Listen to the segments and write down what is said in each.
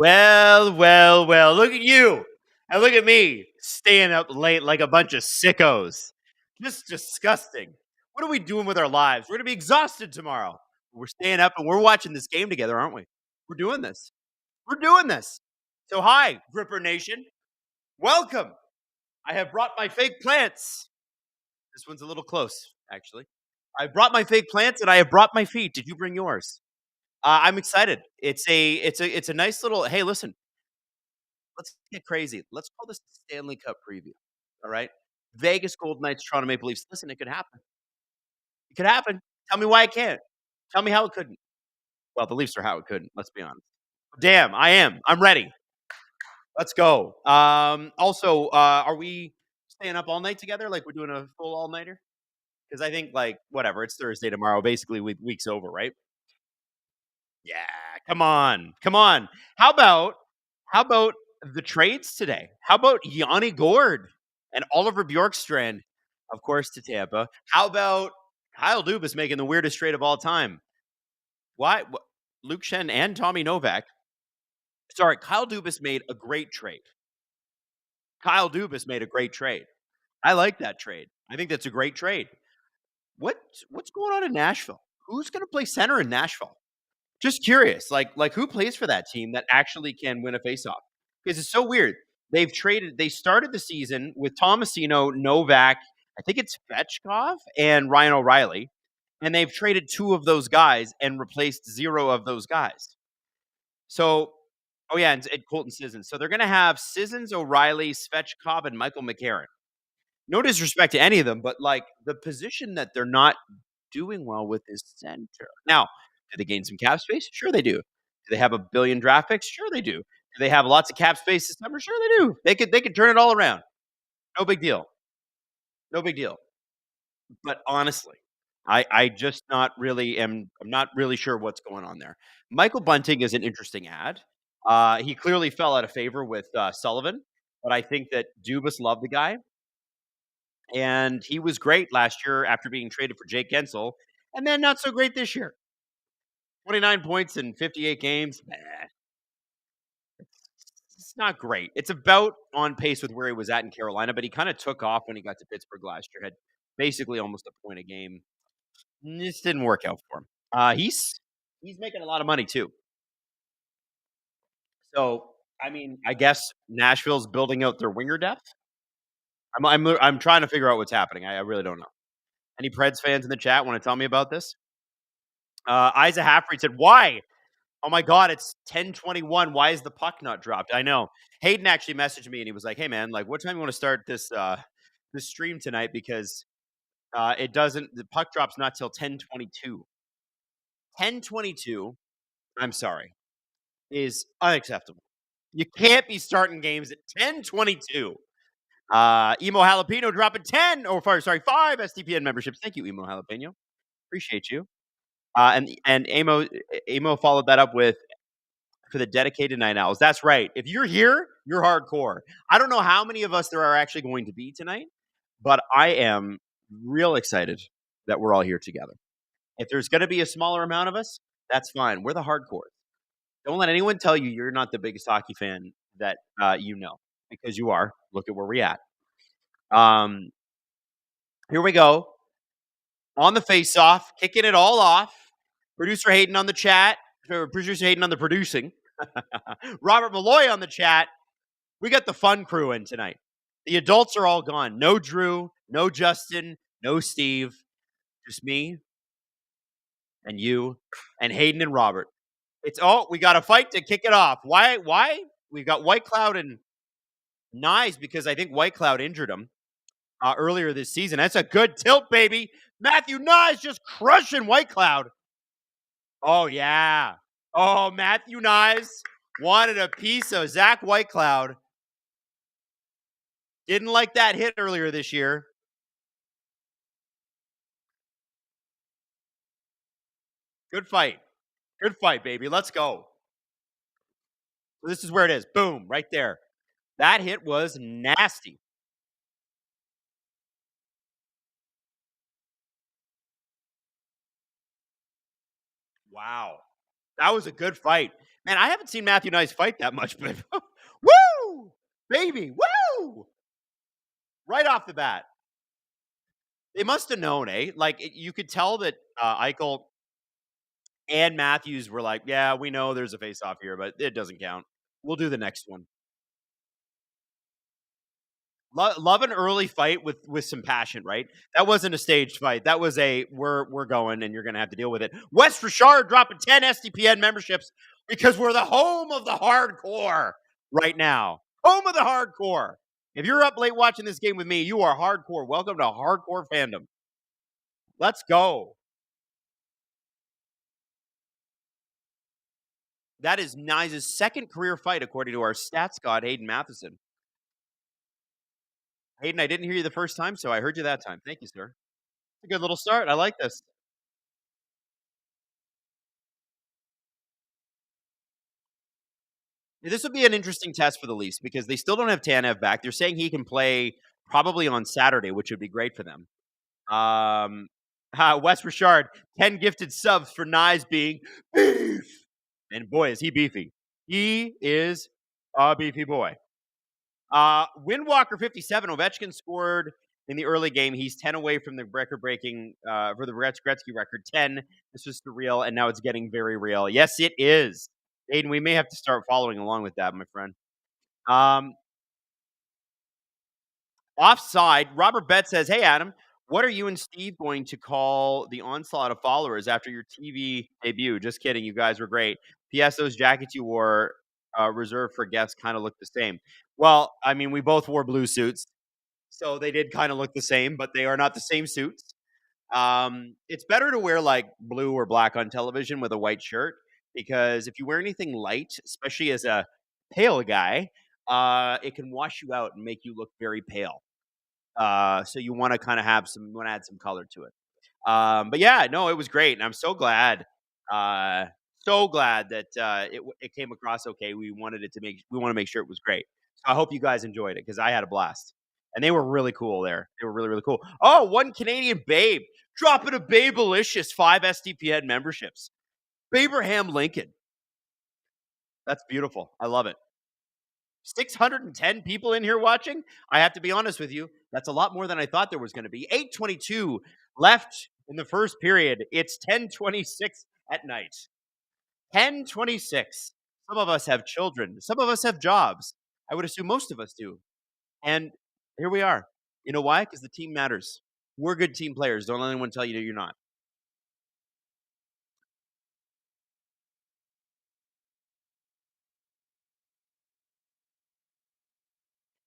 Well. Look at you. And look at me staying up late like a bunch of sickos. Just disgusting. What are we doing with our lives? We're going to be exhausted tomorrow. We're staying up and we're watching this game together, aren't we? We're doing this. We're doing this. So, hi, Gripper Nation. Welcome. I have brought my fake plants. This one's a little close, actually. I brought my fake plants and I have brought my feet. Did you bring yours? I'm excited. It's a nice little. Hey, listen, let's get crazy. Let's call this the Stanley Cup preview. All right, Vegas Golden Knights, Toronto Maple Leafs. Listen, it could happen. It could happen. Tell me why it can't. Tell me how it couldn't. Well, the Leafs are how it couldn't. Let's be honest. Damn, I am. I'm ready. Let's go. Also, are we staying up all night together? Like we're doing a full all nighter? Because I think like whatever. It's Thursday tomorrow. Basically, week's over, right? Yeah, come on, come on. How about the trades today? How about Yanni Gord and Oliver Bjorkstrand, of course, to Tampa? How about Kyle Dubas making the weirdest trade of all time? Why? Luke Shen and Tommy Novak. Sorry, Kyle Dubas made a great trade. Kyle Dubas made a great trade. I like that trade. I think that's a great trade. What's going on in Nashville? Who's going to play center in Nashville? Just curious, like who plays for that team that actually can win a faceoff? Because it's so weird. They started the season with Tomasino, Novak, I think it's Svechkov, and Ryan O'Reilly, and they've traded two of those guys and replaced zero of those guys. So, oh yeah, and Colton Sissons. So they're going to have Sissons, O'Reilly, Svechkov, and Michael McCarron. No disrespect to any of them, but like the position that they're not doing well with is center. Now, do they gain some cap space? Sure they do. Do they have a billion draft picks? Sure they do. Do they have lots of cap space this summer? Sure they do. They could turn it all around. No big deal. No big deal. But honestly, I just not really am. I'm not really sure what's going on there. Michael Bunting is an interesting ad. He clearly fell out of favor with Sullivan, but I think that Dubas loved the guy, and he was great last year after being traded for Jake Gensel, and then not so great this year. 29 points in 58 games. It's not great. It's about on pace with where he was at in Carolina, but he kind of took off when he got to Pittsburgh last year. Had basically almost a point a game. This didn't work out for him. He's making a lot of money too. So I mean, I guess Nashville's building out their winger depth. I'm trying to figure out what's happening. I really don't know. Any Preds fans in the chat want to tell me about this? Isa Haffrey said, "Why? Oh my God, it's 10:21. Why is the puck not dropped?" I know. Hayden actually messaged me and he was like, "Hey man, like what time you want to start this stream tonight? Because the puck drops not till 10:22. 10:22, I'm sorry, is unacceptable. You can't be starting games at 10:22. Emo Jalapeno dropping 10 or sorry, 5 STPN memberships. Thank you, Emo Jalapeno. Appreciate you. And Emo followed that up with for the dedicated night owls. That's right. If you're here, you're hardcore. I don't know how many of us there are actually going to be tonight, but I am real excited that we're all here together. If there's going to be a smaller amount of us, that's fine. We're the hardcore. Don't let anyone tell you you're not the biggest hockey fan that you know, because you are. Look at where we're at. Here we go. On the face-off, kicking it all off. Producer Hayden on the chat. Producer Hayden on the producing. Robert Malloy on the chat. We got the fun crew in tonight. The adults are all gone. No Drew, no Justin, no Steve. Just me and you and Hayden and Robert. We got a fight to kick it off. Why? We've got White Cloud and Nyes because I think White Cloud injured him earlier this season. That's a good tilt, baby. Matthew Nyes just crushing White Cloud. Oh, yeah. Oh, Matthew Nyes wanted a piece of Zach Whitecloud. Didn't like that hit earlier this year. Good fight. Good fight, baby. Let's go. This is where it is. Boom, right there. That hit was nasty. Wow. That was a good fight. Man, I haven't seen Matthew Nice fight that much, but woo! Baby, woo! Right off the bat. They must have known, eh? Like, you could tell that, Eichel and Matthews were like, "Yeah, we know there's a face-off here, but it doesn't count. We'll do the next one." Love an early fight with some passion, right? That wasn't a staged fight. That was a we're going and you're gonna have to deal with it. West Richard dropping 10 SDPN memberships because we're the home of the hardcore right now. Home of the hardcore. If you're up late watching this game with me, you are hardcore. Welcome to hardcore fandom. Let's go. That is Nyes' second career fight, according to our stats god, Hayden Matheson. Hayden, I didn't hear you the first time, so I heard you that time. Thank you, sir. It's a good little start. I like this. This would be an interesting test for the Leafs because they still don't have Tanev back. They're saying he can play probably on Saturday, which would be great for them. Wes Richard, 10 gifted subs for Nyes being beef. And boy, is he beefy. He is a beefy boy. Windwalker 57. Ovechkin scored in the early game. He's 10 away from the record breaking for the Gretzky record. 10. This was surreal, and now it's getting very real. Yes, it is. Aiden, we may have to start following along with that, my friend. Offside. Robert Bett says, "Hey, Adam, what are you and Steve going to call the onslaught of followers after your TV debut?" Just kidding. You guys were great. P.S. Those jackets you wore reserved for guests kind of look the same. Well, I mean, we both wore blue suits, so they did kind of look the same, but they are not the same suits. It's better to wear like blue or black on television with a white shirt because if you wear anything light, especially as a pale guy, it can wash you out and make you look very pale. So you want to kind of want to add some color to it. But yeah, no, it was great, and I'm so glad that it came across okay. We want to make sure it was great. So I hope you guys enjoyed it because I had a blast, and they were really cool there. They were really cool. Oh, one Canadian babe dropping a Babelicious 5 SDPN memberships. Abraham Lincoln. That's beautiful. I love it. 610 people in here watching. I have to be honest with you. That's a lot more than I thought there was going to be. 8:22 left in the first period. It's 10:26 at night. 10:26. Some of us have children. Some of us have jobs. I would assume most of us do. And here we are. You know why? Because the team matters. We're good team players. Don't let anyone tell you that you're not.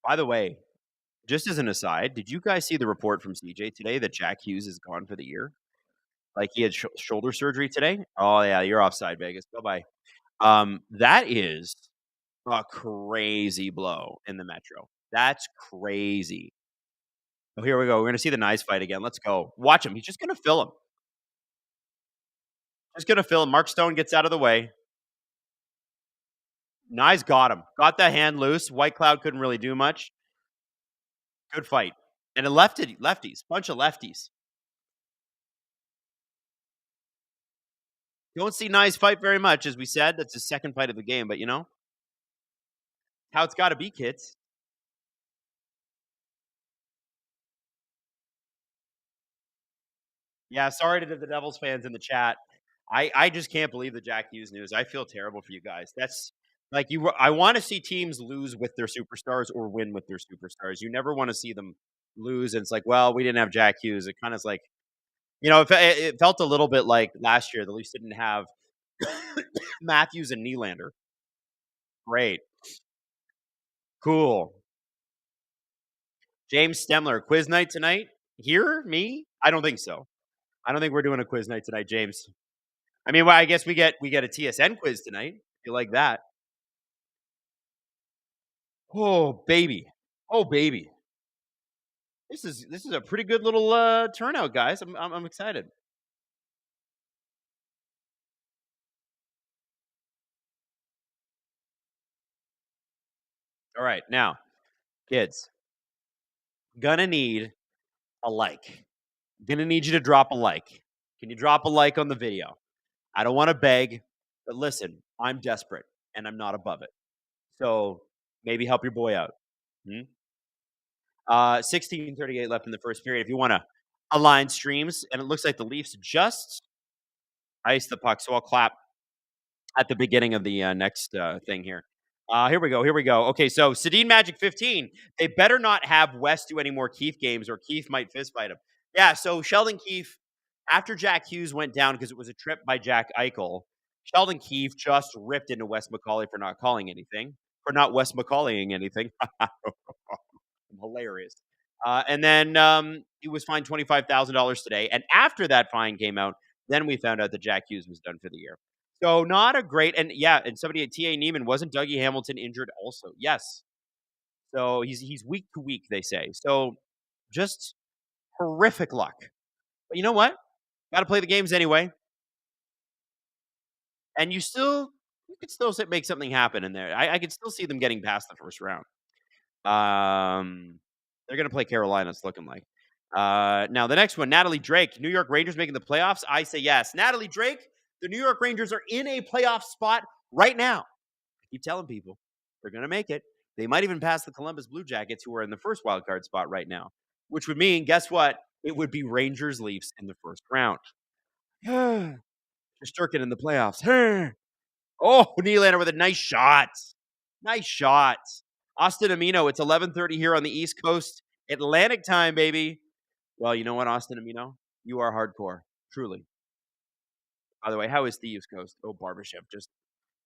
By the way, just as an aside, did you guys see the report from CJ today that Jack Hughes is gone for the year? Like he had shoulder surgery today. Oh yeah, you're offside, Vegas. Bye bye. That is a crazy blow in the Metro. That's crazy. Oh, here we go. We're gonna see the nice fight again. Let's go. Watch him. He's just gonna fill him. Just gonna fill him. Mark Stone gets out of the way. Nice got him. Got the hand loose. White Cloud couldn't really do much. Good fight. And a lefties. Bunch of lefties. Don't see Nice fight very much, as we said. That's his second fight of the game, but you know how it's got to be, kids. Yeah, sorry to the Devils fans in the chat. I just can't believe the Jack Hughes news. I feel terrible for you guys. That's like you. I want to see teams lose with their superstars or win with their superstars. You never want to see them lose. And it's like, well, we didn't have Jack Hughes. It kind of is like, it felt a little bit like last year. The Leafs didn't have Matthews and Nylander. Great, cool. James Stemler, quiz night tonight. Here, me? I don't think so. I don't think we're doing a quiz night tonight, James. I mean, well, I guess we get a TSN quiz tonight. If you like that. Oh baby, oh baby. This is a pretty good little turnout, guys. I'm excited. All right, now, kids, gonna need a like. Gonna need you to drop a like. Can you drop a like on the video? I don't want to beg, but listen, I'm desperate, and I'm not above it. So maybe help your boy out. Hmm? 16:38 left in the first period. If you want to align streams, and it looks like the Leafs just iced the puck, so I'll clap at the beginning of the next thing here. Here we go. Here we go. Okay, so Sedin Magic 15. They better not have West do any more Keefe games, or Keefe might fist fight him. Yeah. So Sheldon Keefe, after Jack Hughes went down because it was a trip by Jack Eichel, Sheldon Keefe just ripped into Wes McCauley for not calling anything, for not Wes McCauleying anything. Hilarious. And then he was fined $25,000 today. And after that fine came out, then we found out that Jack Hughes was done for the year. So not a great, and yeah, and somebody at TA Neiman, wasn't Dougie Hamilton injured also? Yes. So he's week to week, they say. So just horrific luck. But you know what? Got to play the games anyway, and you could still make something happen in there. I could still see them getting past the first round. Um, they're going to play Carolina. It's looking like. Now the next one, Natalie Drake, New York Rangers making the playoffs. I say yes. Natalie Drake, the New York Rangers are in a playoff spot right now. I keep telling people they're going to make it. They might even pass the Columbus Blue Jackets, who are in the first wild card spot right now, which would mean, guess what? It would be Rangers Leafs in the first round. Sturkin in the playoffs. Oh, Nylander with a nice shot. Nice shot. Austin Amino, it's 11:30 here on the East Coast. Atlantic time, baby. Well, you know what, Austin Amino? You are hardcore. Truly. By the way, how is the East Coast? Oh, Barbashev just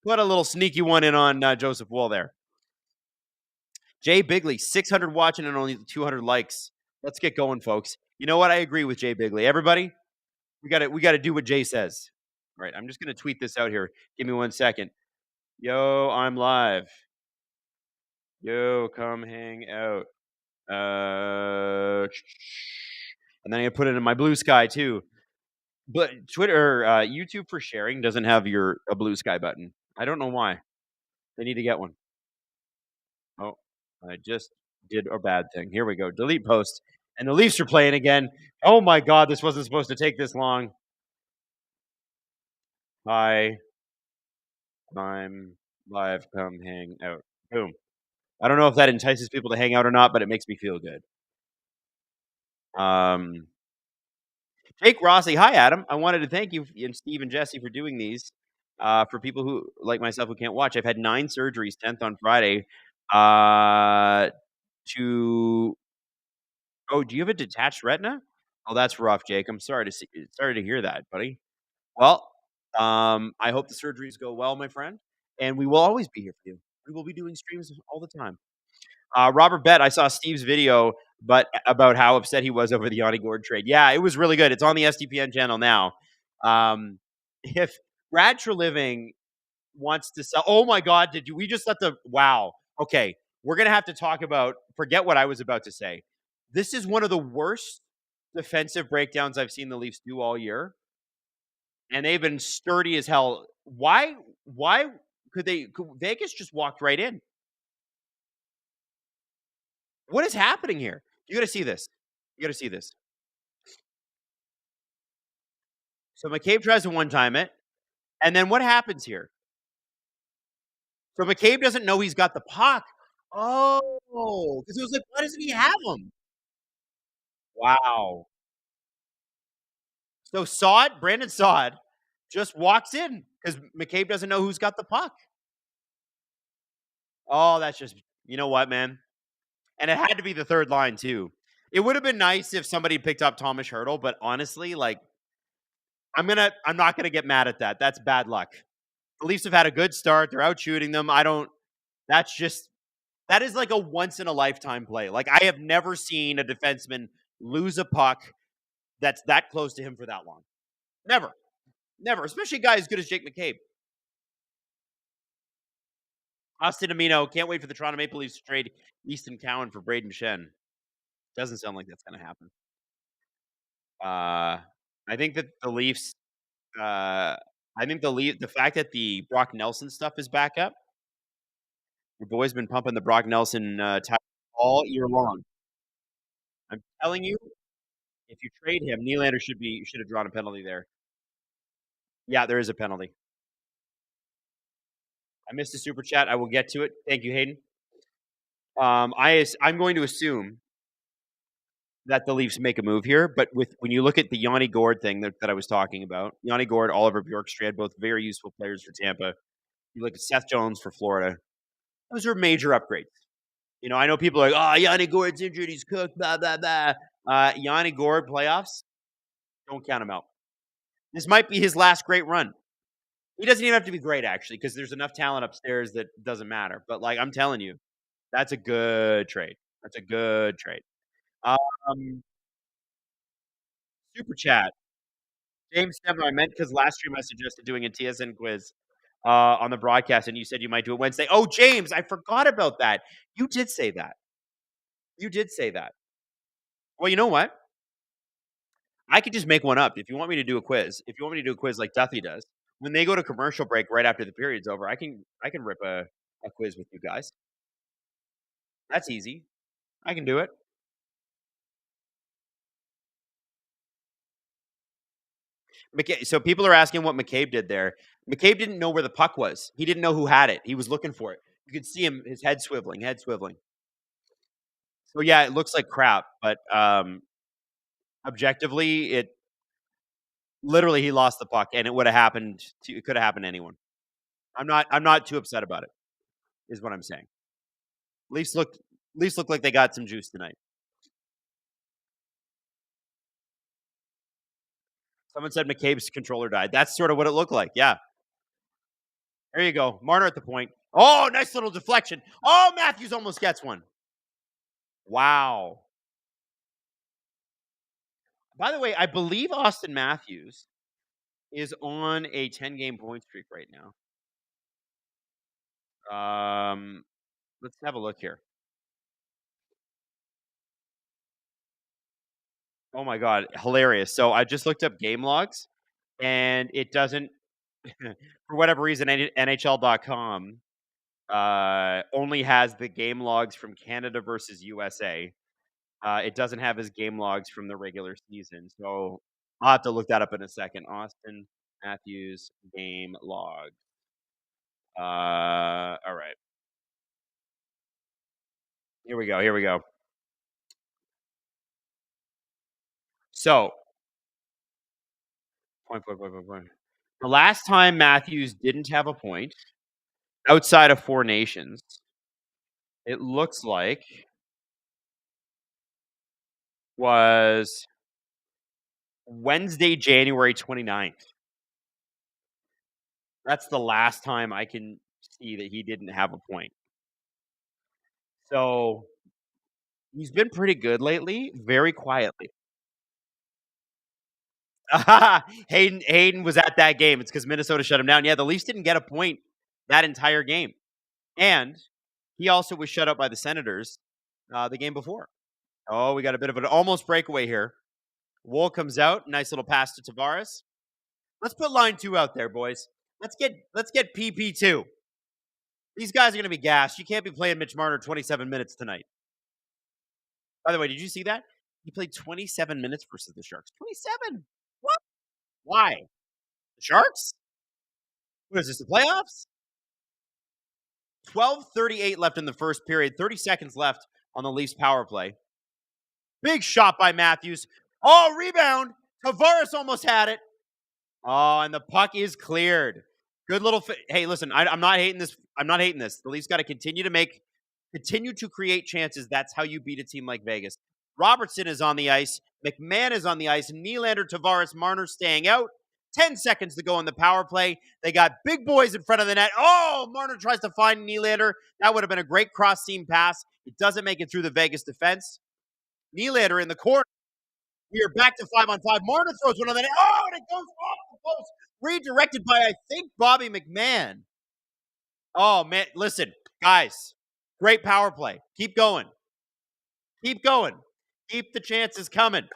put a little sneaky one in on Joseph Wool there. Jay Bigley, 600 watching and only 200 likes. Let's get going, folks. You know what? I agree with Jay Bigley. Everybody, we got to do what Jay says. All right, I'm just going to tweet this out here. Give me 1 second. Yo, I'm live. Yo, come hang out. And then I put it in my blue sky too. But Twitter, YouTube for sharing doesn't have a blue sky button. I don't know why. They need to get one. Oh, I just did a bad thing. Here we go. Delete post. And the Leafs are playing again. Oh my God, this wasn't supposed to take this long. Hi, I'm live. Come hang out. Boom. I don't know if that entices people to hang out or not, but it makes me feel good. Jake Rossi. Hi, Adam. I wanted to thank you and Steve and Jesse for doing these. For people who, like myself, who can't watch, I've had 9 surgeries, 10th on Friday. To Oh, do you have a detached retina? Oh, that's rough, Jake. I'm sorry to hear that, buddy. Well, I hope the surgeries go well, my friend, and we will always be here for you. We will be doing streams all the time. Robert Bett, I saw Steve's video, but about how upset he was over the Yanni Gord trade. Yeah, it was really good. It's on the SDPN channel now. If Brad Treliving wants to sell, oh my God, we just let the wow? Okay, we're gonna have to talk about. Forget what I was about to say. This is one of the worst defensive breakdowns I've seen the Leafs do all year, and they've been sturdy as hell. Why? Why could Vegas just walked right in? What is happening here? You got to see this. You got to see this. So McCabe tries to one time it, and then what happens here? So McCabe doesn't know he's got the puck. Oh, because it was like, why doesn't he have him? Wow. So Brandon Sod, just walks in because McCabe doesn't know who's got the puck. Oh, that's just, you know what, man? And it had to be the third line too. It would have been nice if somebody picked up Thomas Hertl, but honestly, like I'm not gonna get mad at that. That's bad luck. The Leafs have had a good start. They're out shooting them. That's just that is like a once in a lifetime play. Like I have never seen a defenseman lose a puck that's that close to him for that long. Never. Never. Especially a guy as good as Jake McCabe. Austin Amino, can't wait for the Toronto Maple Leafs to trade Easton Cowan for Braden Shen. Doesn't sound like that's gonna happen. I think that the Leafs the fact that the Brock Nelson stuff is back up. Your boy's been pumping the Brock Nelson tap all year long. I'm telling you, if you trade him, Nylander should have drawn a penalty there. Yeah, there is a penalty. I missed the super chat. I will get to it. Thank you, Hayden. I'm going to assume that the Leafs make a move here, but with when you look at the Yanni Gord thing that I was talking about, Yanni Gord, Oliver Bjorkstrand, both very useful players for Tampa. You look at Seth Jones for Florida; those are major upgrades. I know people are like, "Oh, Yanni Gord's injured; he's cooked." Blah blah blah. Yanni Gord playoffs, don't count him out. This might be his last great run. He doesn't even have to be great, actually, because there's enough talent upstairs that doesn't matter. But like I'm telling you, that's a good trade. That's a good trade. Um, Super chat. James Stemmer, I meant because last stream I suggested doing a TSN quiz on the broadcast, and you said you might do it Wednesday. Oh, James, I forgot about that. You did say that. You did say that. Well, you know what? I could just make one up if you want me to do a quiz. If you want me to do a quiz like Duffy does, when they go to commercial break right after the period's over, I can rip a quiz with you guys. That's easy. I can do it. So people are asking what McCabe did there. McCabe didn't know where the puck was. He didn't know who had it. He was looking for it. You could see him, his head swiveling, head swiveling. So yeah, it looks like crap, but objectively, it literally he lost the puck, and it would have happened. It could have happened to anyone. I'm not too upset about it. Is what I'm saying. Leafs look like they got some juice tonight. Someone said McCabe's controller died. That's sort of what it looked like. Yeah. There you go. Marner at the point. Oh, nice little deflection. Oh, Matthews almost gets one. Wow. By the way, I believe Austin Matthews is on a 10-game point streak right now. Let's have a look here. Oh my god, hilarious. So I just looked up game logs and it doesn't for whatever reason NHL.com only has the game logs from Canada versus USA. It doesn't have his game logs from the regular season. So I'll have to look that up in a second. Austin Matthews game log. All right. Here we go. Here we go. So, point. The last time Matthews didn't have a point outside of Four Nations, it looks like was Wednesday, January 29th. That's the last time I can see that he didn't have a point. So he's been pretty good lately, very quietly. Hayden was at that game. It's because Minnesota shut him down. Yeah, the Leafs didn't get a point that entire game. And he also was shut out by the Senators the game before. Oh, we got a bit of an almost breakaway here. Wool comes out. Nice little pass to Tavares. Let's put line 2 out there, boys. Let's get PP2. These guys are going to be gassed. You can't be playing Mitch Marner 27 minutes tonight. By the way, did you see that? He played 27 minutes versus the Sharks. 27. What? Why? The Sharks? What is this, the playoffs? 12:38 left in the first period. 30 seconds left on the Leafs power play. Big shot by Matthews. Oh, rebound. Tavares almost had it. Oh, and the puck is cleared. Good little. Hey, listen, I'm not hating this. I'm not hating this. The Leafs got to continue to create chances. That's how you beat a team like Vegas. Robertson is on the ice. McMahon is on the ice. Nylander, Tavares, Marner staying out. 10 seconds to go on the power play. They got big boys in front of the net. Oh, Marner tries to find Nylander. That would have been a great cross-seam pass. It doesn't make it through the Vegas defense. Nylander in the corner. We are back to 5-on-5. Marner throws one on the net. Oh, and it goes off the post. Redirected by, I think, Bobby McMahon. Oh, man. Listen, guys. Great power play. Keep going. Keep going. Keep the chances coming.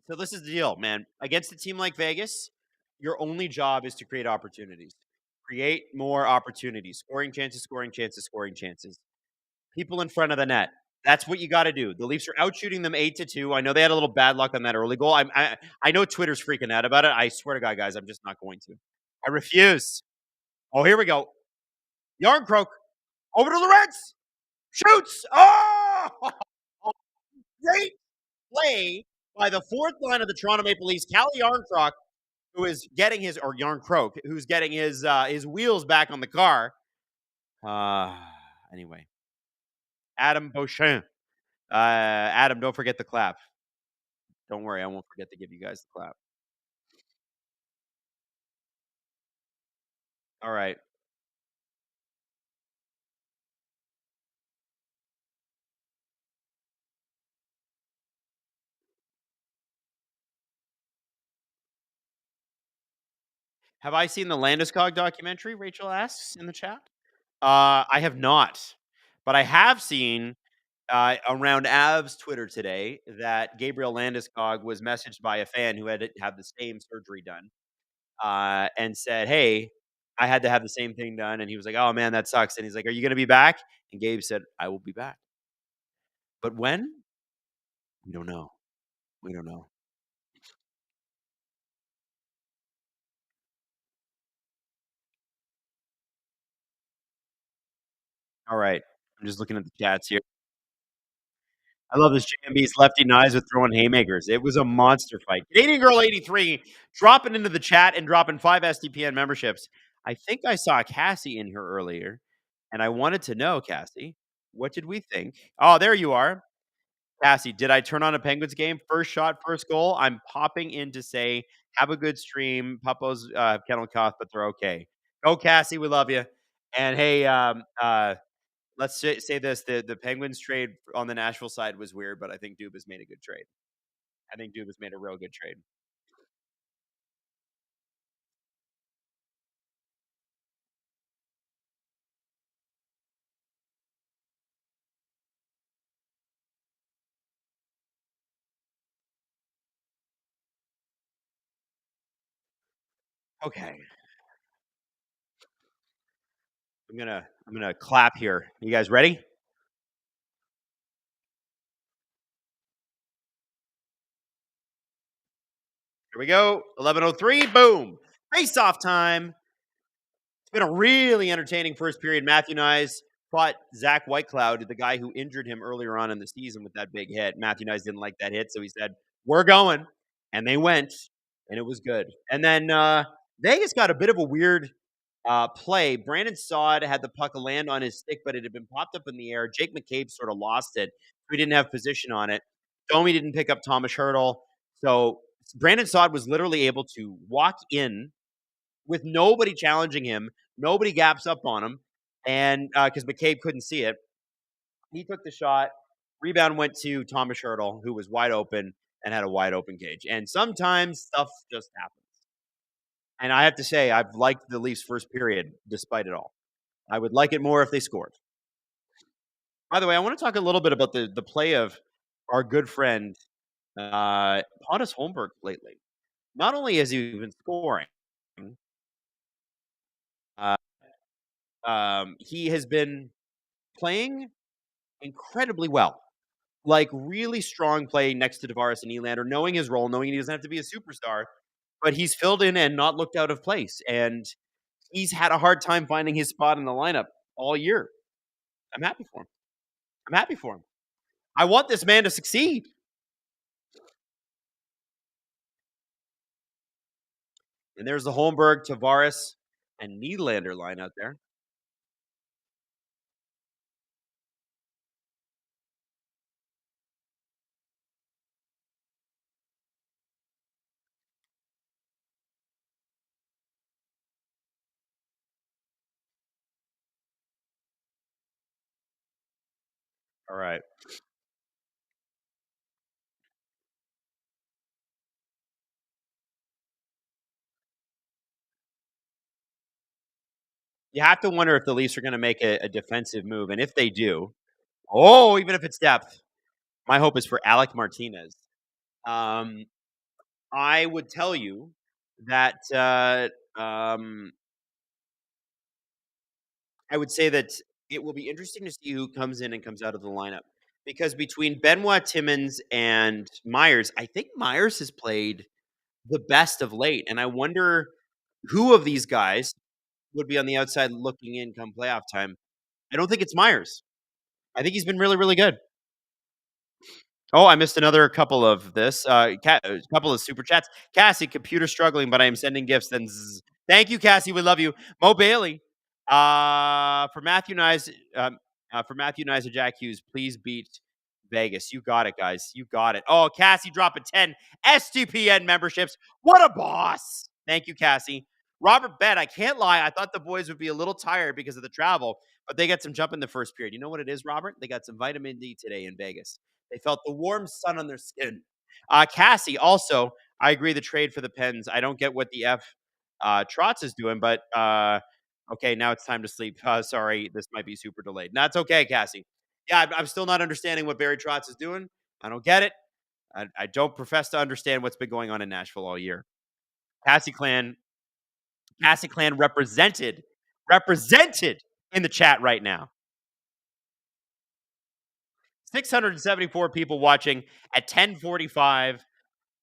So this is the deal, man. Against a team like Vegas, your only job is to create opportunities. Create more opportunities. Scoring chances, scoring chances, scoring chances. People in front of the net. That's what you gotta do. The Leafs are out shooting them 8-2. I know they had a little bad luck on that early goal. I know Twitter's freaking out about it. I swear to God, guys, I'm just not going to. I refuse. Oh, here we go. Yarncroke over to Lorentz. Shoots. Oh! Great play by the fourth line of the Toronto Maple Leafs, Calle Yarncroke, who is getting his or Yarncroke, who's getting his wheels back on the car. Uh anyway. Adam Beauchamp. Adam, don't forget the clap. Don't worry, I won't forget to give you guys the clap. All right. Have I seen the Landeskog documentary? Rachel asks in the chat. I have not, but I have seen around Av's Twitter today that Gabriel Landeskog was messaged by a fan who had to have the same surgery done, and said, "Hey, I had to have the same thing done," and he was like, "Oh man, that sucks." And he's like, "Are you going to be back?" And Gabe said, "I will be back, but when? We don't know. We don't know." All right, I'm just looking at the chats here. I love this JMB's lefty knives with throwing haymakers. It was a monster fight. Canadian Girl 83 dropping into the chat and dropping 5 SDPN memberships. I think I saw Cassie in here earlier, and I wanted to know, Cassie, what did we think? Oh, there you are. Cassie, did I turn on a Penguins game? First shot, first goal. I'm popping in to say, have a good stream. Puppos have kennel cough, but they're okay. Go, Cassie. We love you. And hey, let's say this: the Penguins trade on the Nashville side was weird, but I think Dubas made a good trade. I think Dubas made a real good trade. Okay, I'm gonna clap here. You guys ready? Here we go. 11:03. Boom. Face off time. It's been a really entertaining first period. Matthew Nyes fought Zach Whitecloud, the guy who injured him earlier on in the season with that big hit. Matthew Nyes didn't like that hit, so he said, "We're going," and they went, and it was good. And then Vegas got a bit of a weird play. Brandon Saad had the puck land on his stick, but it had been popped up in the air. Jake McCabe sort of lost it. We didn't have position on it. Domi didn't pick up Thomas Hurdle. So Brandon Saad was literally able to walk in with nobody challenging him, nobody gaps up on him, and because McCabe couldn't see it, he took the shot. Rebound went to Thomas Hurdle, who was wide open and had a wide open cage. And sometimes stuff just happens. And I have to say, I've liked the Leafs' first period despite it all. I would like it more if they scored. By the way, I want to talk a little bit about the play of our good friend Pontus Holmberg lately. Not only has he been scoring, uh, he has been playing incredibly well. Like really strong play next to Tavares and Nylander, knowing his role, knowing he doesn't have to be a superstar, but he's filled in and not looked out of place. And he's had a hard time finding his spot in the lineup all year. I'm happy for him. I'm happy for him. I want this man to succeed. And there's the Holmberg, Tavares, and Nylander line out there. All right. You have to wonder if the Leafs are going to make a defensive move. And if they do, oh, even if it's depth, my hope is for Alec Martinez. Um, I would tell you that I would say that it will be interesting to see who comes in and comes out of the lineup because between Benoit, Timmins, and Myers, I think Myers has played the best of late, and I wonder who of these guys would be on the outside looking in come playoff time. I don't think it's Myers. I think he's been really, really good. Oh, I missed another couple of this. Couple of super chats. Cassie, computer struggling, but I am sending gifts. Then, thank you, Cassie. We love you. Mo Bailey, for Matthew Nyes, for Matthew Nyes and Jack Hughes, please beat Vegas. You got it, guys. You got it. Oh, Cassie dropping 10 STPN memberships. What a boss! Thank you, Cassie. Robert Bet, I can't lie. I thought the boys would be a little tired because of the travel, but they got some jump in the first period. You know what it is, Robert? They got some vitamin D today in Vegas. They felt the warm sun on their skin. Cassie, also, I agree the trade for the Pens. I don't get what the F Trotz is doing, but okay, now it's time to sleep. Sorry, this might be super delayed. That's okay, Cassie. Yeah, I'm still not understanding what Barry Trotz is doing. I don't get it. I don't profess to understand what's been going on in Nashville all year. Cassie Clan, Cassie Clan represented in the chat right now. 674 people watching at 10:45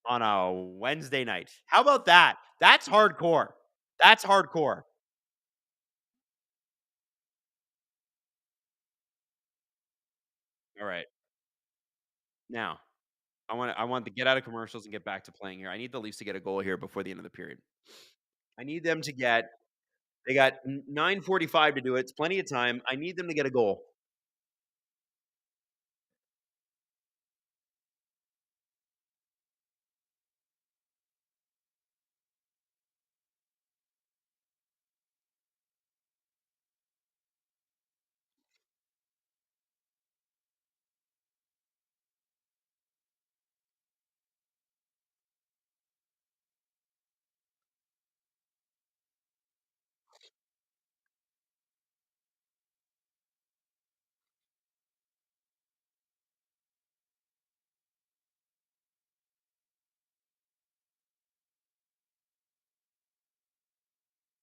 on a Wednesday night. How about that? That's hardcore. That's hardcore. All right. Now, I want to get out of commercials and get back to playing here. I need the Leafs to get a goal here before the end of the period. I need them to get they got 9:45 to do it. It's plenty of time. I need them to get a goal.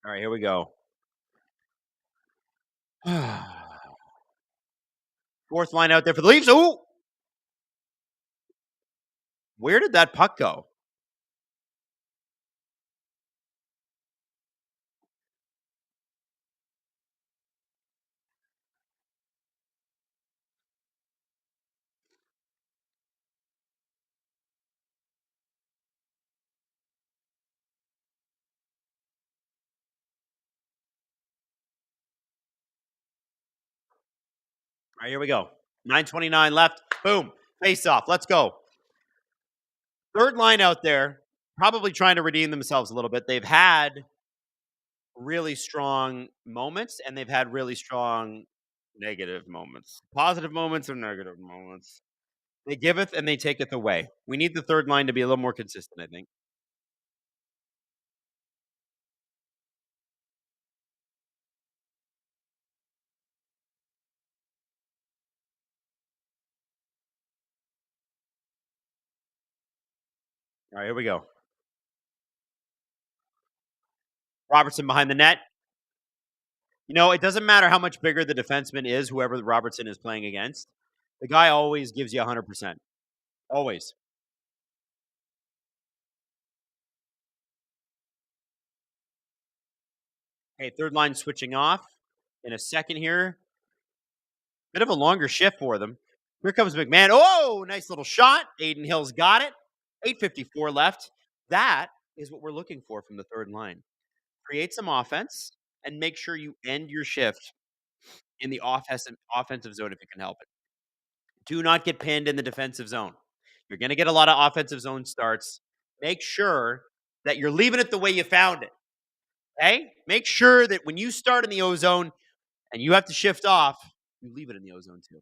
All right, here we go. Fourth line out there for the Leafs. Ooh! Where did that puck go? All right, here we go. 9:29 left. Boom. Face off. Let's go. Third line out there, probably trying to redeem themselves a little bit. They've had really strong moments and they've had really strong negative moments. Positive moments or negative moments. They giveth and they taketh away. We need the third line to be a little more consistent, I think. All right, here we go. Robertson behind the net. You know, it doesn't matter how much bigger the defenseman is, whoever Robertson is playing against. The guy always gives you 100%. Always. Okay, third line switching off in a second here. Bit of a longer shift for them. Here comes McMahon. Oh, nice little shot. Aiden Hill's got it. 8:54 left. That is what we're looking for from the third line. Create some offense and make sure you end your shift in the offensive zone if you can help it. Do not get pinned in the defensive zone. You're going to get a lot of offensive zone starts. Make sure that you're leaving it the way you found it. Okay? Make sure that when you start in the O zone and you have to shift off, you leave it in the O zone too.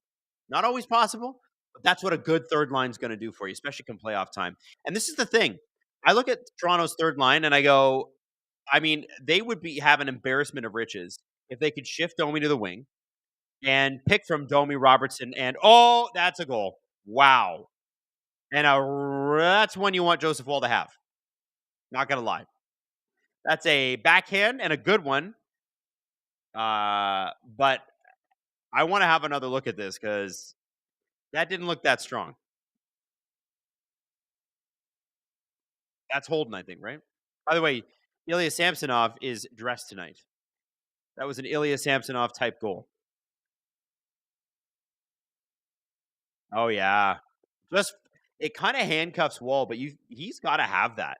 Not always possible, but that's what a good third line is going to do for you, especially come playoff time. And this is the thing. I look at Toronto's third line and I go, I mean, they would have an embarrassment of riches if they could shift Domi to the wing and pick from Domi Robertson. And oh, that's a goal. Wow. And that's one you want Joseph Wall to have. Not going to lie. That's a backhand and a good one. But I want to have another look at this because that didn't look that strong. That's Holden, I think, right? By the way, Ilya Samsonov is dressed tonight. That was an Ilya Samsonov type goal. Oh yeah, just it kind of handcuffs Wall, but he's got to have that.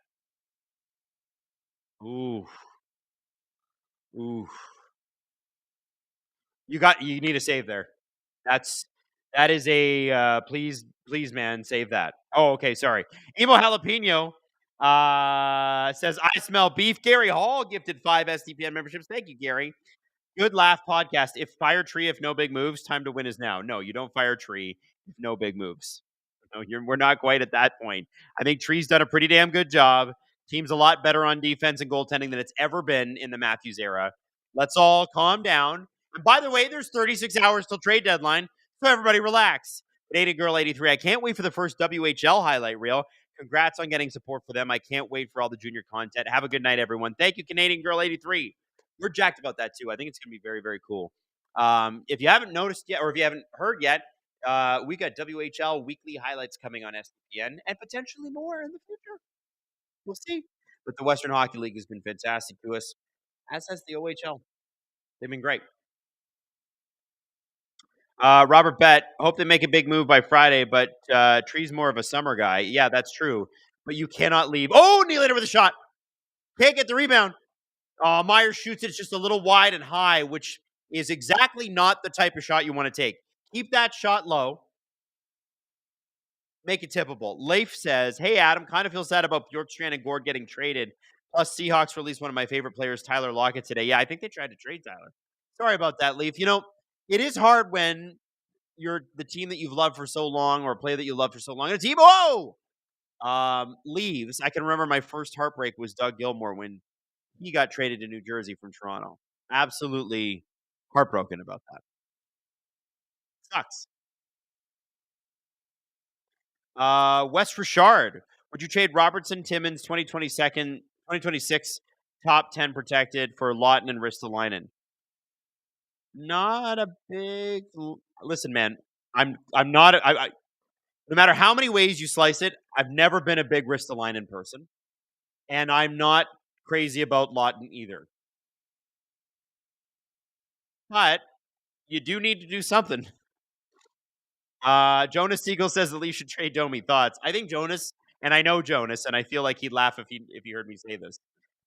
Ooh, ooh. You need a save there. That is a please man save that. Oh okay, sorry. Emo Jalapeno says I smell beef. Gary Hall gifted 5 SDPN memberships. Thank you, Gary. Good laugh podcast. If fire Tree, if no big moves, time to win is now. No, you don't fire Tree if no big moves. No, we're not quite at that point. I think Tree's done a pretty damn good job. Team's a lot better on defense and goaltending than it's ever been in the Matthews era. Let's all calm down. And by the way, there's 36 hours till trade deadline, so everybody relax. Canadian Girl 83. I can't wait for the first WHL highlight reel. Congrats on getting support for them. I can't wait for all the junior content. Have a good night, everyone. Thank you, Canadian Girl 83. We're jacked about that too. I think it's going to be very, very cool. If you haven't noticed yet, or if you haven't heard yet, we got WHL weekly highlights coming on SDPN and potentially more in the future. We'll see. But the Western Hockey League has been fantastic to us, as has the OHL. They've been great. Robert Bet, hope they make a big move by Friday, but Tree's more of a summer guy. Yeah, that's true. But you cannot leave. Oh, Nylander with a shot. Can't get the rebound. Myers shoots it. It's just a little wide and high, which is exactly not the type of shot you want to take. Keep that shot low. Make it tippable. Leif says, hey, Adam, kind of feel sad about Bjorkstrand and Gord getting traded. Plus, Seahawks released one of my favorite players, Tyler Lockett, today. Yeah, I think they tried to trade Tyler. Sorry about that, Leif. You know, it is hard when you're the team that you've loved for so long or a player that you loved for so long. And a team, leaves. I can remember my first heartbreak was Doug Gilmour when he got traded to New Jersey from Toronto. Absolutely heartbroken about that. Sucks. West Richard. Would you trade Robertson, Timmins, 2026 top 10 protected for Lawton and Ristolainen? Not a big. Listen, man. I'm not. No matter how many ways you slice it, I've never been a big Ristolainen person, and I'm not crazy about Lawton either. But you do need to do something. Jonas Siegel says the Leafs should trade Domi. Thoughts? I think Jonas, and I know Jonas, and I feel like he'd laugh if he heard me say this.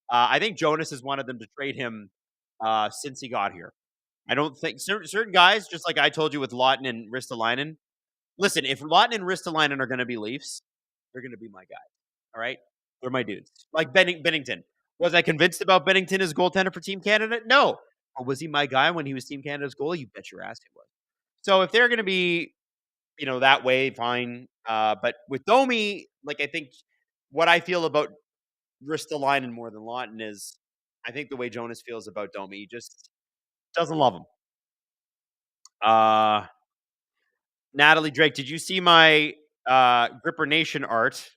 I think Jonas has wanted them to trade him since he got here. I don't think certain guys, just like I told you with Lawton and Ristolainen. Listen, if Lawton and Ristolainen are going to be Leafs, they're going to be my guys. All right, they're my dudes. Like Bennington. Was I convinced about Bennington as goaltender for Team Canada? No. Or was he my guy when he was Team Canada's goalie? You bet your ass he was. So if they're going to be that way, fine. But with Domi, like I think what I feel about Ristolainen more than Lawton is I think the way Jonas feels about Domi. He just doesn't love him. Natalie Drake, did you see my Gripper Nation art?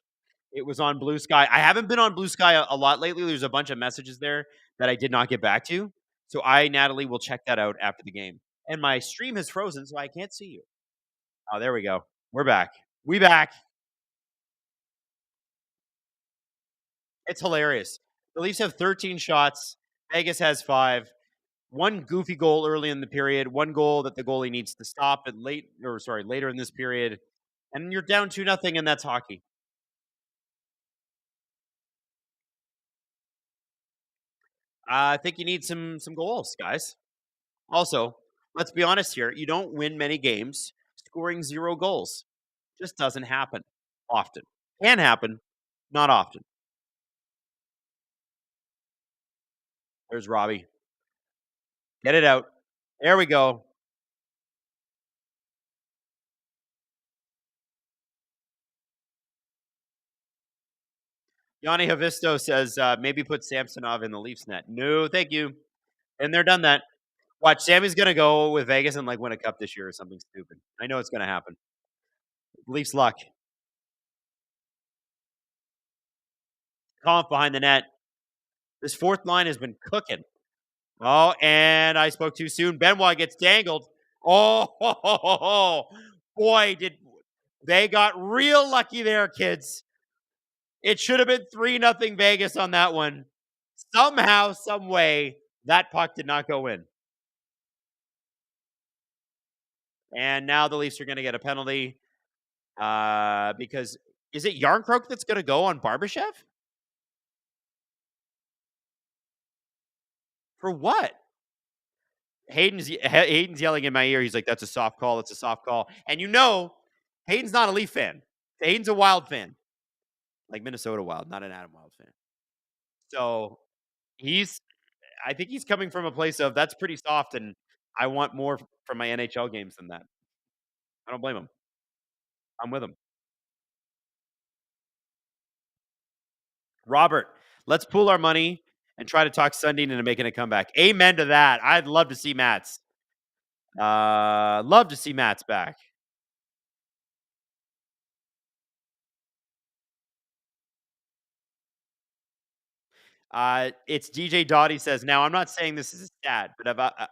It was on Blue Sky. I haven't been on Blue Sky a lot lately. There's a bunch of messages there that I did not get back to. So Natalie, will check that out after the game. And my stream has frozen, so I can't see you. Oh, there we go. We're back. We back. It's hilarious. The Leafs have 13 shots. Vegas has 5. One goofy goal early in the period. One goal that the goalie needs to stop at later in this period. And you're down 2-0, and that's hockey. I think you need some goals, guys. Also, let's be honest here. You don't win many games scoring 0 goals. Just doesn't happen often. Can happen, not often. There's Robbie. Get it out. There we go. Yanni Havisto says, maybe put Samsonov in the Leafs net. No, thank you. And they're done that. Watch, Sammy's going to go with Vegas and win a cup this year or something stupid. I know it's going to happen. Leafs luck. Conf behind the net. This fourth line has been cooking. Oh, and I spoke too soon. Benoit gets dangled. Oh, boy, did they got real lucky there, kids. It should have been 3-0 Vegas on that one. Somehow, some way, that puck did not go in. And now the Leafs are going to get a penalty because is it Yarncroke that's going to go on Barbashev? For what? Hayden's yelling in my ear. He's like, "That's a soft call. That's a soft call." And Hayden's not a Leaf fan. Hayden's a Wild fan, like Minnesota Wild, not an Adam Wild fan. So he's, I think he's coming from a place of that's pretty soft, and I want more from my NHL games than that. I don't blame him. I'm with him. Robert, let's pool our money and try to talk Sundin into making a comeback. Amen to that. I'd love to see Matt's. Love to see Matt's back. It's DJ Dottie says, now I'm not saying this is a stat, but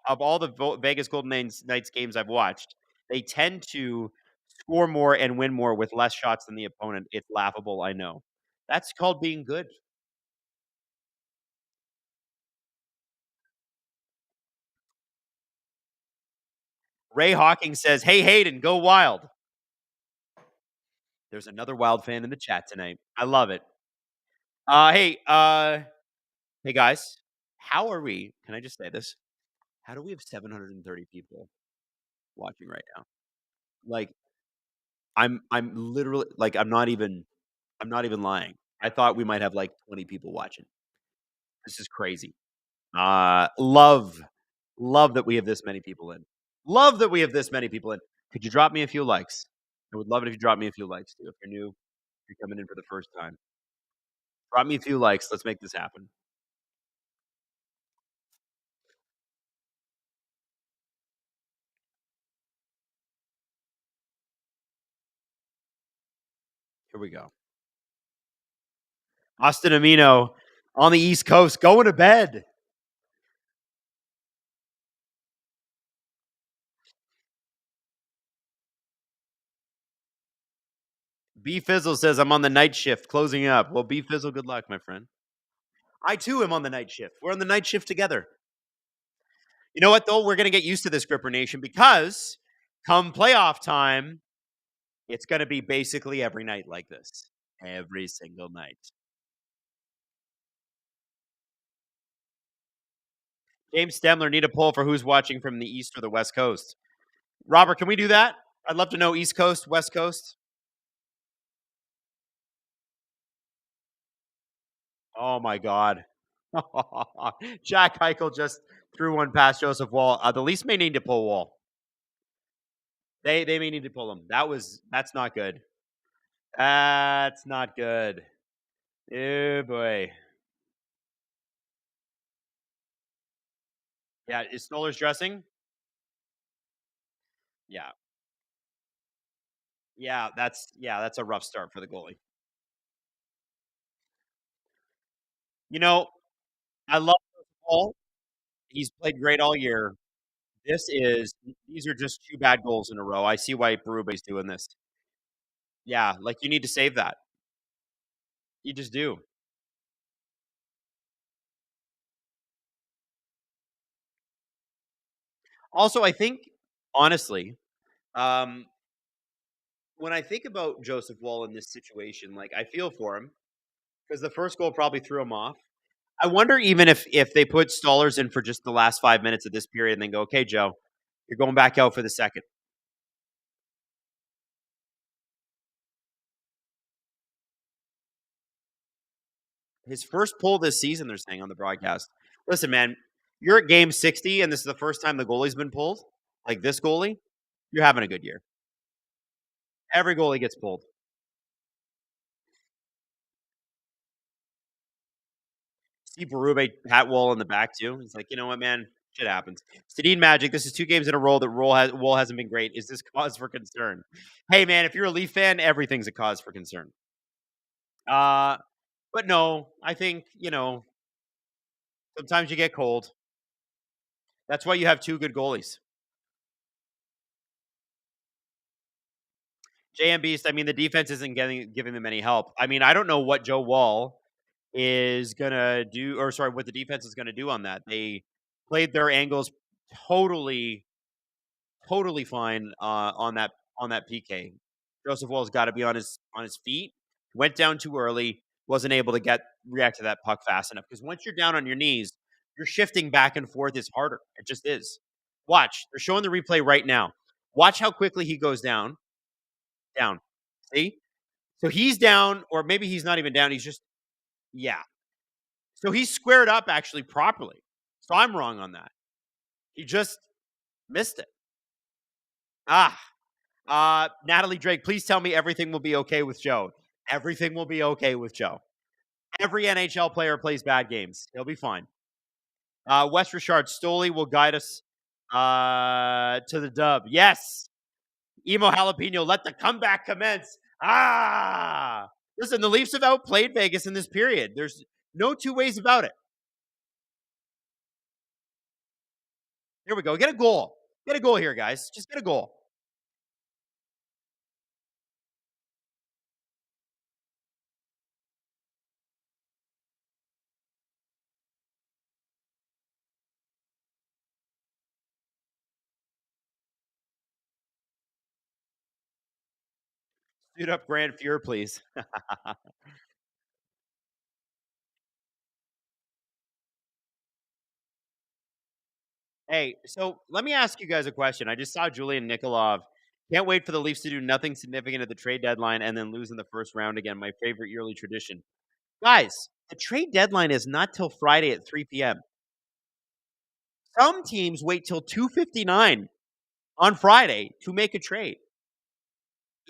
of all the Vegas Golden Knights games I've watched, they tend to score more and win more with less shots than the opponent. It's laughable, I know. That's called being good. Ray Hawking says, hey, Hayden, go Wild. There's another Wild fan in the chat tonight. I love it. Hey guys, how are we? Can I just say this? How do we have 730 people watching right now? Like, I'm literally like I'm not even lying. I thought we might have like 20 people watching. This is crazy. Love that we have this many people in. Love that we have this many people in. Could you drop me a few likes? I would love it if you drop me a few likes too. If you're new, if you're coming in for the first time, drop me a few likes. Let's make this happen. Here we go. Austin Amino on the East Coast going to bed. B Fizzle says I'm on the night shift, closing up. Well, B Fizzle, good luck, my friend. I too am on the night shift. We're on the night shift together. You know what though? We're gonna get used to this, Gripper Nation, because come playoff time, it's gonna be basically every night like this. Every single night. James Stemler, need a poll for who's watching from the East or the West Coast. Robert, can we do that? I'd love to know East Coast, West Coast. Oh my God. Jack Eichel just threw one past Joseph Wall. The Leafs may need to pull Wall. They may need to pull him. That's not good. That's not good. Oh boy. Yeah, is Stoller's dressing? Yeah. That's a rough start for the goalie. You know, I love Paul. He's played great all year. These are just 2 bad goals in a row. I see why Berube's doing this. Yeah, like you need to save that. You just do. Also, I think honestly, um, when I think about Joseph Wall in this situation, like I feel for him because the first goal probably threw him off. I wonder even if they put Stallers in for just the last 5 minutes of this period and then go, okay, Joe, you're going back out for the second. His first pull this season, they're saying on the broadcast. Listen, man, you're at game 60, and this is the first time the goalie's been pulled. Like this goalie, you're having a good year. Every goalie gets pulled. See Berube pat Wall in the back too. He's like, you know what, man, shit happens. Stadine Magic. This is 2 games in a row that Wall hasn't been great. Is this cause for concern? Hey, man, if you're a Leaf fan, everything's a cause for concern. Uh, but no, I think sometimes you get cold. That's why you have 2 good goalies. JM Beast, I mean, the defense isn't giving them any help. I mean, I don't know what Joe Wall is gonna do, or sorry, what the defense is gonna do on that. They played their angles totally, totally fine on that PK. Joseph Wall's got to be on his feet. Went down too early, wasn't able to react to that puck fast enough. Because once you're down on your knees, you're shifting back and forth is harder. It just is. Watch, they're showing the replay right now. Watch how quickly he goes down, down. See? So he's down, or maybe he's not even down. He's just, yeah. So he's squared up actually properly. So I'm wrong on that. He just missed it. Ah, Natalie Drake, please tell me everything will be okay with Joe. Everything will be okay with Joe. Every NHL player plays bad games. He'll be fine. West Richard, Stoley will guide us to the dub. Yes. Emo Jalapeno, let the comeback commence. Listen, the Leafs have outplayed Vegas in this period. There's no two ways about it. Here we go. Get a goal. Get a goal here, guys. Just get a goal. Suit up Grand Fuhr, please. Hey, so let me ask you guys a question. I just saw Julian Nikolov. Can't wait for the Leafs to do nothing significant at the trade deadline and then lose in the first round again. My favorite yearly tradition. Guys, the trade deadline is not till Friday at 3 p.m. Some teams wait till 2:59 on Friday to make a trade.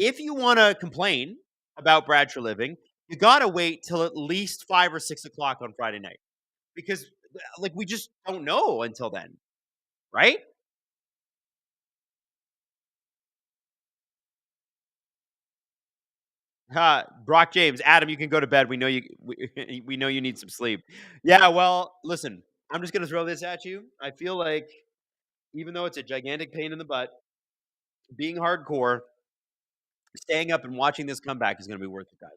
If you want to complain about Brad Living, you got to wait till at least 5 or 6 o'clock on Friday night because, like, we just don't know until then, right? Brock James, Adam, you can go to bed. We know you need some sleep. Yeah, well, listen, I'm just gonna throw this at you. I feel like even though it's a gigantic pain in the butt, being hardcore, staying up and watching this comeback is gonna be worth it, guys.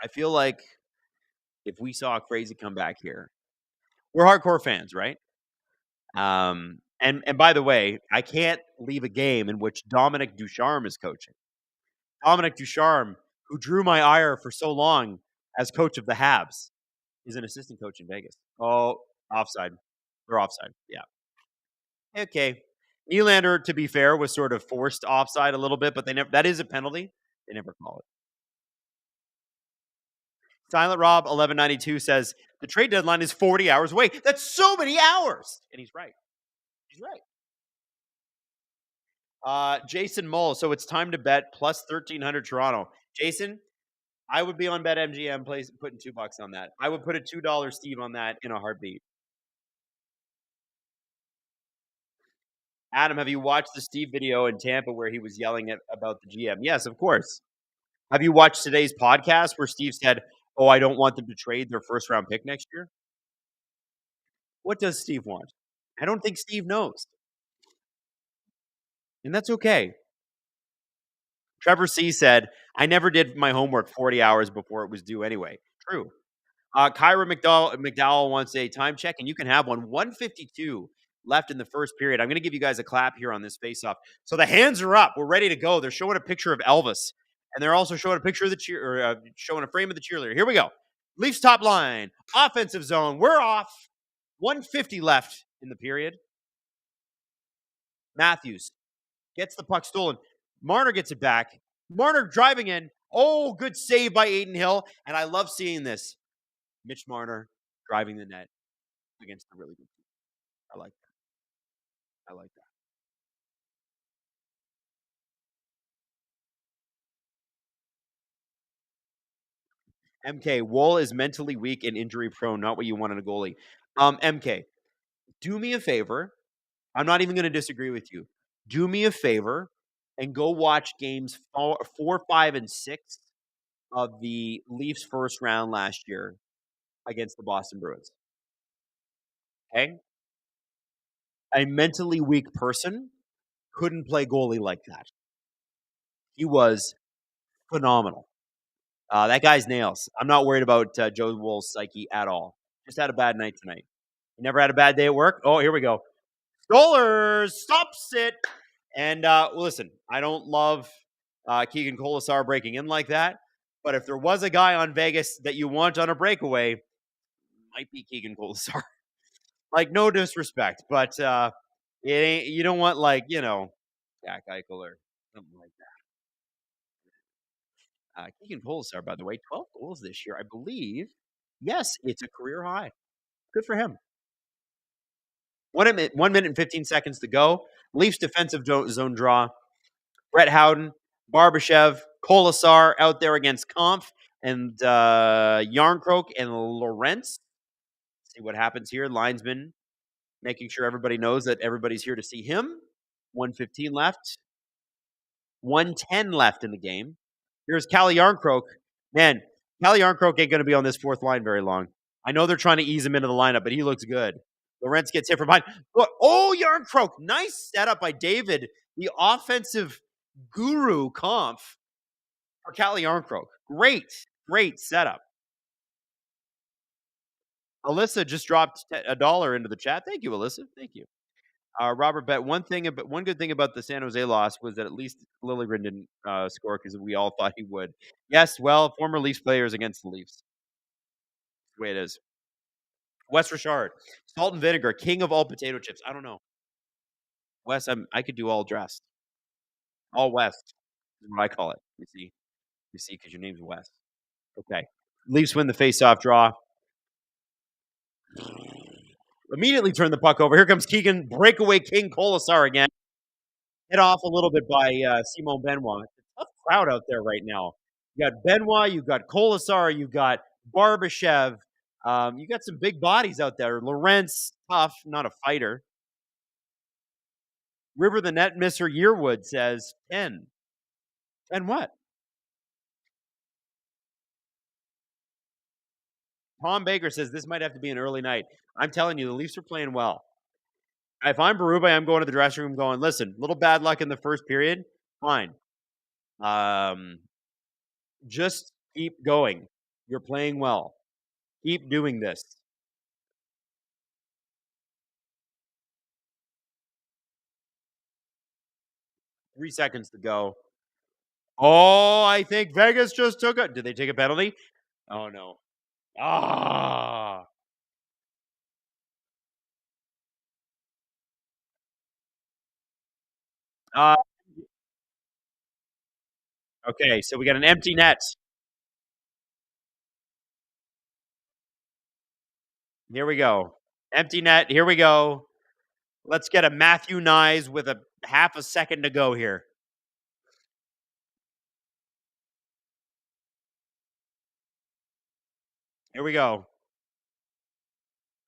I feel like if we saw a crazy comeback here, we're hardcore fans, right? And by the way, I can't leave a game in which Dominic Ducharme is coaching. Dominic Ducharme, who drew my ire for so long as coach of the Habs, is an assistant coach in Vegas. Oh, offside. They're offside. Yeah. Okay. Nylander, to be fair, was sort of forced offside a little bit, but they never. That is a penalty. They never call it. Silent Rob 1192 says the trade deadline is 40 hours away. That's so many hours, and he's right. He's right. Jason Mull. So it's time to bet plus 1,300 Toronto. Jason, I would be on BetMGM putting $2 on that. I would put a $2 Steve on that in a heartbeat. Adam, have you watched the Steve video in Tampa where he was yelling about the GM? Yes, of course. Have you watched today's podcast where Steve said, "Oh, I don't want them to trade their first round pick next year"? What does Steve want? I don't think Steve knows, and that's okay. Trevor C said, "I never did my homework 40 hours before it was due anyway." True. Kyra McDowell wants a time check, and you can have one. 152 left in the first period. I'm going to give you guys a clap here on this faceoff. So the hands are up. We're ready to go. They're showing a picture of Elvis, and they're also showing a picture of the showing a frame of the cheerleader. Here we go. Leafs top line, offensive zone. We're off. 150 left in the period. Matthews gets the puck stolen. Marner gets it back. Marner driving in. Oh, good save by Aiden Hill. And I love seeing this. Mitch Marner driving the net against a really good team. I like that. I like that. MK, Wool is mentally weak and injury prone, not what you want in a goalie. MK, do me a favor. I'm not even going to disagree with you. Do me a favor and go watch games 4, 5, and 6 of the Leafs first round last year against the Boston Bruins. Okay, a mentally weak person couldn't play goalie like that. He was phenomenal. That guy's nails. I'm not worried about Joe Wool's psyche at all. Just had a bad night tonight. You never had a bad day at work? Oh, here we go. Stolers, stops it. And listen, I don't love Keegan Colasar breaking in like that. But if there was a guy on Vegas that you want on a breakaway, might be Keegan Colasar. Like, no disrespect, but it ain't. You don't want like Jack Eichel or something like that. Keegan Colasar, by the way, 12 goals this year, I believe. Yes, it's a career high. Good for him. 1 minute and 15 seconds to go. Leafs defensive zone draw. Brett Howden, Barbashev, Colasar out there against Kampf and Yarncroke and Lorentz. See what happens here. Linesman making sure everybody knows that everybody's here to see him. 1:15 left. 1:10 left in the game. Here's Calle Yarncroke. Man, Calle Yarncroke ain't going to be on this fourth line very long. I know they're trying to ease him into the lineup, but he looks good. Lorentz gets hit from behind. Oh, Yarncroke. Nice setup by David, the offensive guru Kampf for Calle Yarncroke. Great setup. Alyssa just dropped $1 into the chat. Thank you, Alyssa. Thank you. Robert bet one good thing about the San Jose loss was that at least Liljegren didn't score because we all thought he would. Yes, well, former Leafs players against the Leafs. That's the way it is. Wes Richard, salt and vinegar, king of all potato chips. I don't know. Wes, I could do all dressed. All West is what I call it. You see, because your name's Wes. Okay. Leafs win the face-off draw. Immediately turn the puck over. Here comes Keegan, breakaway king Colasar again. Hit off a little bit by Simon Benoit. It's a tough crowd out there right now. You got Benoit, you got Colasar, you got Barbashev. You got some big bodies out there. Lorentz, tough, not a fighter. River the Net Misser Yearwood says 10. 10 what? Tom Baker says this might have to be an early night. I'm telling you, the Leafs are playing well. If I'm Berube, I'm going to the dressing room going, listen, little bad luck in the first period. Fine. Just keep going. You're playing well. Keep doing this. Three seconds to go. Oh, I think Vegas just took it. Did they take a penalty? Oh, no. Ah. Uh, okay, so we got an empty net. Here we go. Empty net. Here we go. Let's get a Matthew Nyes with a half a second to go here. Here we go.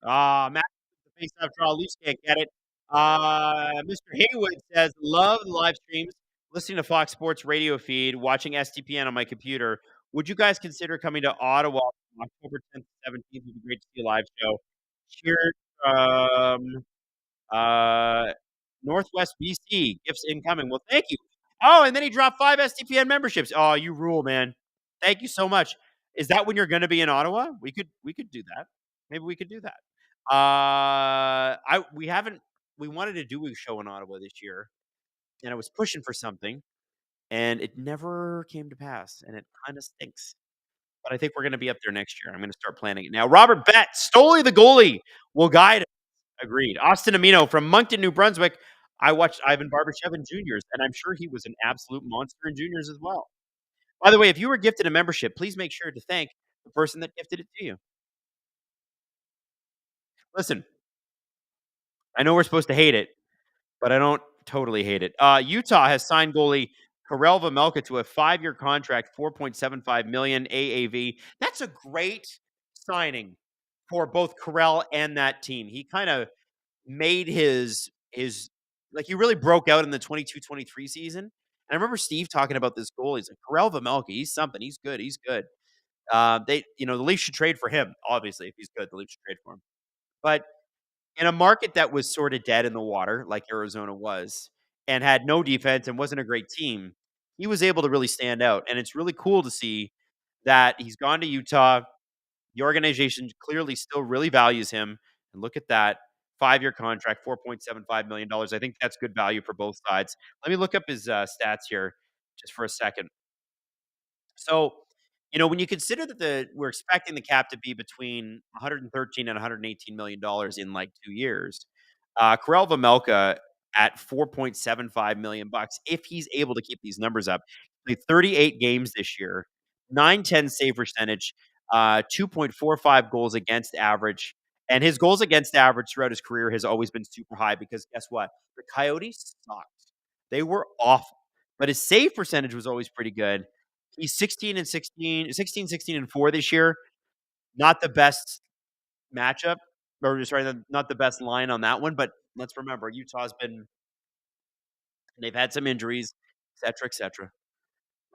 Matt, the face-off draw. Leafs can't get it. Mr. Haywood says, love the live streams, listening to Fox Sports radio feed, watching STPN on my computer. Would you guys consider coming to Ottawa on October 10th to 17th? It would be great to see a live show. Cheers from Northwest BC. Gifts incoming. Well, thank you. Oh, and then he dropped 5 STPN memberships. Oh, you rule, man. Thank you so much. Is that when you're going to be in Ottawa? We could do that. Maybe we could do that. We wanted to do a show in Ottawa this year, and I was pushing for something, and it never came to pass, and it kind of stinks. But I think we're going to be up there next year. I'm going to start planning it now. Robert Bett, Stoley the goalie, will guide us. Agreed. Austin Amino from Moncton, New Brunswick. I watched Ivan Barbashev in juniors, and I'm sure he was an absolute monster in juniors as well. By the way, if you were gifted a membership, please make sure to thank the person that gifted it to you. Listen, I know we're supposed to hate it, but I don't totally hate it. Utah has signed goalie Karel Vejmelka to a 5-year contract, $4.75 million AAV. That's a great signing for both Karel and that team. He kind of made his like he really broke out in the 22-23 season. And I remember Steve talking about this goal. He's like, Karel Vejmelka, he's something. He's good. He's good. The Leafs should trade for him. Obviously, if he's good, the Leafs should trade for him. But in a market that was sort of dead in the water, like Arizona was, and had no defense and wasn't a great team, he was able to really stand out. And it's really cool to see that he's gone to Utah. The organization clearly still really values him. And look at that 5-year contract, $4.75 million. I think that's good value for both sides. Let me look up his stats here just for a second. So, when you consider that we're expecting the cap to be between 113 and 118 million dollars in like 2 years, Karel Vejmelka at 4.75 million bucks, if he's able to keep these numbers up, played 38 games this year, 910 save percentage, 2.45 goals against average, and his goals against average throughout his career has always been super high because guess what? The Coyotes sucked. They were awful, but his save percentage was always pretty good. He's 16 and 16, 16, 16 and 4 this year. Not the best matchup, or sorry, not the best line on that one. But let's remember, they've had some injuries, et cetera, et cetera.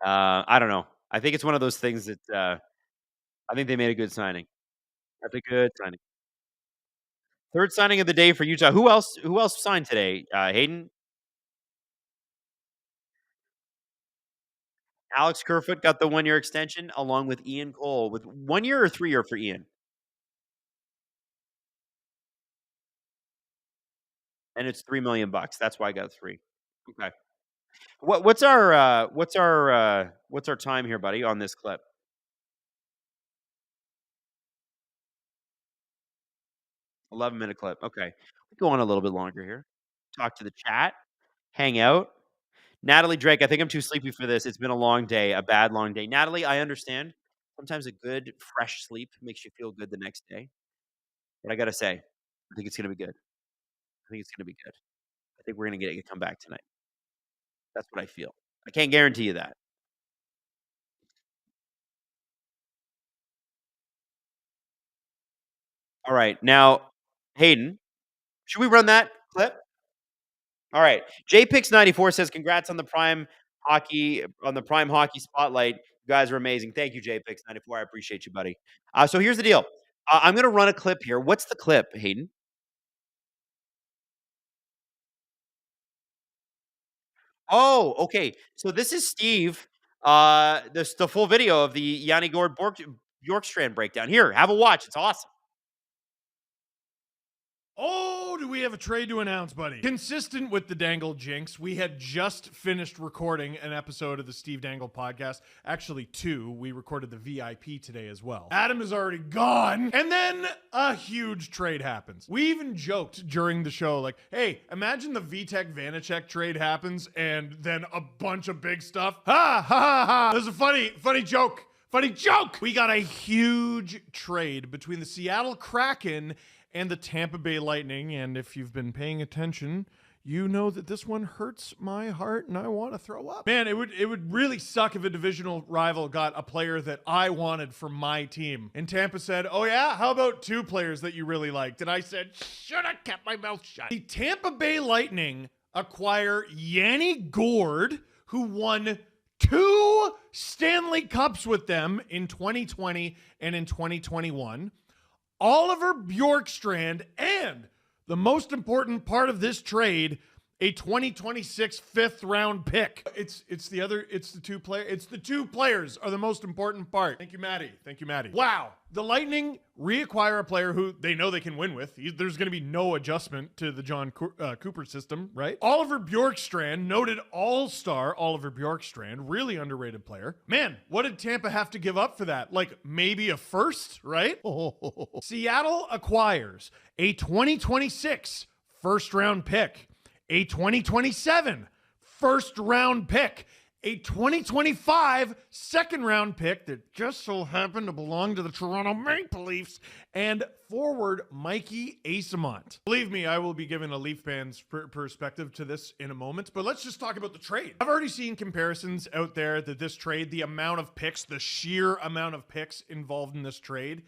I don't know. I think it's one of those things that I think they made a good signing. That's a good signing. Third signing of the day for Utah. Who else? Who else signed today? Hayden, Alex Kerfoot got the 1-year extension along with Ian Cole with 1 year or 3 year for Ian, and it's $3 million. That's why I got 3. Okay. What's our time here, buddy, on this clip? 11-minute clip. Okay. Go on a little bit longer here. Talk to the chat, hang out. Natalie Drake, I think I'm too sleepy for this. It's been a long day, a bad long day. Natalie, I understand. Sometimes a good fresh sleep makes you feel good the next day. But I gotta say, I think it's gonna be good. I think it's gonna be good. I think we're gonna get a comeback tonight. That's what I feel. I can't guarantee you that. All right. Now, Hayden, should we run that clip? All right. JPix94 says, "Congrats on the prime hockey spotlight. You guys are amazing. Thank you, JPix94. I appreciate you, buddy." So here's the deal. I'm going to run a clip here. What's the clip, Hayden? Oh, okay. So this is Steve. The full video of the Yanni Gord Bjorkstrand breakdown. Here, have a watch. It's awesome. Oh, do we have a trade to announce, buddy? Consistent with the Dangle jinx, we had just finished recording an episode of the Steve Dangle podcast. Actually, 2. We recorded the VIP today as well. Adam is already gone. And then a huge trade happens. We even joked during the show, like, hey, imagine the Vitek Vanacek trade happens and then a bunch of big stuff. Ha, ha, ha, ha. This is a funny joke. Funny joke. We got a huge trade between the Seattle Kraken and the Tampa Bay Lightning. And if you've been paying attention, you know that this one hurts my heart and I want to throw up. Man, it would really suck if a divisional rival got a player that I wanted for my team. And Tampa said, oh yeah, how about 2 players that you really liked? And I said, should have kept my mouth shut. The Tampa Bay Lightning acquire Yanni Gord, who won 2 Stanley Cups with them in 2020 and in 2021. Oliver Bjorkstrand, and the most important part of this trade, a 2026 5th round pick. It's the 2 players are the most important part. Thank you, Maddie. Wow. The Lightning reacquire a player who they know they can win with. There's going to be no adjustment to the John Cooper system, right? Oliver Bjorkstrand, noted all-star Oliver Bjorkstrand, really underrated player. Man, what did Tampa have to give up for that? Like maybe a first, right? Seattle acquires a 2026 first round pick, a 2027 first round pick, a 2025 second round pick that just so happened to belong to the Toronto Maple Leafs, and forward Mikey Asamont. Believe me, I will be giving a Leaf fan's perspective to this in a moment, but let's just talk about the trade. I've already seen comparisons out there that this trade, the amount of picks, the sheer amount of picks involved in this trade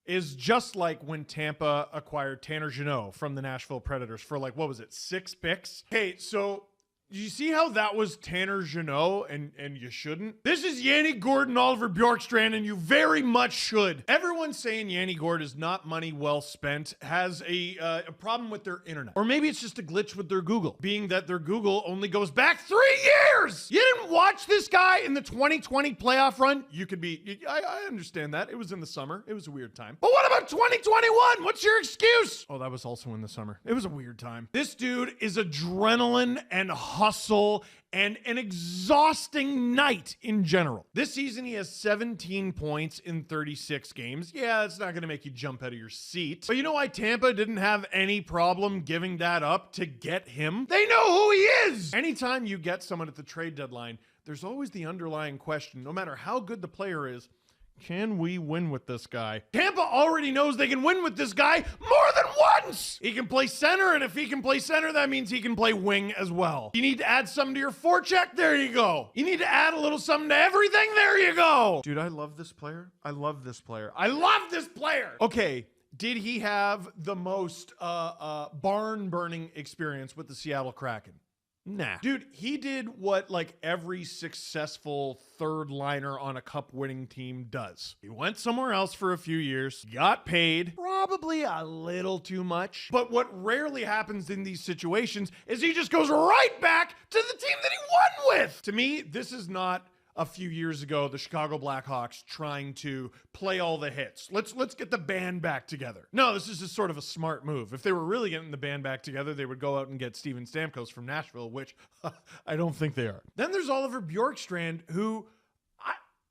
is just like when Tampa acquired Tanner Jeannot from the Nashville Predators for 6 picks? Okay, so you see how that was Tanner Jeannot and you shouldn't? This is Yanni Gordon, Oliver Bjorkstrand, and you very much should. Everyone saying Yanni Gord is not money well spent has a problem with their internet. Or maybe it's just a glitch with their Google, being that their Google only goes back 3 years. You didn't watch this guy in the 2020 playoff run? You could be, I understand that. It was in the summer. It was a weird time. But what about 2021? What's your excuse? Oh, that was also in the summer. It was a weird time. This dude is adrenaline and hustle and an exhausting night in general. This season, he has 17 points in 36 games. Yeah, it's not going to make you jump out of your seat. But you know why Tampa didn't have any problem giving that up to get him? They know who he is! Anytime you get someone at the trade deadline, there's always the underlying question, no matter how good the player is, can we win with this guy? Tampa already knows they can win with this guy more than once! He can play center, and if he can play center, that means he can play wing as well. You need to add something to your forecheck? There you go. You need to add a little something to everything? There you go. Dude, I love this player. I love this player. I love this player! Okay, did he have the most barn-burning experience with the Seattle Kraken? Nah. Dude, he did what like every successful third liner on a cup winning team does. He went somewhere else for a few years, got paid, probably a little too much. But what rarely happens in these situations is he just goes right back to the team that he won with. To me, this is not a few years ago, the Chicago Blackhawks trying to play all the hits. Let's get the band back together. No, this is just sort of a smart move. If they were really getting the band back together, they would go out and get Steven Stamkos from Nashville, which I don't think they are. Then there's Oliver Bjorkstrand, who...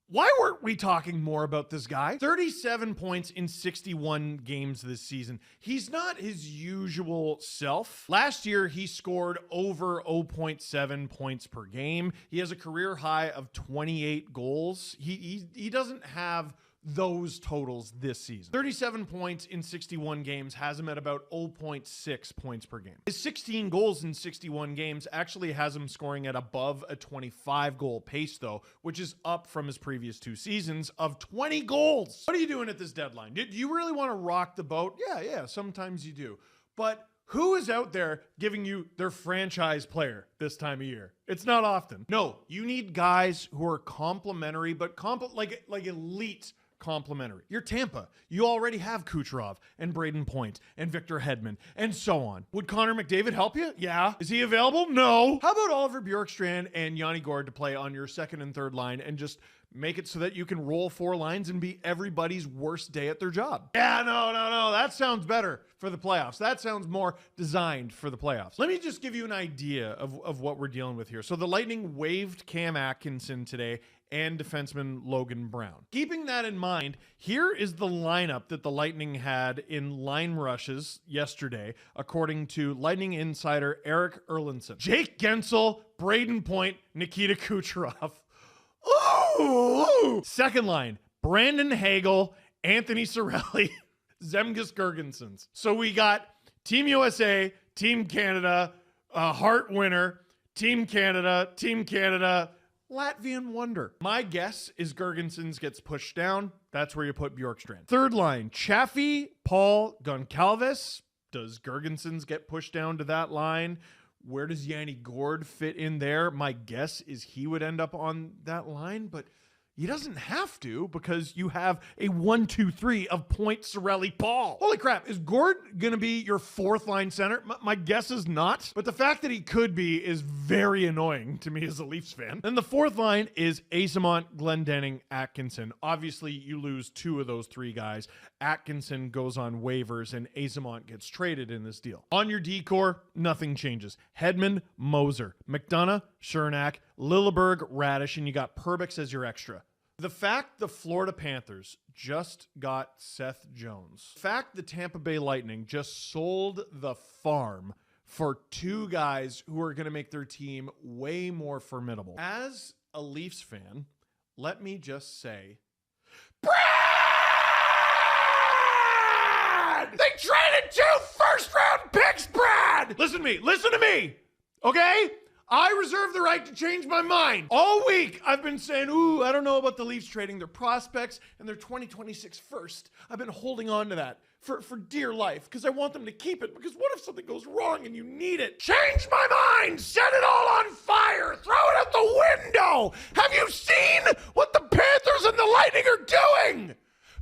Why weren't we talking more about this guy? 37 points in 61 games this season. He's not his usual self. Last year, he scored over 0.7 points per game. He has a career high of 28 goals. He doesn't have those totals this season. 37 points in 61 games has him at about 0.6 points per game. His 16 goals in 61 games actually has him scoring at above a 25 goal pace though, which is up from his previous 2 seasons of 20 goals. What are you doing at this deadline? Do you really want to rock the boat? Yeah, sometimes you do. But who is out there giving you their franchise player this time of year? It's not often. No, you need guys who are complimentary, but like elite complimentary. You're Tampa. You already have Kucherov and Braden Point and Victor Hedman and so on. Would Connor McDavid help you? Yeah. Is he available? No. How about Oliver Bjorkstrand and Yanni Gord to play on your second and third line and just make it so that you can roll 4 lines and be everybody's worst day at their job? Yeah, no. That sounds better for the playoffs. That sounds more designed for the playoffs. Let me just give you an idea of what we're dealing with here. So the Lightning waived Cam Atkinson today and defenseman Logan Brown. Keeping that in mind, here is the lineup that the Lightning had in line rushes yesterday, according to Lightning insider Eric Erlandson. Jake Gensel, Braden Point, Nikita Kucherov. Ooh! Second line, Brandon Hagel, Anthony Cirelli, Zemgus Girgensons. So we got Team USA, Team Canada, Hart winner, Team Canada, Latvian wonder. My guess is Girgensons gets pushed down. That's where you put Bjorkstrand. Third line, Chaffee, Paul, Goncalves. Does Girgensons get pushed down to that line? Where does Yanni Gord fit in there? My guess is he would end up on that line, but he doesn't have to because you have a 1-2-3 of Point, Cirelli, Paul. Holy crap, is Gord going to be your 4th line center? My guess is not, but the fact that he could be is very annoying to me as a Leafs fan. Then the 4th line is Eyssimont, Glendening, Atkinson. Obviously, you lose 2 of those 3 guys. Atkinson goes on waivers and Eyssimont gets traded in this deal. On your D-core, nothing changes. Hedman, Moser, McDonough, Chernak, Lilleberg, Radish, and you got Perbix as your extra. The fact the Florida Panthers just got Seth Jones, the fact the Tampa Bay Lightning just sold the farm for 2 guys who are going to make their team way more formidable. As a Leafs fan, let me just say, Brad! They traded 2 first-round picks, Brad! Listen to me, okay? I reserve the right to change my mind. All week, I've been saying, I don't know about the Leafs trading their prospects and their 2026 first. I've been holding on to that for dear life because I want them to keep it, because what if something goes wrong and you need it? Change my mind! Set it all on fire! Throw it out the window! Have you seen what the Panthers and the Lightning are doing?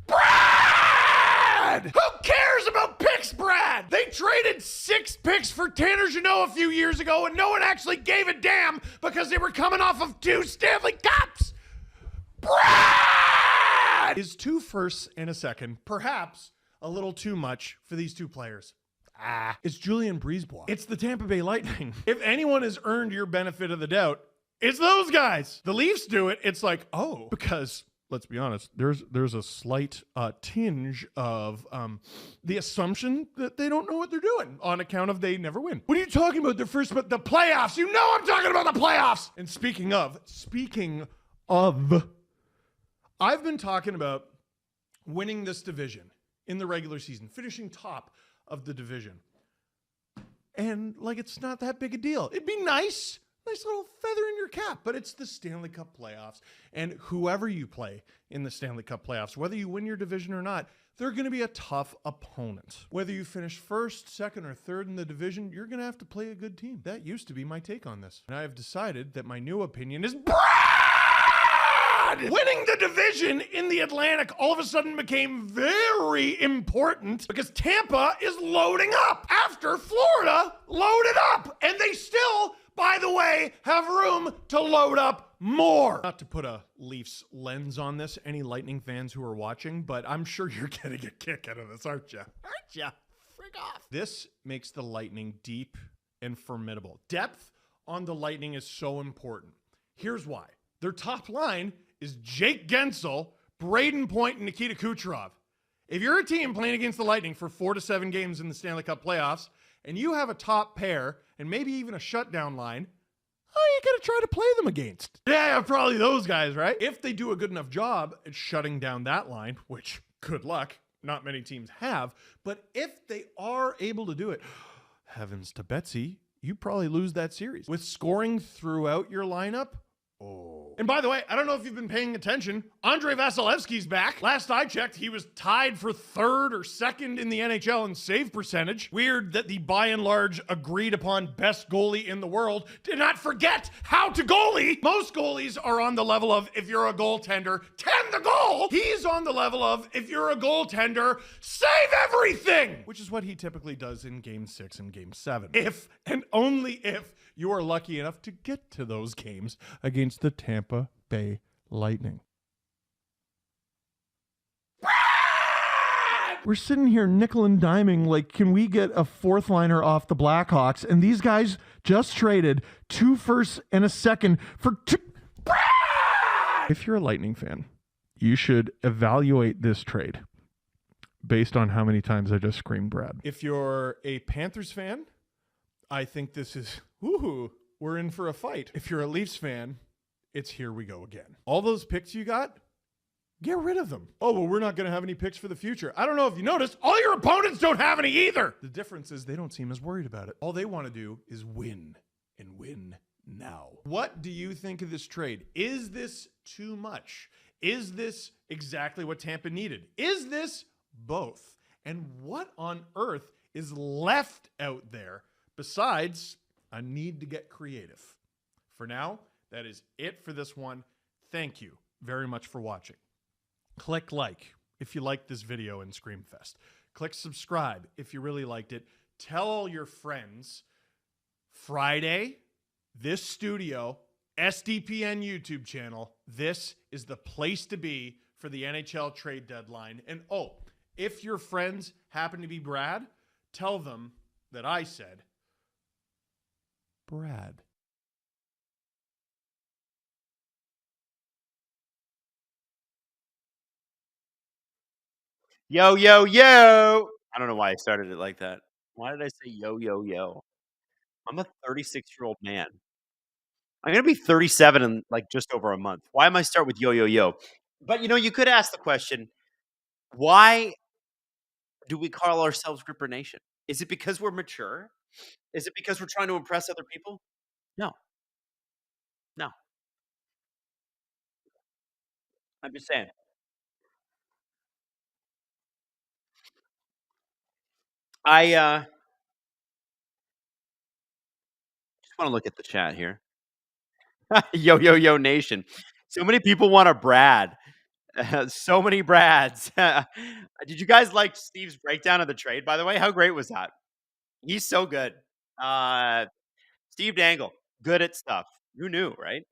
Brad! Who cares about picks, Brad? They traded 6 picks for Tanner Jeannot a few years ago, and no one actually gave a damn because they were coming off of 2 Stanley Cups. Brad! Is 2 firsts and a second perhaps a little too much for these 2 players? It's Julian Brisebois. It's the Tampa Bay Lightning. If anyone has earned your benefit of the doubt, it's those guys. The Leafs do it. It's like, because let's be honest, there's a slight tinge of the assumption that they don't know what they're doing on account of they never win. What are you talking about? Their first, but the playoffs. You know I'm talking about the playoffs. And speaking of, I've been talking about winning this division in the regular season, finishing top of the division. And like, it's not that big a deal. It'd be nice little feather in your cap, but it's the Stanley Cup playoffs. And whoever you play in the Stanley Cup playoffs, whether you win your division or not, they're going to be a tough opponent. Whether you finish first, second, or third in the division, you're going to have to play a good team. That used to be my take on this. And I have decided that my new opinion is Brad! Winning the division in the Atlantic all of a sudden became very important because Tampa is loading up after Florida loaded up. And they still, by the way, have room to load up more. Not to put a Leafs lens on this, any Lightning fans who are watching, but I'm sure you're getting a kick out of this, aren't you? Aren't you? Freak off. This makes the Lightning deep and formidable. Depth on the Lightning is so important. Here's why. Their top line is Jake Gensel, Braden Point, and Nikita Kucherov. If you're a team playing against the Lightning for 4 to 7 games in the Stanley Cup playoffs, and you have a top pair and maybe even a shutdown line, you got to try to play them against. Yeah, probably those guys, right? If they do a good enough job at shutting down that line, which, good luck, not many teams have, but if they are able to do it, heavens to Betsy, you probably lose that series. With scoring throughout your lineup, and by the way, I don't know if you've been paying attention, Andrei Vasilevsky's back. Last I checked, he was tied for 3rd or 2nd in the NHL in save percentage. Weird that the by and large agreed upon best goalie in the world did not forget how to goalie. Most goalies are on the level of, if you're a goaltender, tend the goal. He's on the level of, if you're a goaltender, save everything, which is what he typically does in Game 6 and Game 7. If and only if you are lucky enough to get to those games against the Tampa Bay Lightning. We're sitting here nickel and diming like, can we get a 4th liner off the Blackhawks? And these guys just traded 2 firsts and a second for 2. If you're a Lightning fan, you should evaluate this trade based on how many times I just screamed Brad. If you're a Panthers fan, I think this is, we're in for a fight. If you're a Leafs fan, it's here we go again. All those picks you got, get rid of them. Oh, well, we're not going to have any picks for the future. I don't know if you noticed, all your opponents don't have any either. The difference is they don't seem as worried about it. All they want to do is win, and win now. What do you think of this trade? Is this too much? Is this exactly what Tampa needed? Is this both? And what on earth is left out there besides a need to get creative? For now, that is it for this one. Thank you very much for watching. Click like if you liked this video in Screamfest. Click subscribe if you really liked it. Tell all your friends. Friday, this studio, SDPN YouTube channel, this is the place to be for the NHL trade deadline. And if your friends happen to be Brad, tell them that I said Brad. Yo, yo, yo. I don't know why I started it like that. Why did I say yo, yo, yo? I'm a 36-year-old man. I'm going to be 37 in like just over a month. Why am I start with yo, yo, yo? But you could ask the question, why do we call ourselves Gripper Nation? Is it because we're mature? Is it because we're trying to impress other people? No. I'm just saying. I just want to look at the chat here. Yo, yo, yo, nation. So many people want a Brad. So many Brads. Did you guys like Steve's breakdown of the trade, by the way? How great was that? He's so good. Uh, Steve Dangle, good at stuff. Who knew, right?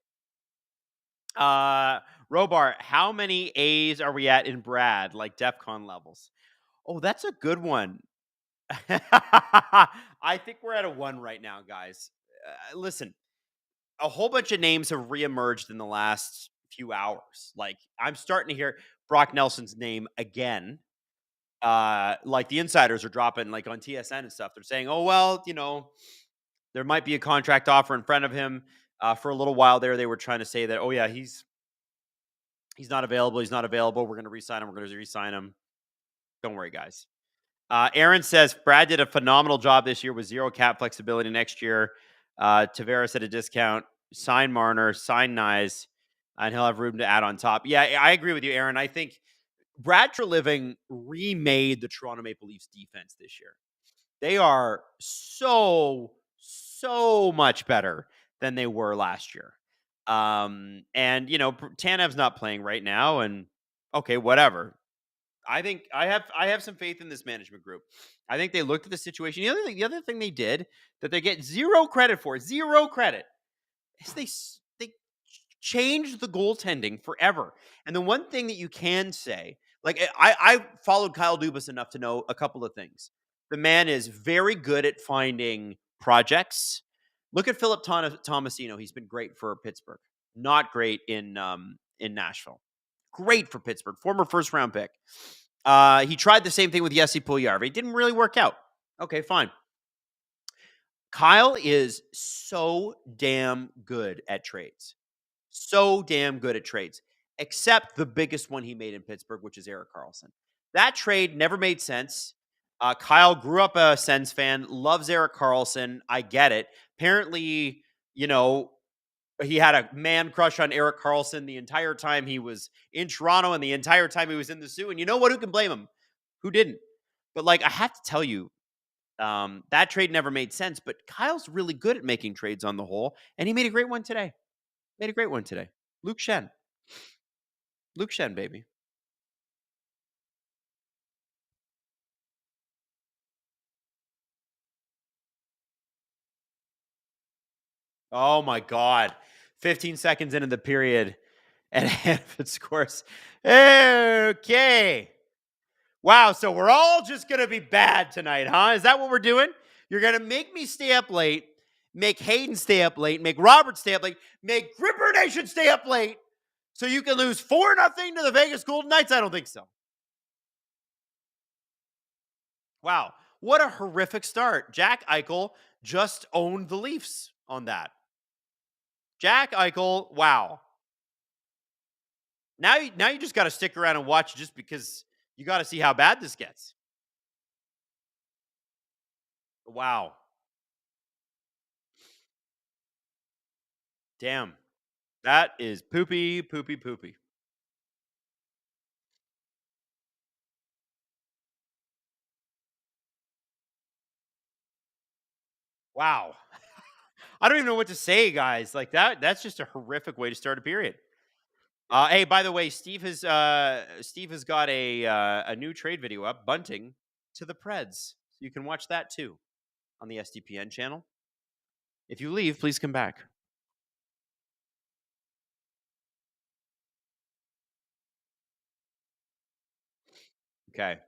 Uh, Robar, how many A's are we at in Brad, like DEFCON levels? Oh, that's a good one. I think we're at a one right now, guys. Listen, a whole bunch of names have reemerged in the last few hours. Like, I'm starting to hear Brock Nelson's name again. Like the insiders are dropping like on TSN and stuff. They're saying, "Oh well, there might be a contract offer in front of him." For a little while there, they were trying to say that, "Oh yeah, he's not available. He's not available. We're going to resign him. We're going to resign him." Don't worry, guys. Aaron says Brad did a phenomenal job this year with zero cap flexibility next year. Tavares at a discount. Sign Marner. Sign Nyes. And he'll have room to add on top. Yeah, I agree with you, Aaron. I think Brad Treliving remade the Toronto Maple Leafs defense this year. They are so much better than they were last year. And Tanev's not playing right now, and okay, whatever. I have some faith in this management group. I think they looked at the situation. The other thing they did that they get zero credit, is they changed the goaltending forever. And the one thing that you can say, like I followed Kyle Dubas enough to know a couple of things. The man is very good at finding projects. Look at Philip Tomasino. He's been great for Pittsburgh. Not great in Nashville. Great for Pittsburgh. Former first round pick. He tried the same thing with Jesse Puljujarvi. It didn't really work out. Okay, fine. Kyle is so damn good at trades. So damn good at trades, except the biggest one he made in Pittsburgh, which is Erik Karlsson. That trade never made sense. Kyle grew up a Sens fan, loves Erik Karlsson. I get it. Apparently, he had a man crush on Erik Karlsson the entire time he was in Toronto and the entire time he was in the Sioux. And you know what? Who can blame him? Who didn't? But like, I have to tell you, that trade never made sense. But Kyle's really good at making trades on the whole, and he made a great one today. Made a great one today. Luke Shen. Luke Shen, baby. Oh my God. 15 seconds into the period, and Hanford scores. Okay. Wow. So we're all just going to be bad tonight, huh? Is that what we're doing? You're going to make me stay up late, make Hayden stay up late, make Robert stay up late, make Gripper Nation stay up late so you can lose 4-0 to the Vegas Golden Knights? I don't think so. Wow. What a horrific start. Jack Eichel just owned the Leafs on that. Jack Eichel, wow. Now you just got to stick around and watch just because you got to see how bad this gets. Wow. Damn. That is poopy, poopy, poopy. Wow. I don't even know what to say, guys. Like that's just a horrific way to start a period. Hey, by the way, Steve has got a new trade video up, bunting to the Preds. You can watch that too on the SDPN channel. If you leave, please come back. Okay.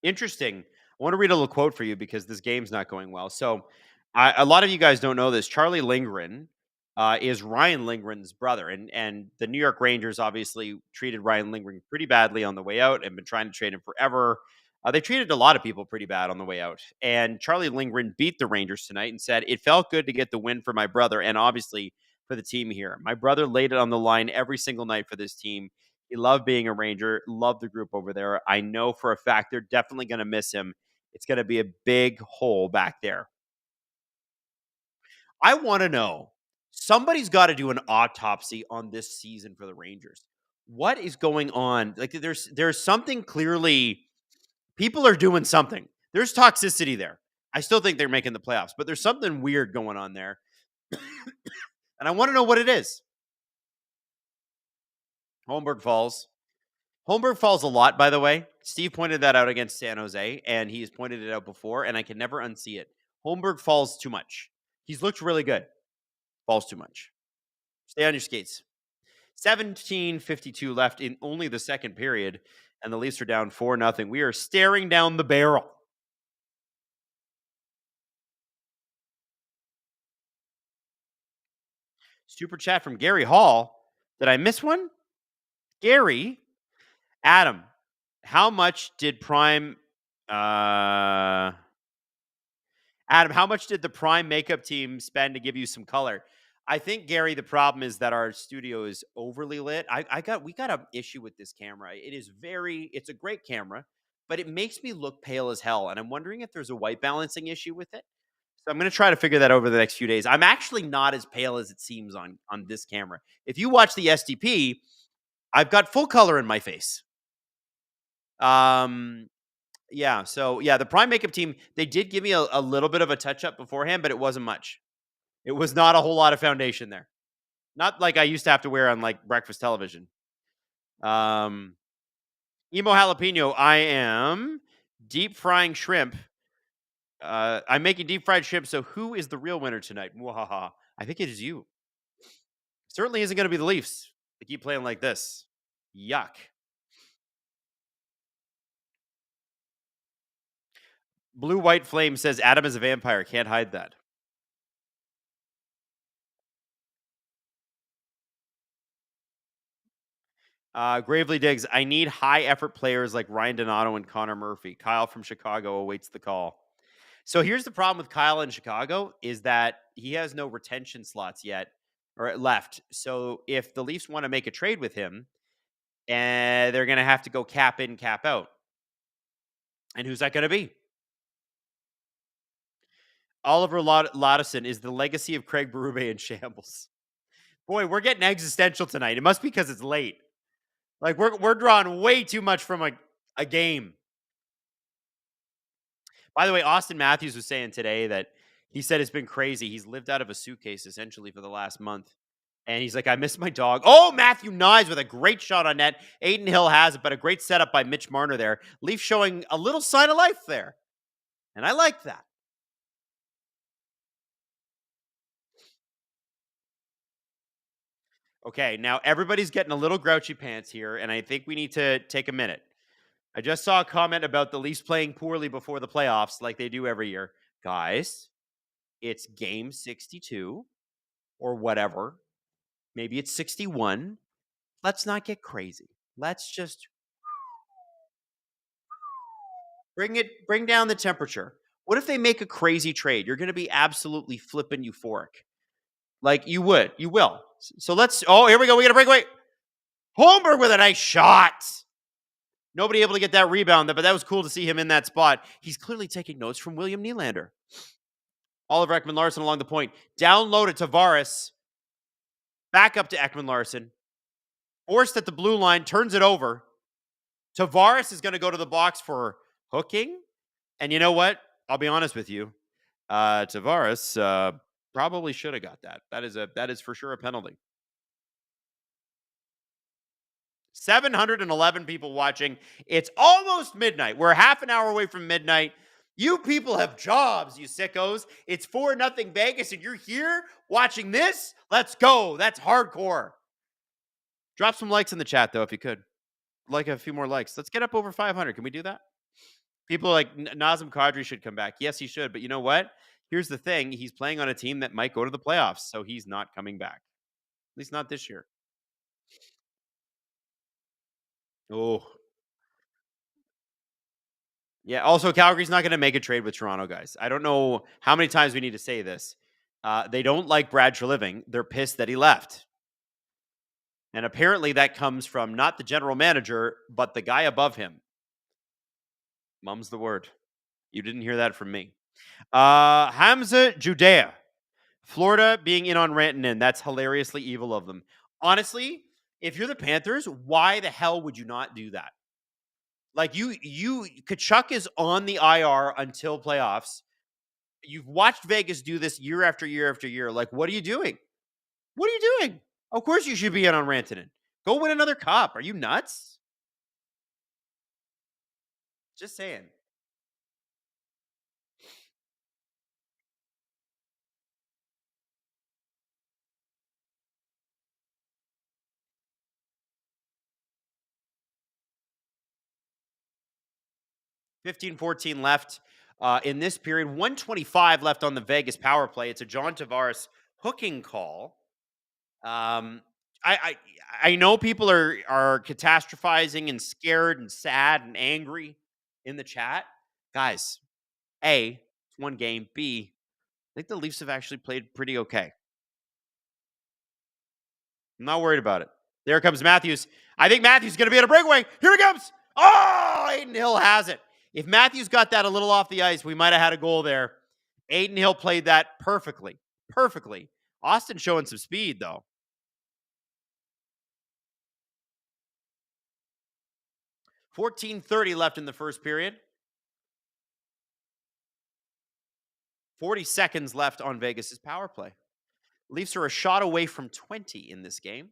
Interesting. I want to read a little quote for you because this game's not going well. So, a lot of you guys don't know this. Charlie Lindgren is Ryan Lindgren's brother, and the New York Rangers obviously treated Ryan Lindgren pretty badly on the way out and been trying to trade him forever. They treated a lot of people pretty bad on the way out, and Charlie Lindgren beat the Rangers tonight and said it felt good to get the win for my brother and obviously for the team here. My brother laid it on the line every single night for this team. He loved being a Ranger, loved the group over there. I know for a fact they're definitely going to miss him. It's going to be a big hole back there. I want to know, somebody's got to do an autopsy on this season for the Rangers. What is going on? Like, there's something clearly. People are doing something. There's toxicity there. I still think they're making the playoffs, but there's something weird going on there, and I want to know what it is. Holmberg Falls. Holmberg falls a lot, by the way. Steve pointed that out against San Jose, and he's pointed it out before, and I can never unsee it. Holmberg falls too much. He's looked really good. Falls too much. Stay on your skates. 17:52 left in only the second period, and the Leafs are down 4-0. We are staring down the barrel. Super chat from Gary Hall. Did I miss one? Gary, Adam, how much did Prime Adam, how much did the Prime makeup team spend to give you some color? I think, Gary, the problem is that our studio is overly lit. We got an issue with this camera. It's a great camera, but it makes me look pale as hell. And I'm wondering if there's a white balancing issue with it. So I'm going to try to figure that over the next few days. I'm actually not as pale as it seems on this camera. If you watch the SDP, I've got full color in my face. Yeah, so yeah, the Prime makeup team, they did give me a little bit of a touch up beforehand, but it wasn't much. It was not a whole lot of foundation there. Not like I used to have to wear on like breakfast television. Emo jalapeno, I am deep frying shrimp. I'm making deep fried shrimp. So who is the real winner tonight? Mwahaha. I think it is you. Certainly isn't going to be the Leafs. They keep playing like this. Yuck. Blue White Flame says Adam is a vampire. Can't hide that. Gravely Digs, I need high effort players like Ryan Donato and Connor Murphy. Kyle from Chicago awaits the call. So here's the problem with Kyle in Chicago is that he has no retention slots yet or left. So if the Leafs want to make a trade with him, and they're going to have to go cap in, cap out. And who's that going to be? Oliver Lauteson is the legacy of Craig Berube in shambles. Boy, we're getting existential tonight. It must be because it's late. Like we're drawing way too much from a game. By the way, Austin Matthews was saying today that he said it's been crazy. He's lived out of a suitcase essentially for the last month. And he's like, I miss my dog. Oh, Matthew Nyes with a great shot on net. Aiden Hill has it, but a great setup by Mitch Marner there. Leaf showing a little sign of life there. And I like that. Okay, now everybody's getting a little grouchy pants here, and I think we need to take a minute. I just saw a comment about the Leafs playing poorly before the playoffs like they do every year. Guys, it's game 62 or whatever. Maybe it's 61. Let's not get crazy. Let's just bring down the temperature. What if they make a crazy trade? You're going to be absolutely flippin' euphoric. Like you will. So here we go. We got to break away. Holmberg with a nice shot. Nobody able to get that rebound, but that was cool to see him in that spot. He's clearly taking notes from William Nylander. Oliver Ekman-Larsson along the point. Down low to Tavares. Back up to Ekman-Larsson. Forced at the blue line. Turns it over. Tavares is going to go to the box for hooking. And you know what? I'll be honest with you. Tavares probably should have got that. That is for sure a penalty. 711 people watching. It's almost midnight. We're half an hour away from midnight. You people have jobs, you sickos. It's 4-0 Vegas, and you're here watching this? Let's go. That's hardcore. Drop some likes in the chat, though, if you could. Like a few more likes. Let's get up over 500. Can we do that? People like Nazem Kadri should come back. Yes, he should. But you know what? Here's the thing. He's playing on a team that might go to the playoffs, so he's not coming back. At least not this year. Oh. Yeah, also, Calgary's not going to make a trade with Toronto, guys. I don't know how many times we need to say this. They don't like Brad Treliving. They're pissed that he left. And apparently that comes from not the general manager, but the guy above him. Mum's the word. You didn't hear that from me. Hamza Judea. Florida being in on Rantanen. That's hilariously evil of them. Honestly, If you're the Panthers, why the hell would you not do that? Like you Kachuk is on the IR until playoffs. You've watched Vegas do this year after year after year. Like, what are you doing? What are you doing? Of course you should be in on Rantanen. Go win another cup. Are you nuts? Just saying. 15-14 left in this period. 125 left on the Vegas power play. It's a John Tavares hooking call. Um, I know people are catastrophizing and scared and sad and angry in the chat. Guys, A, it's one game. B, I think the Leafs have actually played pretty okay. I'm not worried about it. There comes Matthews. I think Matthews is going to be at a breakaway. Here he comes. Oh, Aiden Hill has it. If Matthews got that a little off the ice, we might have had a goal there. Aiden Hill played that perfectly. Perfectly. Austin showing some speed, though. 14:30 left in the first period. 40 seconds left on Vegas's power play. Leafs are a shot away from 20 in this game,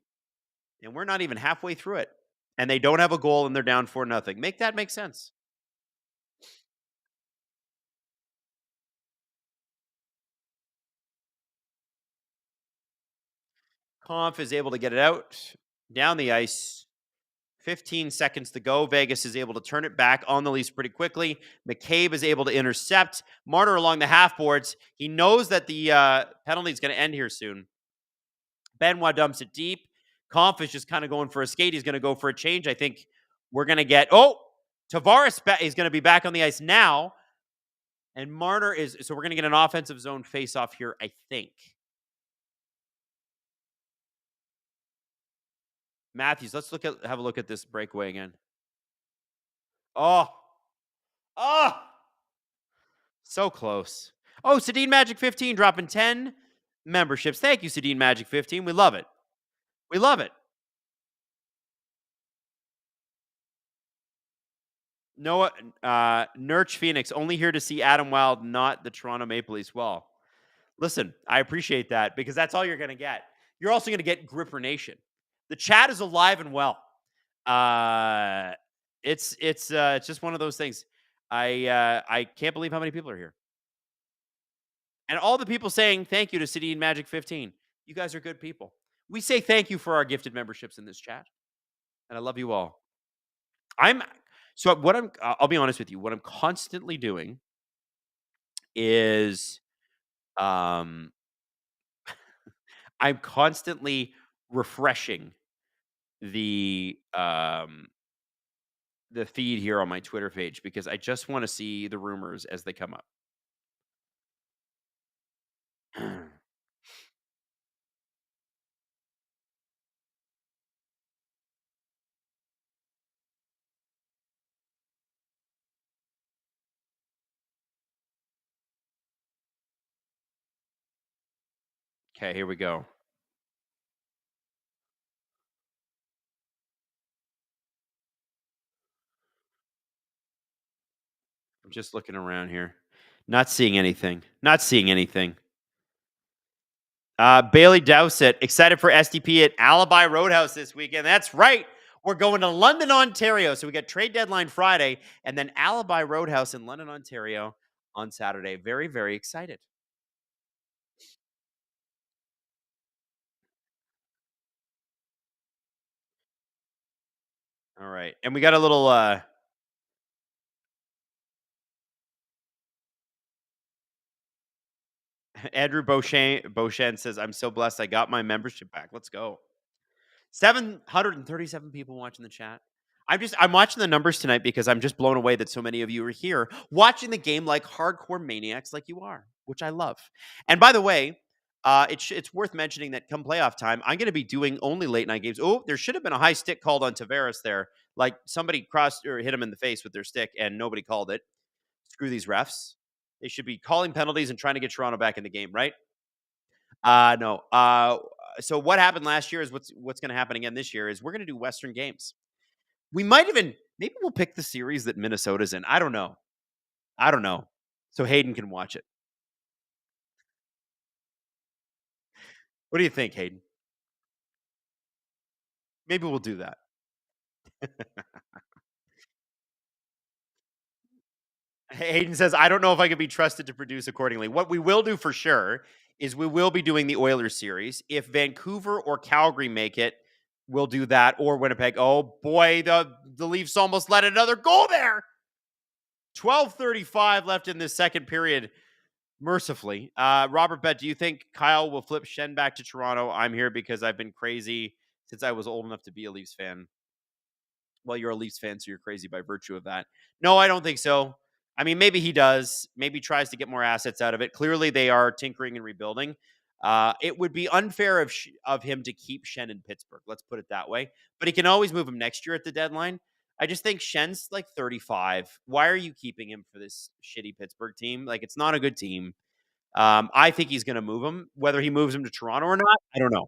and we're not even halfway through it. And they don't have a goal, and they're down 4-0. Make that make sense. Conf is able to get it out down the ice. 15 seconds to go. Vegas is able to turn it back on the Leafs pretty quickly. McCabe is able to intercept. Marner along the half boards. He knows that the penalty is going to end here soon. Benoit dumps it deep. Conf is just kind of going for a skate. He's going to go for a change. I think we're going to get... Oh! Tavares is going to be back on the ice now. And Marner is... So we're going to get an offensive zone face-off here, I think. Matthews, let's have a look at this breakaway again. Oh. Oh. So close. Oh, Sedin Magic 15 dropping 10 memberships. Thank you, Sedin Magic 15. We love it. We love it. Noah Nurch Phoenix, only here to see Adam Wylde, not the Toronto Maple Leafs. Well, listen, I appreciate that because that's all you're going to get. You're also going to get Gripper Nation. The chat is alive and well. It's just one of those things. I can't believe how many people are here. And all the people saying thank you to City and Magic 15. You guys are good people. We say thank you for our gifted memberships in this chat. And I love you all. I'll be honest with you. What I'm constantly doing is I'm constantly refreshing the feed here on my Twitter page because I just want to see the rumors as they come up. Okay, here we go. I'm just looking around here. Not seeing anything. Not seeing anything. Bailey Dowsett, excited for SDP at Alibi Roadhouse this weekend. That's right. We're going to London, Ontario. So we got trade deadline Friday and then Alibi Roadhouse in London, Ontario on Saturday. Very, very excited. All right. And we got a little Andrew Beauchamp says, I'm so blessed I got my membership back. Let's go. 737 people watching the chat. I'm watching the numbers tonight because I'm just blown away that so many of you are here watching the game like hardcore maniacs like you are, which I love. And by the way, it's worth mentioning that come playoff time, I'm going to be doing only late night games. Oh, there should have been a high stick called on Tavares there. Like somebody crossed or hit him in the face with their stick and nobody called it. Screw these refs. They should be calling penalties and trying to get Toronto back in the game, right? No. So what happened last year is what's going to happen again this year is we're going to do Western games. We might even maybe we'll pick the series that Minnesota's in. I don't know. I don't know. So Hayden can watch it. What do you think, Hayden? Maybe we'll do that. Hayden says, I don't know if I can be trusted to produce accordingly. What we will do for sure is we will be doing the Oilers series. If Vancouver or Calgary make it, we'll do that, or Winnipeg. Oh boy, the Leafs almost let another goal there. 12:35 left in this second period. Mercifully. Robert Bet, do you think Kyle will flip Shen back to Toronto? I'm here because I've been crazy since I was old enough to be a Leafs fan. Well, you're a Leafs fan, so you're crazy by virtue of that. No, I don't think so. I mean, maybe he does. Maybe tries to get more assets out of it. Clearly, they are tinkering and rebuilding. It would be unfair of him to keep Shen in Pittsburgh. Let's put it that way. But he can always move him next year at the deadline. I just think Shen's like 35. Why are you keeping him for this shitty Pittsburgh team? Like, it's not a good team. I think he's going to move him. Whether he moves him to Toronto or not, I don't know.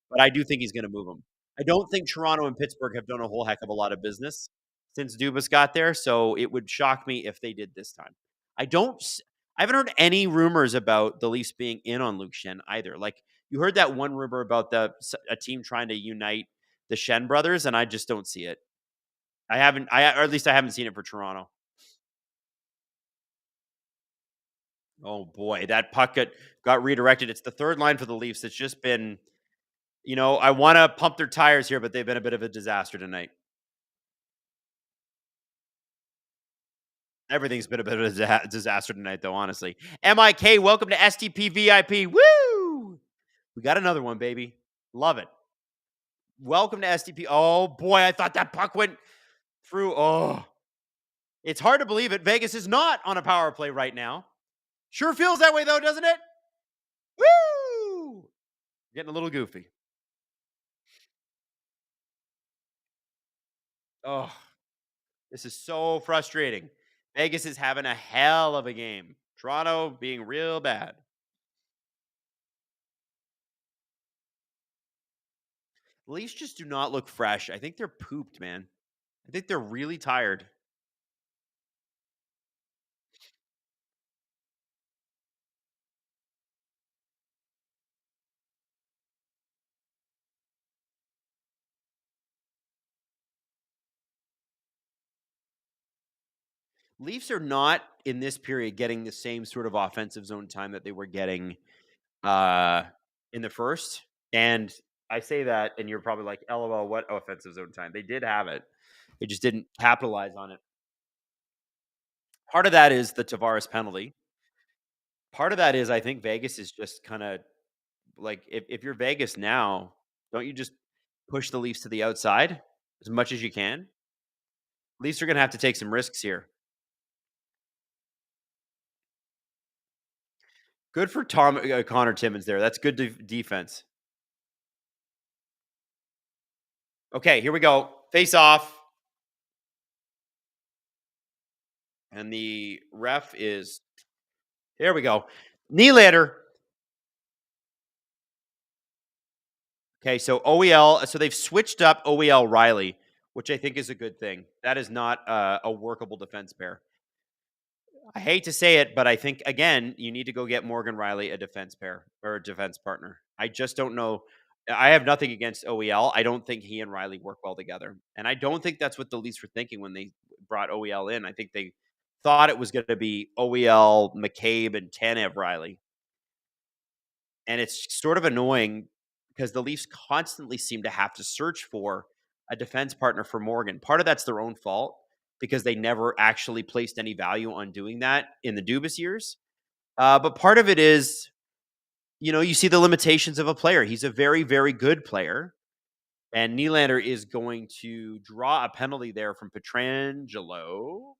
But I do think he's going to move him. I don't think Toronto and Pittsburgh have done a whole heck of a lot of business since Dubas got there, so it would shock me if they did this time. I don't. I haven't heard any rumors about the Leafs being in on Luke Shen either. Like you heard that one rumor about a team trying to unite the Shen brothers, and I just don't see it. I haven't. Or at least I haven't seen it for Toronto. Oh boy, that puck got redirected. It's the third line for the Leafs. It's just been, I want to pump their tires here, but they've been a bit of a disaster tonight. Everything's been a bit of a disaster tonight, though, honestly. MIK, welcome to STP VIP. Woo! We got another one, baby. Love it. Welcome to STP. Oh, boy, I thought that puck went through. Oh, it's hard to believe it. Vegas is not on a power play right now. Sure feels that way, though, doesn't it? Woo! Getting a little goofy. Oh, this is so frustrating. Vegas is having a hell of a game. Toronto being real bad. Leafs just do not look fresh. I think they're pooped, man. I think they're really tired. Leafs are not in this period getting the same sort of offensive zone time that they were getting uh in the first. And I say that and you're probably like, LOL, what offensive zone time? They did have it. They just didn't capitalize on it. Part of that is the Tavares penalty. Part of that is I think Vegas is just kind of like if you're Vegas now, don't you just push the Leafs to the outside as much as you can? Leafs are going to have to take some risks here. Good for Connor Timmins there. That's good defense. Okay, here we go. Face off. And the ref is, there we go. Nylander. Okay, so OEL. So they've switched up OEL Riley, which I think is a good thing. That is not a workable defense pair. I hate to say it, but I think, again, you need to go get Morgan Riley a defense pair or a defense partner. I just don't know. I have nothing against OEL. I don't think he and Riley work well together. And I don't think that's what the Leafs were thinking when they brought OEL in. I think they thought it was going to be OEL, McCabe, and Tanev Riley. And it's sort of annoying because the Leafs constantly seem to have to search for a defense partner for Morgan. Part of that's their own fault because they never actually placed any value on doing that in the Dubas years. But part of it is, you see the limitations of a player. He's a very, very good player. And Nylander is going to draw a penalty there from Pietrangelo.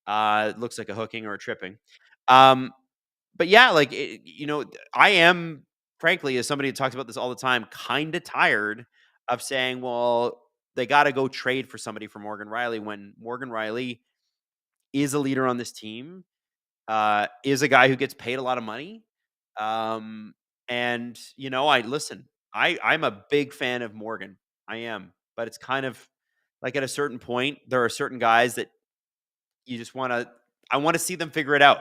It looks like a hooking or a tripping. But yeah, like, I am, frankly, as somebody who talks about this all the time, kind of tired of saying, well, they got to go trade for somebody for Morgan Riley when Morgan Riley is a leader on this team, is a guy who gets paid a lot of money. And I listen. I'm a big fan of Morgan. I am, but it's kind of like at a certain point, there are certain guys that you just want to. I want to see them figure it out,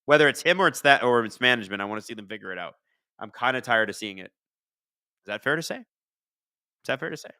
whether it's him or it's management. I want to see them figure it out. I'm kind of tired of seeing it. Is that fair to say? Is that fair to say?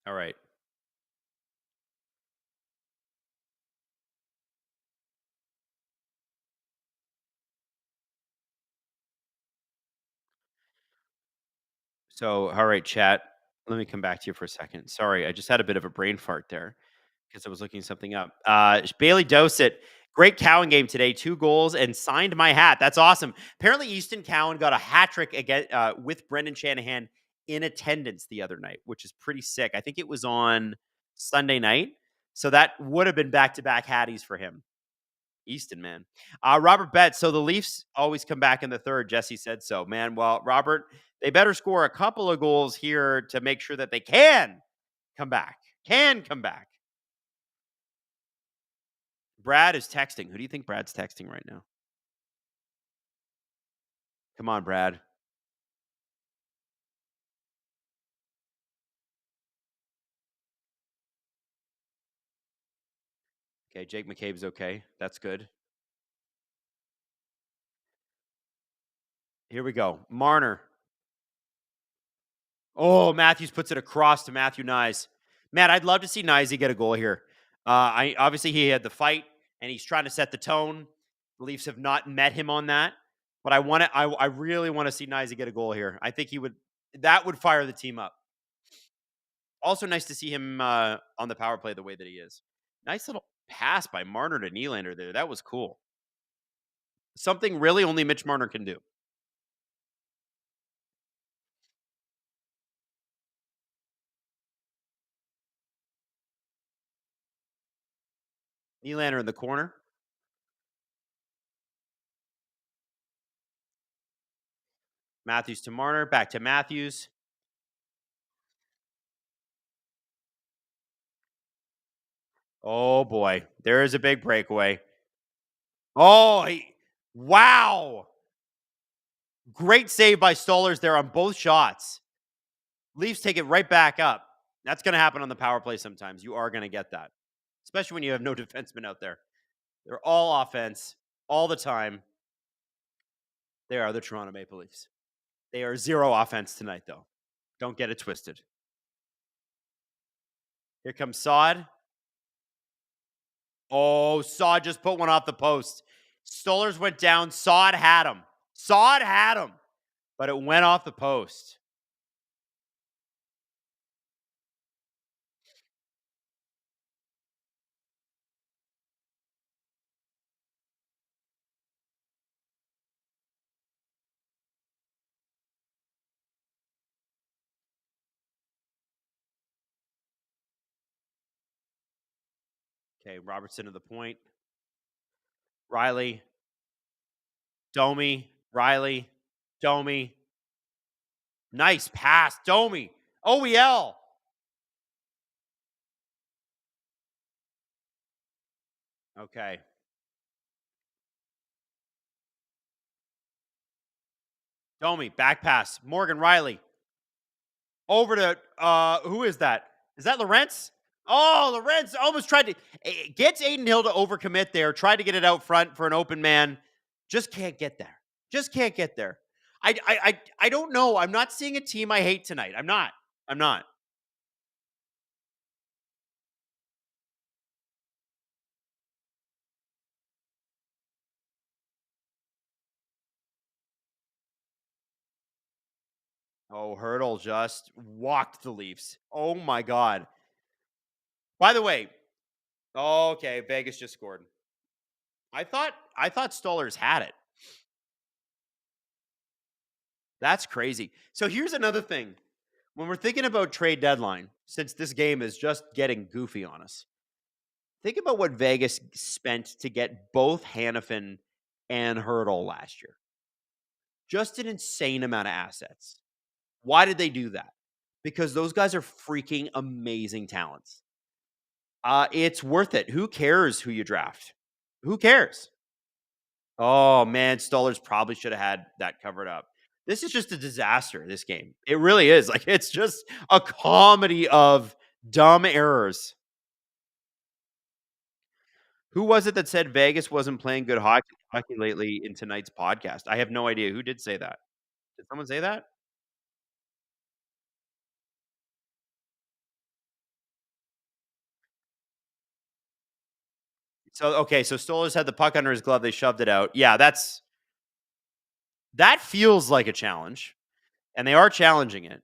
All right. So, all right, chat. Let me come back to you for a second. Sorry, I just had a bit of a brain fart there because I was looking something up. Bailey Dosett, great Cowan game today. 2 goals and signed my hat. That's awesome. Apparently, Easton Cowan got a hat trick again with Brendan Shanahan in attendance the other night, which is pretty sick. I think it was on Sunday night. So that would have been back to back hatties for him. Easton, man. Robert Betts. So the Leafs always come back in the third. Jesse said so, man. Well, Robert, they better score a couple of goals here to make sure that they can come back. Can come back. Brad is texting. Who do you think Brad's texting right now? Come on, Brad. Okay, Jake McCabe's okay. That's good. Here we go. Marner. Oh, Matthews puts it across to Matthew Nyes. Man, I'd love to see Nyes get a goal here. I obviously he had the fight and he's trying to set the tone. The Leafs have not met him on that, but I really want to see Nyes get a goal here. I think he would. That would fire the team up. Also, nice to see him on the power play the way that he is. Nice little pass by Marner to Nylander there. That was cool. Something really only Mitch Marner can do. Nylander in the corner. Matthews to Marner. Back to Matthews. Oh boy, there is a big breakaway. Oh, wow. Great save by Stollers there on both shots. Leafs take it right back up. That's going to happen on the power play sometimes. You are going to get that, especially when you have no defensemen out there. They're all offense all the time. They are the Toronto Maple Leafs. They are zero offense tonight, though. Don't get it twisted. Here comes Saad. Oh, Saad just put one off the post. Stollers went down. Saad had him. Saad had him, but it went off the post. Okay, Robertson to the point. Riley, Domi, Riley, Domi. Nice pass, Domi. OEL. Okay. Domi, back pass. Morgan Riley. Over to who is that? Is that Lawrence? Oh, Lawrence almost tried to gets Aiden Hill to overcommit there, tried to get it out front for an open man. Just can't get there. Just can't get there. I don't know. I'm not seeing a team I hate tonight. I'm not. I'm not. Oh, Hurdle just walked the Leafs. Oh my God. By the way, okay, Vegas just scored. I thought Stolarz had it. That's crazy. So here's another thing. When we're thinking about trade deadline, since this game is just getting goofy on us, think about what Vegas spent to get both Hannafin and Hurdle last year. Just an insane amount of assets. Why did they do that? Because those guys are freaking amazing talents. It's worth it. Who cares who you draft? Who cares? Oh man, Stolarz probably should have had that covered up. This is just a disaster, this game. It really is. Like it's just a comedy of dumb errors. Who was it that said Vegas wasn't playing good hockey lately in tonight's podcast? I have no idea who did say that. Did someone say that? So okay, so Stolarz had the puck under his glove. They shoved it out. Yeah, that feels like a challenge, and they are challenging it.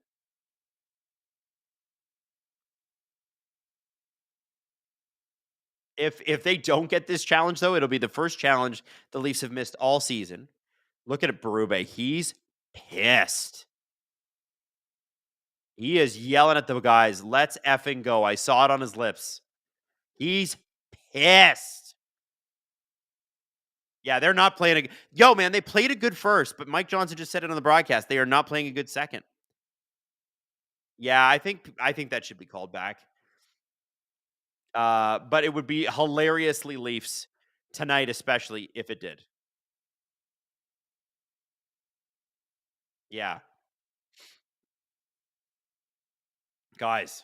If they don't get this challenge though, it'll be the first challenge the Leafs have missed all season. Look at Berube. He's pissed. He is yelling at the guys, "Let's effing go." I saw it on his lips. He's pissed. Yeah, they're not playing yo, man, they played a good first, but Mike Johnson just said it on the broadcast. They are not playing a good second. Yeah, I think that should be called back. But it would be hilariously Leafs tonight, especially if it did. Yeah, guys.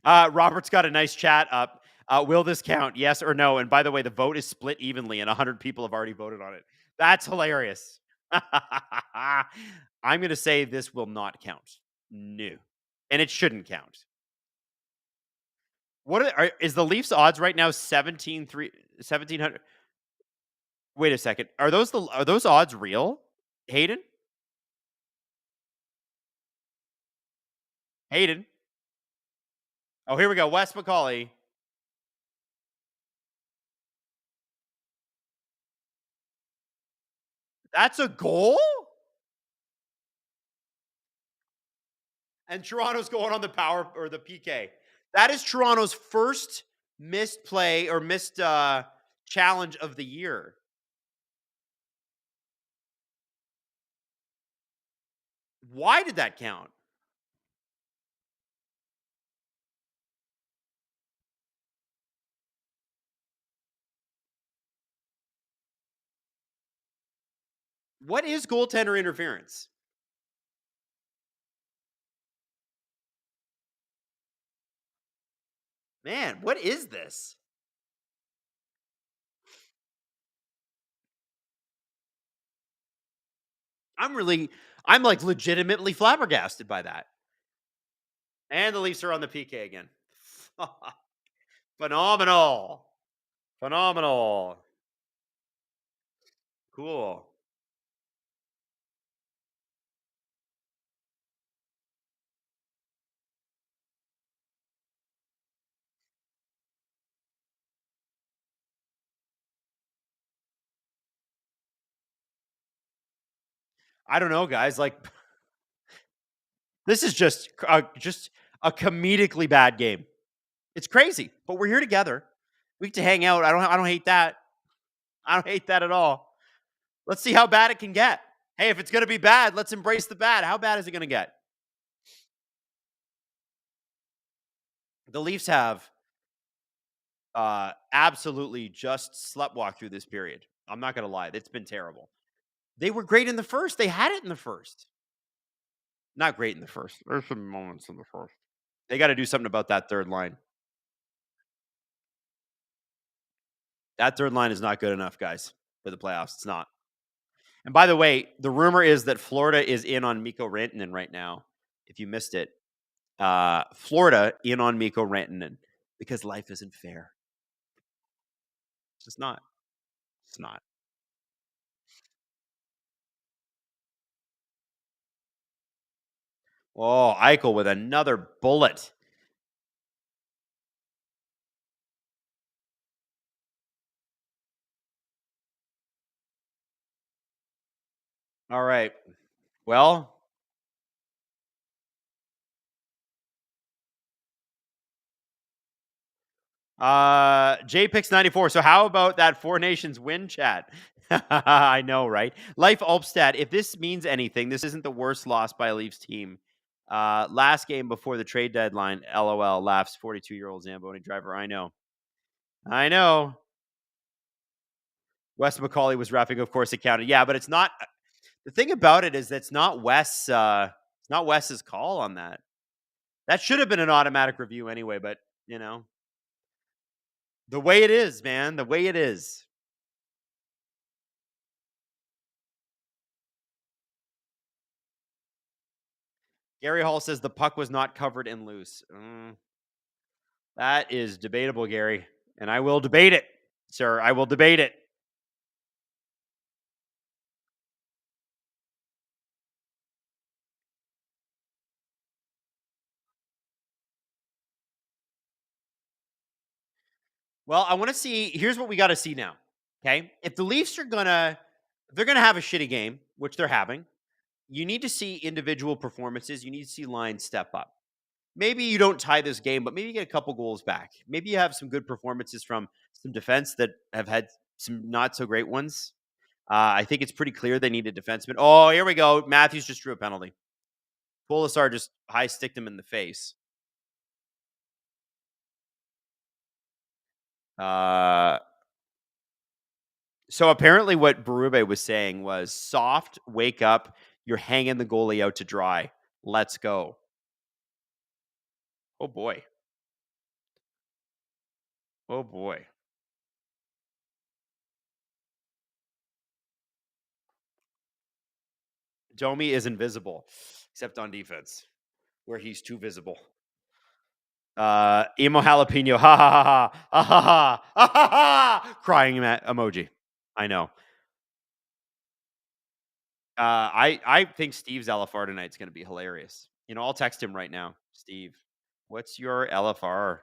Robert's got a nice chat up. Will this count? Yes or no? And by the way, the vote is split evenly, and 100 people have already voted on it. That's hilarious. I'm going to say this will not count. No, and it shouldn't count. Is the Leafs odds right now 1700? Wait a second. Are those odds real? Hayden? Hayden? Oh, here we go. Wes McCauley. That's a goal? And Toronto's going on the power or the PK. That is Toronto's first missed play or missed challenge of the year. Why did that count? What is goaltender interference? Man, what is this? I'm like legitimately flabbergasted by that. And the Leafs are on the PK again. Phenomenal. Phenomenal. Cool. I don't know, guys. Like this is just a comedically bad game. It's crazy, but we're here together. We get to hang out. I don't hate that. I don't hate that at all. Let's see how bad it can get. Hey, if it's going to be bad, let's embrace the bad. How bad is it going to get? The Leafs have absolutely just sleptwalked through this period. I'm not going to lie. It's been terrible. They were great in the first. They had it in the first. Not great in the first. There's some moments in the first. They got to do something about that third line. That third line is not good enough, guys, for the playoffs. It's not. And by the way, the rumor is that Florida is in on Mikko Rantanen right now. If you missed it, Florida in on Mikko Rantanen because life isn't fair. It's just not. It's not. Oh, Eichel with another bullet. All right. Well, JPix94. So how about that Four Nations win chat? I know, right? Life Ulpstat. If this means anything, this isn't the worst loss by a Leafs team. Last game before the trade deadline. LOL. Laughs. 42-year-old Zamboni driver. I know. I know. Wes McCauley was roughing, of course, it counted. Yeah, but it's not. The thing about it is that's not Wes. It's not Wes's call on that. That should have been an automatic review anyway. But you know, the way it is, man. The way it is. Gary Hall says the puck was not covered and loose. That is debatable, Gary, and I will debate it, sir. I will debate it. Well, I want to see. Here's what we got to see now. Okay, if the Leafs are gonna, if they're gonna have a shitty game, which they're having, you need to see individual performances. You need to see lines step up. Maybe you don't tie this game, but maybe you get a couple goals back. Maybe you have some good performances from some defense that have had some not so great ones. I think it's pretty clear they need a defenseman. Oh, here we go. Matthews just drew a penalty. Polisar just high sticked him in the face. Uh, so apparently, what Berube was saying was soft, wake up. You're hanging the goalie out to dry. Let's go. Oh, boy. Oh, boy. Domi is invisible, except on defense, where he's too visible. Emo jalapeno, ha ha ha ha ha ha ha ha ha, crying emoji. I know. I think Steve's LFR tonight is going to be hilarious. You know, I'll text him right now. Steve, what's your LFR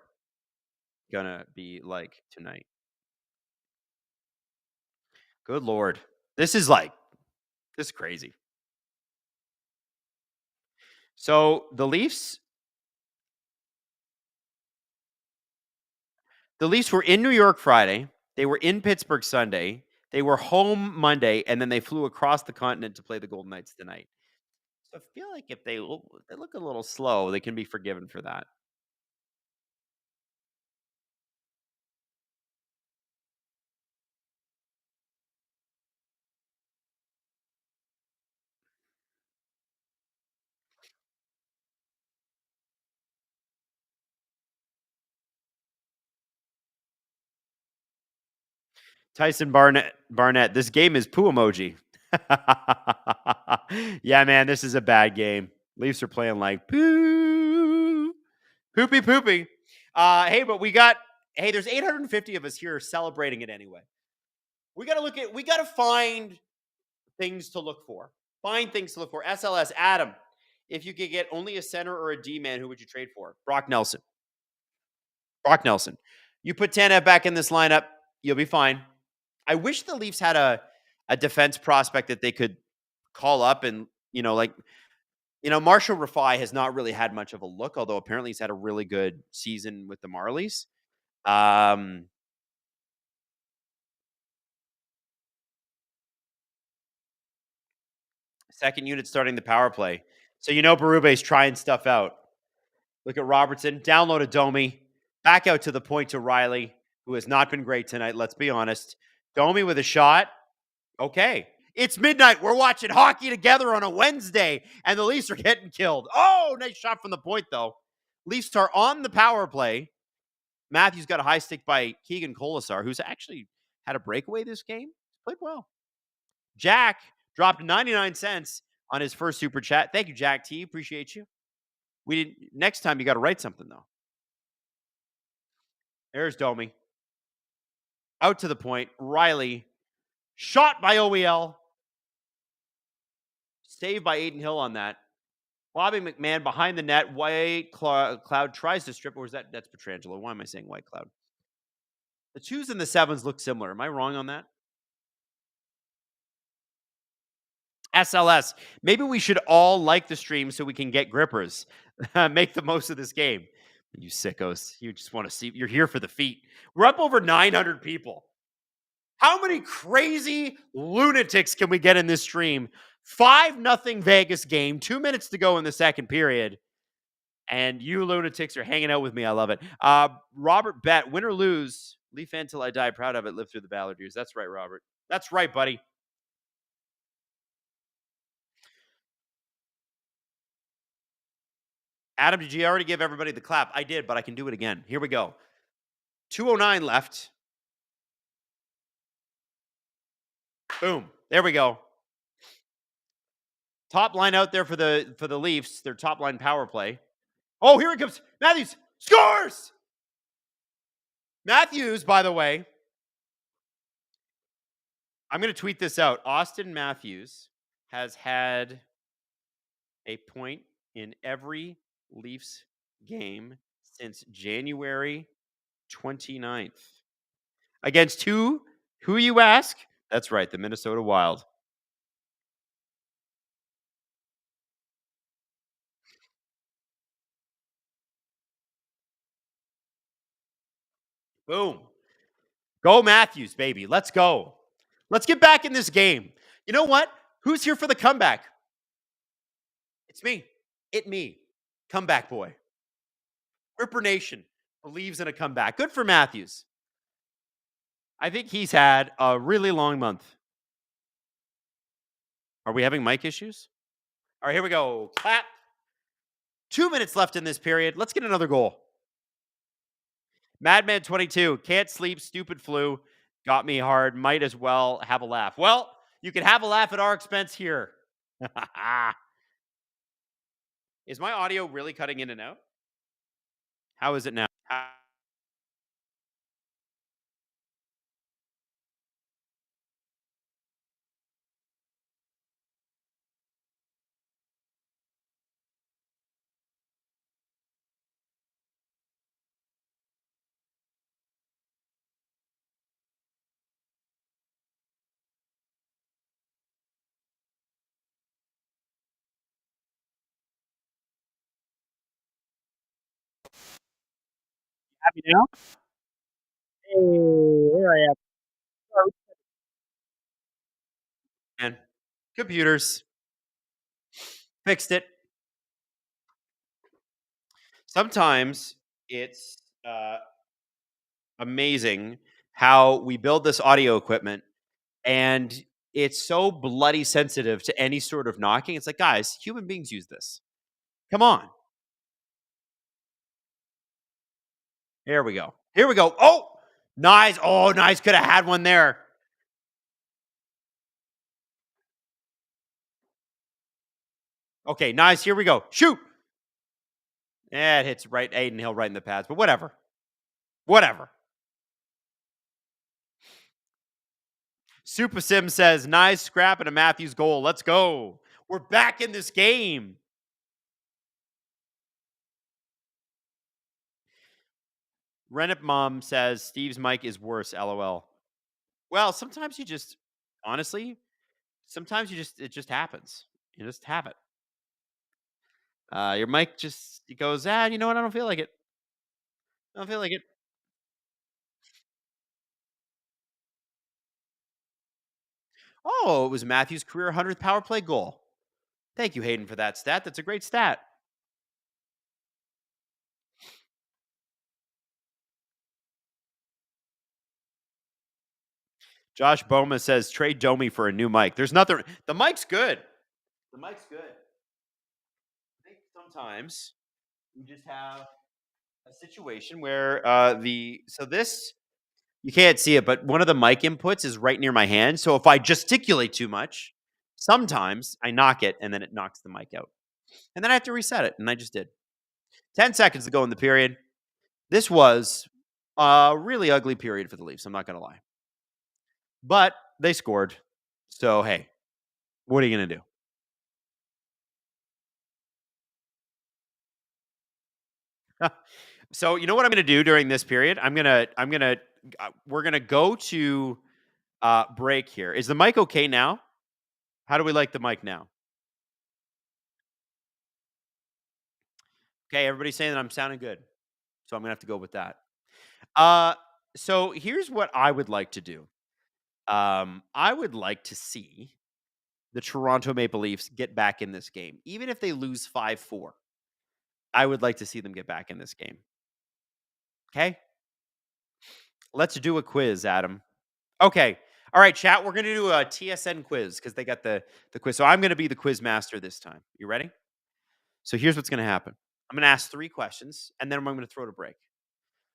gonna be like tonight? Good Lord, this is crazy. So the Leafs were in New York Friday. They were in Pittsburgh Sunday. They were home Monday, and then they flew across the continent to play the Golden Knights tonight. So I feel like if they look a little slow, they can be forgiven for that. Tyson Barnett. This game is poo emoji. Yeah, man, this is a bad game. Leafs are playing like poo, poopy, poopy. Hey, but there's 850 of us here celebrating it anyway. We got to find things to look for. Find things to look for. SLS, Adam, if you could get only a center or a D man, who would you trade for? Brock Nelson. Brock Nelson. You put Tanev back in this lineup, you'll be fine. I wish the Leafs had a defense prospect that they could call up and, Marshall Rafai has not really had much of a look, although apparently he's had a really good season with the Marlies. Second unit starting the power play. So Berube's trying stuff out. Look at Robertson. Download a Domi. Back out to the point to Riley, who has not been great tonight, let's be honest. Domi with a shot. Okay. It's midnight. We're watching hockey together on a Wednesday, and the Leafs are getting killed. Oh, nice shot from the point, though. Leafs are on the power play. Matthews got a high stick by Keegan Colasar, who's actually had a breakaway this game. Played well. Jack dropped 99 cents on his first super chat. Thank you, Jack T. Appreciate you. Next time you got to write something, though. There's Domi. Out to the point. Riley. Shot by OEL. Saved by Aiden Hill on that. Bobby McMahon behind the net. White Cloud tries to strip. Or is that's Petrangelo? Why am I saying White Cloud? The 2s and the 7s look similar. Am I wrong on that? SLS. Maybe we should all like the stream so we can get grippers. Make the most of this game. You sickos. You just want to see. You're here for the feet. We're up over 900 people. How many crazy lunatics can we get in this stream? 5-0 Vegas game. 2 minutes to go in the second period. And you lunatics are hanging out with me. I love it. Robert Bet, win or lose, Leaf fan till I die. Proud of it. Live through the Ballard years. That's right, Robert. That's right, buddy. Adam, did you already give everybody the clap? I did, but I can do it again. Here we go. 2:09 left. Boom. There we go. Top line out there for the Leafs. Their top line power play. Oh, here it comes. Matthews scores. Matthews, by the way, I'm going to tweet this out. Austin Matthews has had a point in every Leafs game since January 29th. Against who you ask? That's right, the Minnesota Wild. Boom. Go Matthews, baby. Let's go. Let's get back in this game. You know what? Who's here for the comeback? It's me. Me. Comeback boy. Ripper Nation believes in a comeback. Good for Matthews. I think he's had a really long month. Are we having mic issues? All right, here we go. Clap. 2 minutes left in this period. Let's get another goal. Madman 22. Can't sleep. Stupid flu. Got me hard. Might as well have a laugh. Well, you can have a laugh at our expense here. Is my audio really cutting in and out? How is it now? Happy now? Hey, here I am. And computers fixed it. Sometimes it's amazing how we build this audio equipment and it's so bloody sensitive to any sort of knocking. It's like, guys, human beings use this. Come on. Here we go. Here we go. Oh, nice. Oh, nice. Could have had one there. Okay, nice. Here we go. Shoot. It hits right Aiden Hill right in the pads, but whatever. Whatever. Super Sim says, nice scrap and a Matthews goal. Let's go. We're back in this game. Renip Mom says, Steve's mic is worse. LOL. Well, sometimes you just, honestly, sometimes it just happens. You just have it. Your mic just, it goes, you know what? I don't feel like it. I don't feel like it. Oh, it was Matthews' career 100th power play goal. Thank you, Hayden, for that stat. That's a great stat. Josh Boma says, trade Domi for a new mic. There's nothing. The mic's good. The mic's good. I think sometimes you just have a situation where this, you can't see it, but one of the mic inputs is right near my hand. So if I gesticulate too much, sometimes I knock it and then it knocks the mic out. And then I have to reset it. And I just did. 10 seconds to go in the period. This was a really ugly period for the Leafs. I'm not going to lie. But they scored. So, hey, what are you going to do? So, you know what I'm going to do during this period? We're going to go to break here. Is the mic okay now? How do we like the mic now? Okay, everybody's saying that I'm sounding good. So I'm gonna have to go with that. Uh so here's what I would like to do. I would like to see the Toronto Maple Leafs get back in this game. Even if they lose 5-4. I would like to see them get back in this game. Okay? Let's do a quiz, Adam. Okay. All right, chat. We're gonna do a TSN quiz because they got the quiz. So I'm gonna be the quiz master this time. You ready? So here's what's gonna happen. I'm gonna ask 3 questions and then I'm gonna throw to break.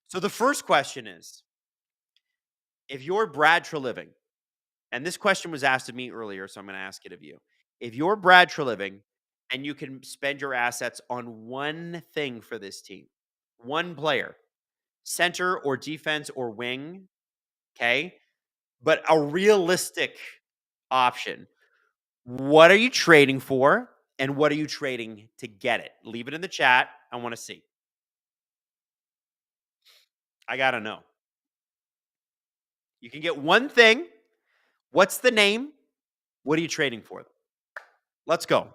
So the first question is if you're Brad Treliving, and this question was asked of me earlier, so I'm gonna ask it of you. If you're Brad Treliving and you can spend your assets on one thing for this team, one player, center or defense or wing, okay? But a realistic option. What are you trading for? And what are you trading to get it? Leave it in the chat. I want to see. I got to know. You can get one thing. What's the name? What are you trading for? Let's go.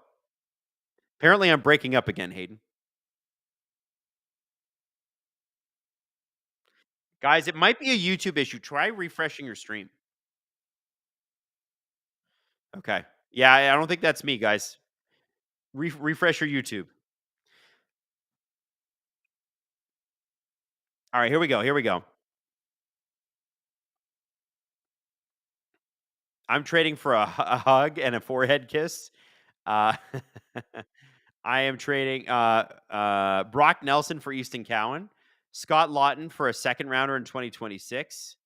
Apparently, I'm breaking up again, Hayden. Guys, it might be a YouTube issue. Try refreshing your stream. Okay. Yeah, I don't think that's me, guys. Refresh your YouTube. All right, here we go. Here we go. I'm trading for a hug and a forehead kiss. Uh, I am trading Brock Nelson for Easton Cowan, Scott Lawton for a second rounder in 2026,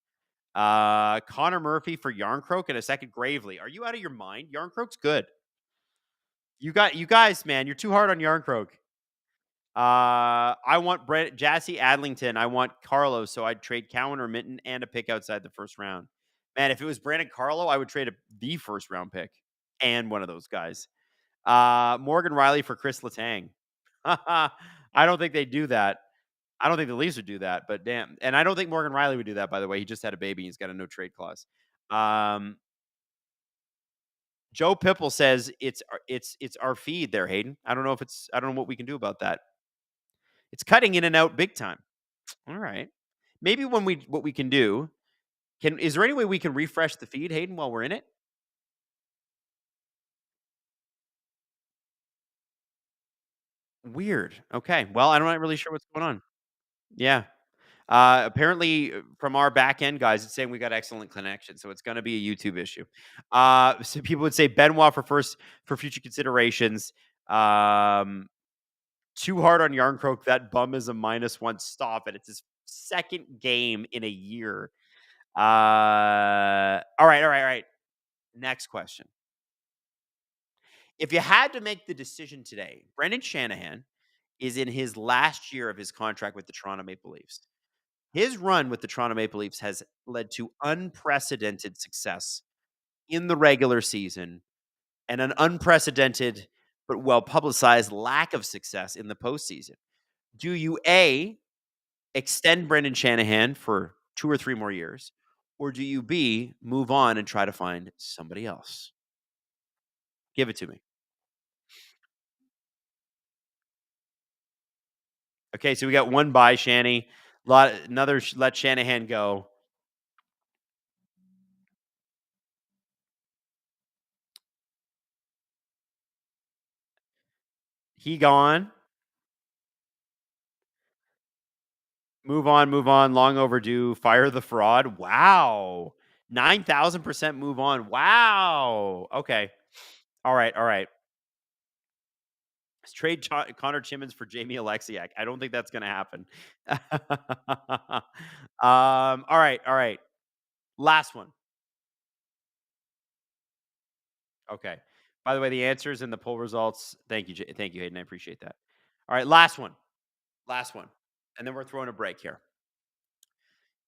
Connor Murphy for Yarncroke, and a second Gravely. Are you out of your mind? Yarncroke's good. You guys, man, you're too hard on Yarncroke. I want Jassy Adlington. I want Carlo, so I'd trade Cowan or Minton and a pick outside the first round. Man, if it was Brandon Carlo, I would trade the first round pick and one of those guys. Morgan Riley for Chris Letang. I don't think they do that. I don't think the Leafs would do that, but damn. And I don't think Morgan Riley would do that, by the way. He just had a baby. He's got a no trade clause. Joe Pipple says it's our feed there, Hayden. I don't know what we can do about that. It's cutting in and out big time. All right. Maybe what we can do, is there any way we can refresh the feed, Hayden, while we're in it? Weird. Okay. Well, I'm not really sure what's going on. Yeah. Apparently, from our back end guys, it's saying we got excellent connection, so it's going to be a YouTube issue. So people would say Benoit for future considerations. Too hard on Yarncroke. That bum is a -1. Stop it. It's his second game in a year. All right. Next question. If you had to make the decision today, Brendan Shanahan is in his last year of his contract with the Toronto Maple Leafs. His run with the Toronto Maple Leafs has led to unprecedented success in the regular season and an unprecedented but well-publicized lack of success in the postseason. Do you A, extend Brendan Shanahan for 2 or 3 more years, or do you B, move on and try to find somebody else? Give it to me. Okay, so we got one by Shanny. Let Shanahan go. He gone. Move on. Long overdue. Fire the fraud. Wow. 9,000% move on. Wow. Okay. All right. Let's trade Connor Chimmins for Jamie Alexiak. I don't think that's going to happen. All right. Last one. Okay. By the way, the answers and the poll results. Thank you, thank you, Hayden. I appreciate that. All right, last one. And then we're throwing a break here.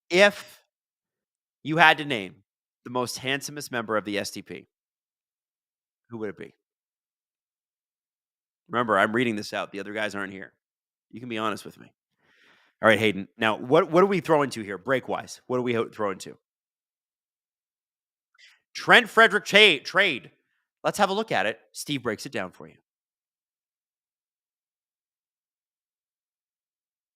If you had to name the most handsomest member of the STP, who would it be? Remember, I'm reading this out. The other guys aren't here. You can be honest with me. All right, Hayden. Now, what are we throwing to here, break wise? What are we throwing to? Trent Frederick trade. Let's have a look at it. Steve breaks it down for you.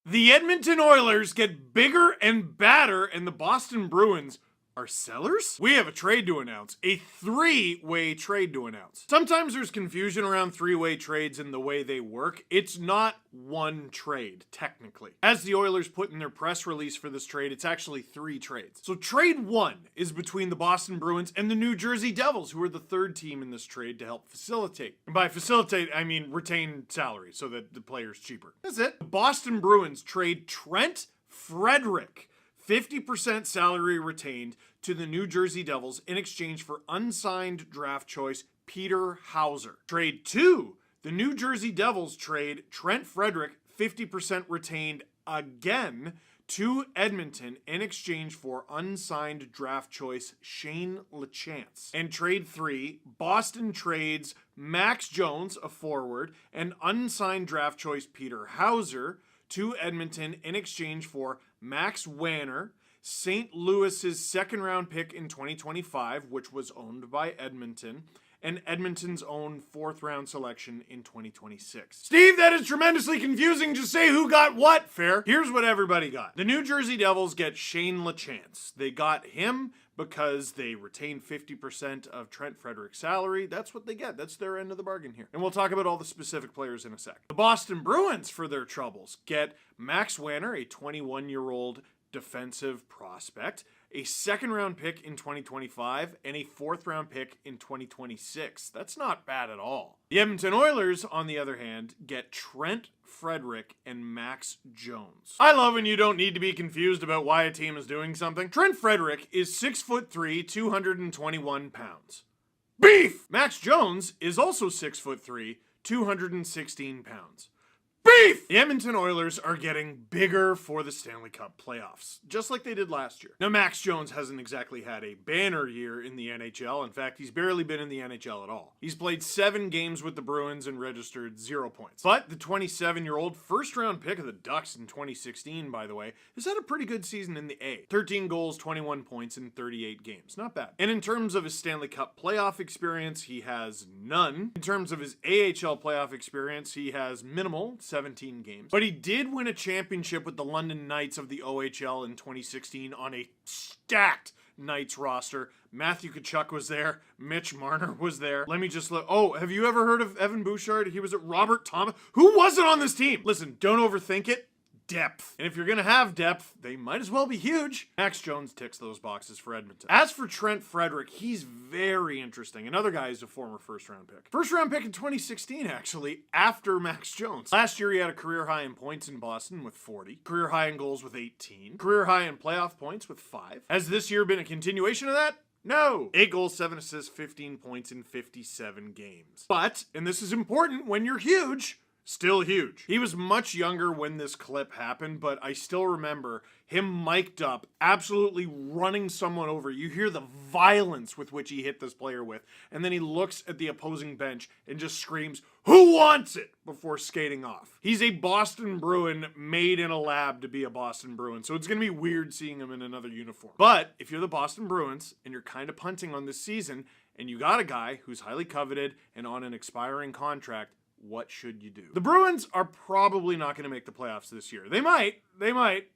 The Edmonton Oilers get bigger and badder, and the Boston Bruins are sellers? We have a trade to announce. A three-way trade to announce. Sometimes there's confusion around three-way trades and the way they work. It's not one trade, technically. As the Oilers put in their press release for this trade, it's actually 3 trades. So trade 1 is between the Boston Bruins and the New Jersey Devils, who are the third team in this trade to help facilitate. And by facilitate, I mean retain salary so that the player's cheaper. That's it. The Boston Bruins trade Trent Frederick, 50% salary retained, to the New Jersey Devils in exchange for unsigned draft choice Peter Hauser. Trade 2, the New Jersey Devils trade Trent Frederick, 50% retained again, to Edmonton in exchange for unsigned draft choice Shane LeChance. And trade 3, Boston trades Max Jones, a forward, and unsigned draft choice Peter Hauser to Edmonton in exchange for Max Wanner, St. Louis's second-round pick in 2025, which was owned by Edmonton, and Edmonton's own fourth-round selection in 2026. Steve, that is tremendously confusing. Just say who got what. Fair. Here's what everybody got. The New Jersey Devils get Shane LeChance. They got him because they retained 50% of Trent Frederick's salary. That's what they get. That's their end of the bargain here. And we'll talk about all the specific players in a sec. The Boston Bruins, for their troubles, get Max Wanner, a 21-year-old defensive prospect, a second-round pick in 2025, and a fourth-round pick in 2026. That's not bad at all. The Edmonton Oilers, on the other hand, get Trent Frederick and Max Jones. I love when you don't need to be confused about why a team is doing something. Trent Frederick is 6'3", 221 pounds. Beef! Max Jones is also 6'3", 216 pounds. Beef! The Edmonton Oilers are getting bigger for the Stanley Cup playoffs, just like they did last year. Now, Max Jones hasn't exactly had a banner year in the NHL. In fact, he's barely been in the NHL at all. He's played 7 games with the Bruins and registered 0 points. But the 27-year-old first-round pick of the Ducks in 2016, by the way, has had a pretty good season in the A. 13 goals, 21 points in 38 games. Not bad. And in terms of his Stanley Cup playoff experience, he has none. In terms of his AHL playoff experience, he has minimal, 17 games. But he did win a championship with the London Knights of the OHL in 2016 on a stacked Knights roster. Matthew Tkachuk was there. Mitch Marner was there. Let me just look. Oh, have you ever heard of Evan Bouchard? He was at Robert Thomas. Who wasn't on this team? Listen, don't overthink it. Depth. And if you're going to have depth, they might as well be huge. Max Jones ticks those boxes for Edmonton. As for Trent Frederick, he's very interesting. Another guy is a former first-round pick. First-round pick in 2016, actually, after Max Jones. Last year, he had a career high in points in Boston with 40. Career high in goals with 18. Career high in playoff points with 5. Has this year been a continuation of that? No. 8 goals, 7 assists, 15 points in 57 games. But, and this is important when you're huge, still huge. He was much younger when this clip happened, but I still remember him mic'd up, absolutely running someone over. You hear the violence with which he hit this player with, and then he looks at the opposing bench and just screams, "Who wants it?" before skating off. He's a Boston Bruin made in a lab to be a Boston Bruin, so it's going to be weird seeing him in another uniform. But if you're the Boston Bruins and you're kind of punting on this season, and you got a guy who's highly coveted and on an expiring contract, what should you do? The Bruins are probably not going to make the playoffs this year. They might.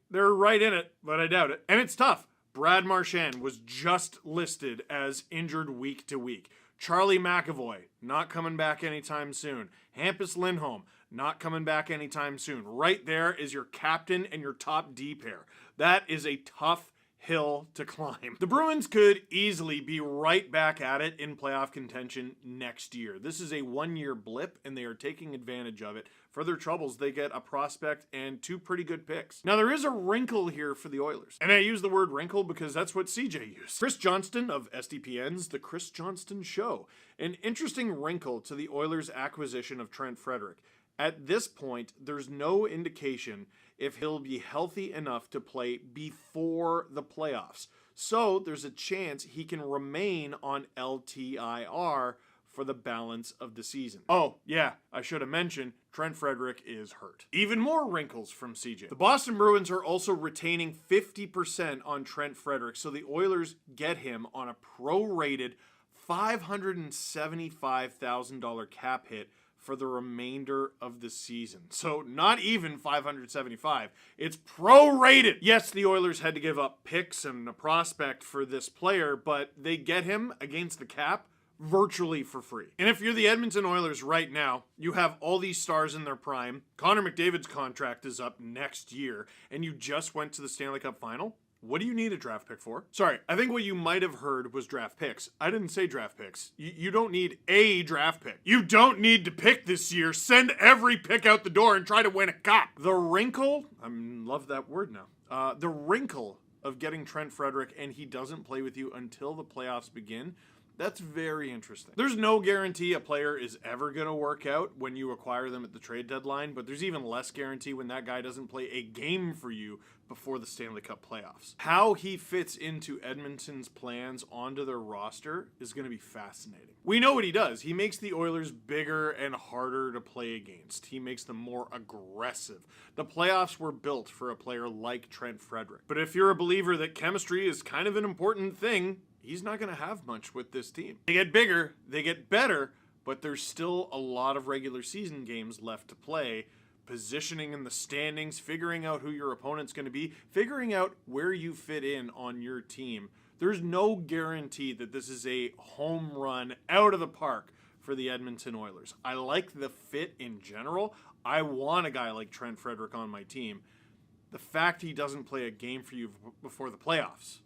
They're right in it, but I doubt it. And it's tough. Brad Marchand was just listed as injured week to week. Charlie McAvoy, not coming back anytime soon. Hampus Lindholm, not coming back anytime soon. Right there is your captain and your top D pair. That is a tough hill to climb. The Bruins could easily be right back at it in playoff contention next year. This is a 1-year blip, and they are taking advantage of it. For their troubles, they get a prospect and 2 pretty good picks. Now, there is a wrinkle here for the Oilers. And I use the word wrinkle because that's what CJ used. Chris Johnston of SDPN's The Chris Johnston Show. An interesting wrinkle to the Oilers' acquisition of Trent Frederick. At this point, there's no indication if he'll be healthy enough to play before the playoffs. So there's a chance he can remain on LTIR for the balance of the season. Oh, yeah, I should have mentioned, Trent Frederick is hurt. Even more wrinkles from CJ. The Boston Bruins are also retaining 50% on Trent Frederick, so the Oilers get him on a prorated $575,000 cap hit for the remainder of the season. So not even 575. It's prorated. Yes, the Oilers had to give up picks and a prospect for this player, but they get him against the cap virtually for free. And if you're the Edmonton Oilers right now, you have all these stars in their prime. Connor McDavid's contract is up next year, and you just went to the Stanley Cup final. What do you need a draft pick for? Sorry, I think what you might have heard was draft picks. I didn't say draft picks. You don't need a draft pick. You don't need to pick this year. Send every pick out the door and try to win a cup. The wrinkle, I love that word now. The wrinkle of getting Trent Frederic and he doesn't play with you until the playoffs begin, that's very interesting. There's no guarantee a player is ever going to work out when you acquire them at the trade deadline, but there's even less guarantee when that guy doesn't play a game for you before the Stanley Cup playoffs. How he fits into Edmonton's plans onto their roster is going to be fascinating. We know what he does. He makes the Oilers bigger and harder to play against. He makes them more aggressive. The playoffs were built for a player like Trent Frederic. But if you're a believer that chemistry is kind of an important thing, he's not going to have much with this team. They get bigger, they get better, but there's still a lot of regular season games left to play. Positioning in the standings, figuring out who your opponent's going to be, figuring out where you fit in on your team. There's no guarantee that this is a home run out of the park for the Edmonton Oilers. I like the fit in general. I want a guy like Trent Frederic on my team. The fact he doesn't play a game for you before the playoffs,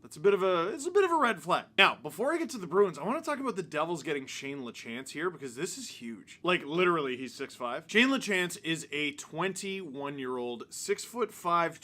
it's a bit of a red flag. Now, before I get to the Bruins, I want to talk about the Devils getting Shane Lachance here because this is huge. Like, literally, he's 6'5". Shane Lachance is a 21-year-old, 6'5",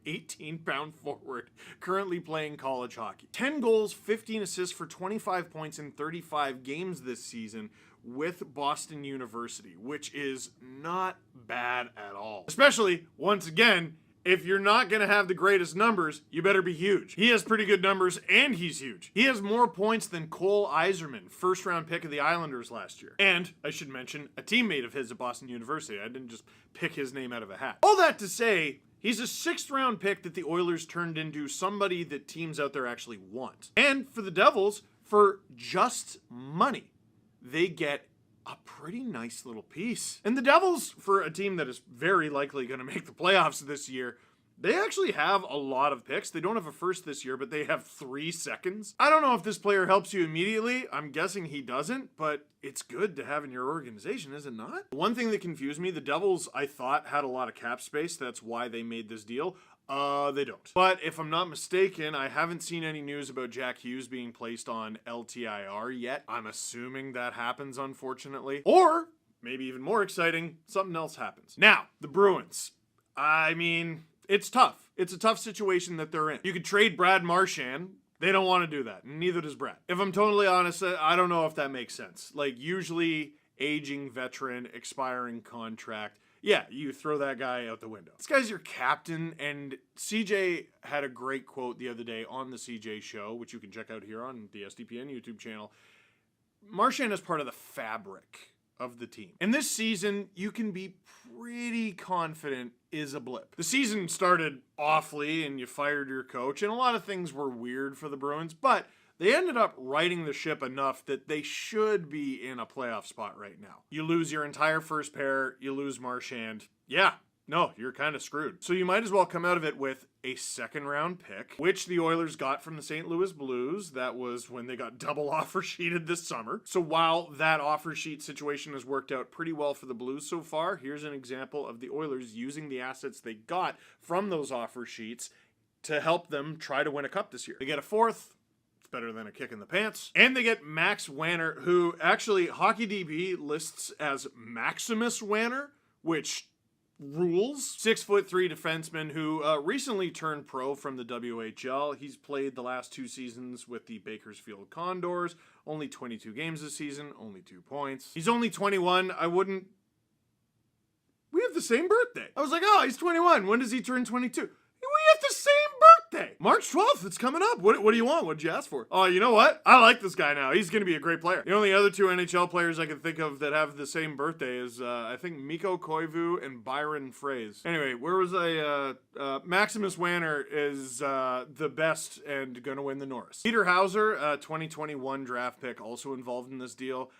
218-pound forward currently playing college hockey. 10 goals, 15 assists for 25 points in 35 games this season with Boston University, which is not bad at all. Especially, once again, if you're not going to have the greatest numbers, you better be huge. He has pretty good numbers, and he's huge. He has more points than Cole Yzerman, first-round pick of the Islanders last year. And, I should mention, a teammate of his at Boston University. I didn't just pick his name out of a hat. All that to say, he's a 6th-round pick that the Oilers turned into somebody that teams out there actually want. And for the Devils, for just money, they get a pretty nice little piece. And the Devils, for a team that is very likely going to make the playoffs this year, they actually have a lot of picks. They don't have a first this year, but they have 3 seconds. I don't know if this player helps you immediately. I'm guessing he doesn't, but it's good to have in your organization, is it not? One thing that confused me, the Devils, I thought, had a lot of cap space. That's why they made this deal. They don't. But if I'm not mistaken, I haven't seen any news about Jack Hughes being placed on LTIR yet. I'm assuming that happens, unfortunately. Or, maybe even more exciting, something else happens. Now, the Bruins. I mean, it's tough. It's a tough situation that they're in. You could trade Brad Marchand. They don't want to do that. Neither does Brad. If I'm totally honest, I don't know if that makes sense. Like, usually, aging veteran, expiring contract, yeah, you throw that guy out the window. This guy's your captain, and CJ had a great quote the other day on the CJ show, which you can check out here on the SDPN YouTube channel. Marchand is part of the fabric of the team. And this season, you can be pretty confident is a blip. The season started awfully, and you fired your coach, and a lot of things were weird for the Bruins, but they ended up righting the ship enough that they should be in a playoff spot right now. You lose your entire first pair, you lose Marchand. Yeah, no, you're kind of screwed. So you might as well come out of it with a 2nd-round pick, which the Oilers got from the St. Louis Blues. That was when they got double offer sheeted this summer. So while that offer sheet situation has worked out pretty well for the Blues so far, here's an example of the Oilers using the assets they got from those offer sheets to help them try to win a cup this year. They get a 4th. Better than a kick in the pants. And they get Max Wanner, who actually HockeyDB lists as Maximus Wanner, which rules. 6'3" defenseman who recently turned pro from the WHL. He's played the last 2 seasons with the Bakersfield Condors. Only 22 games this season, only 2 points. He's only 21. We have the same birthday. I was like, oh, he's 21. When does he turn 22? We have the same birthday. March 12th, it's coming up. What do you want? What'd you ask for? Oh, you know what? I like this guy now. He's going to be a great player. The only other two NHL players I can think of that have the same birthday is, I think, Mikko Koivu and Byron Fraze. Anyway, where was I? Maximus Wanner is the best and going to win the Norris. Peter Hauser, 2021 draft pick, also involved in this deal.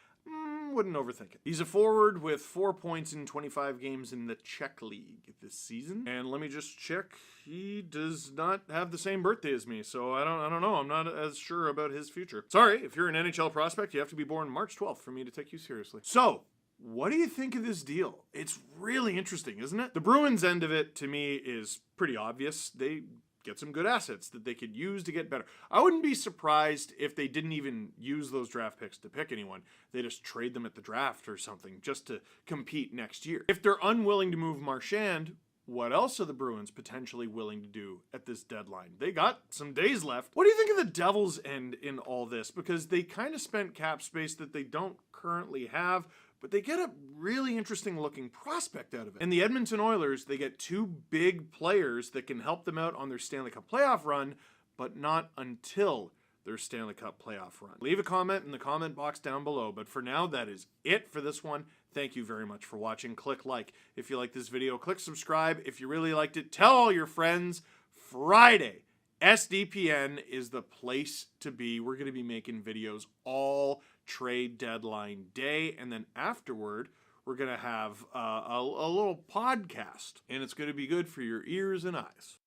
Wouldn't overthink it. He's a forward with 4 points in 25 games in the Czech League this season. And let me just check. He does not have the same birthday as me, so I don't know. I'm not as sure about his future. Sorry, if you're an NHL prospect, you have to be born March 12th for me to take you seriously. So, what do you think of this deal? It's really interesting, isn't it? The Bruins' end of it, to me, is pretty obvious. They get some good assets that they could use to get better. I wouldn't be surprised if they didn't even use those draft picks to pick anyone. They just trade them at the draft or something just to compete next year. If they're unwilling to move Marchand, what else are the Bruins potentially willing to do at this deadline? They got some days left. What do you think of the Devils' end in all this? Because they kind of spent cap space that they don't currently have, but they get a really interesting looking prospect out of it. And the Edmonton Oilers, they get two big players that can help them out on their Stanley Cup playoff run, but not until their Stanley Cup playoff run. Leave a comment in the comment box down below, but for now, that is it for this one. Thank you very much for watching. Click like if you like this video. Click subscribe if you really liked it. Tell all your friends. Friday, SDPN is the place to be. We're going to be making videos all trade deadline day, and then afterward we're going to have a little podcast, and it's going to be good for your ears and eyes.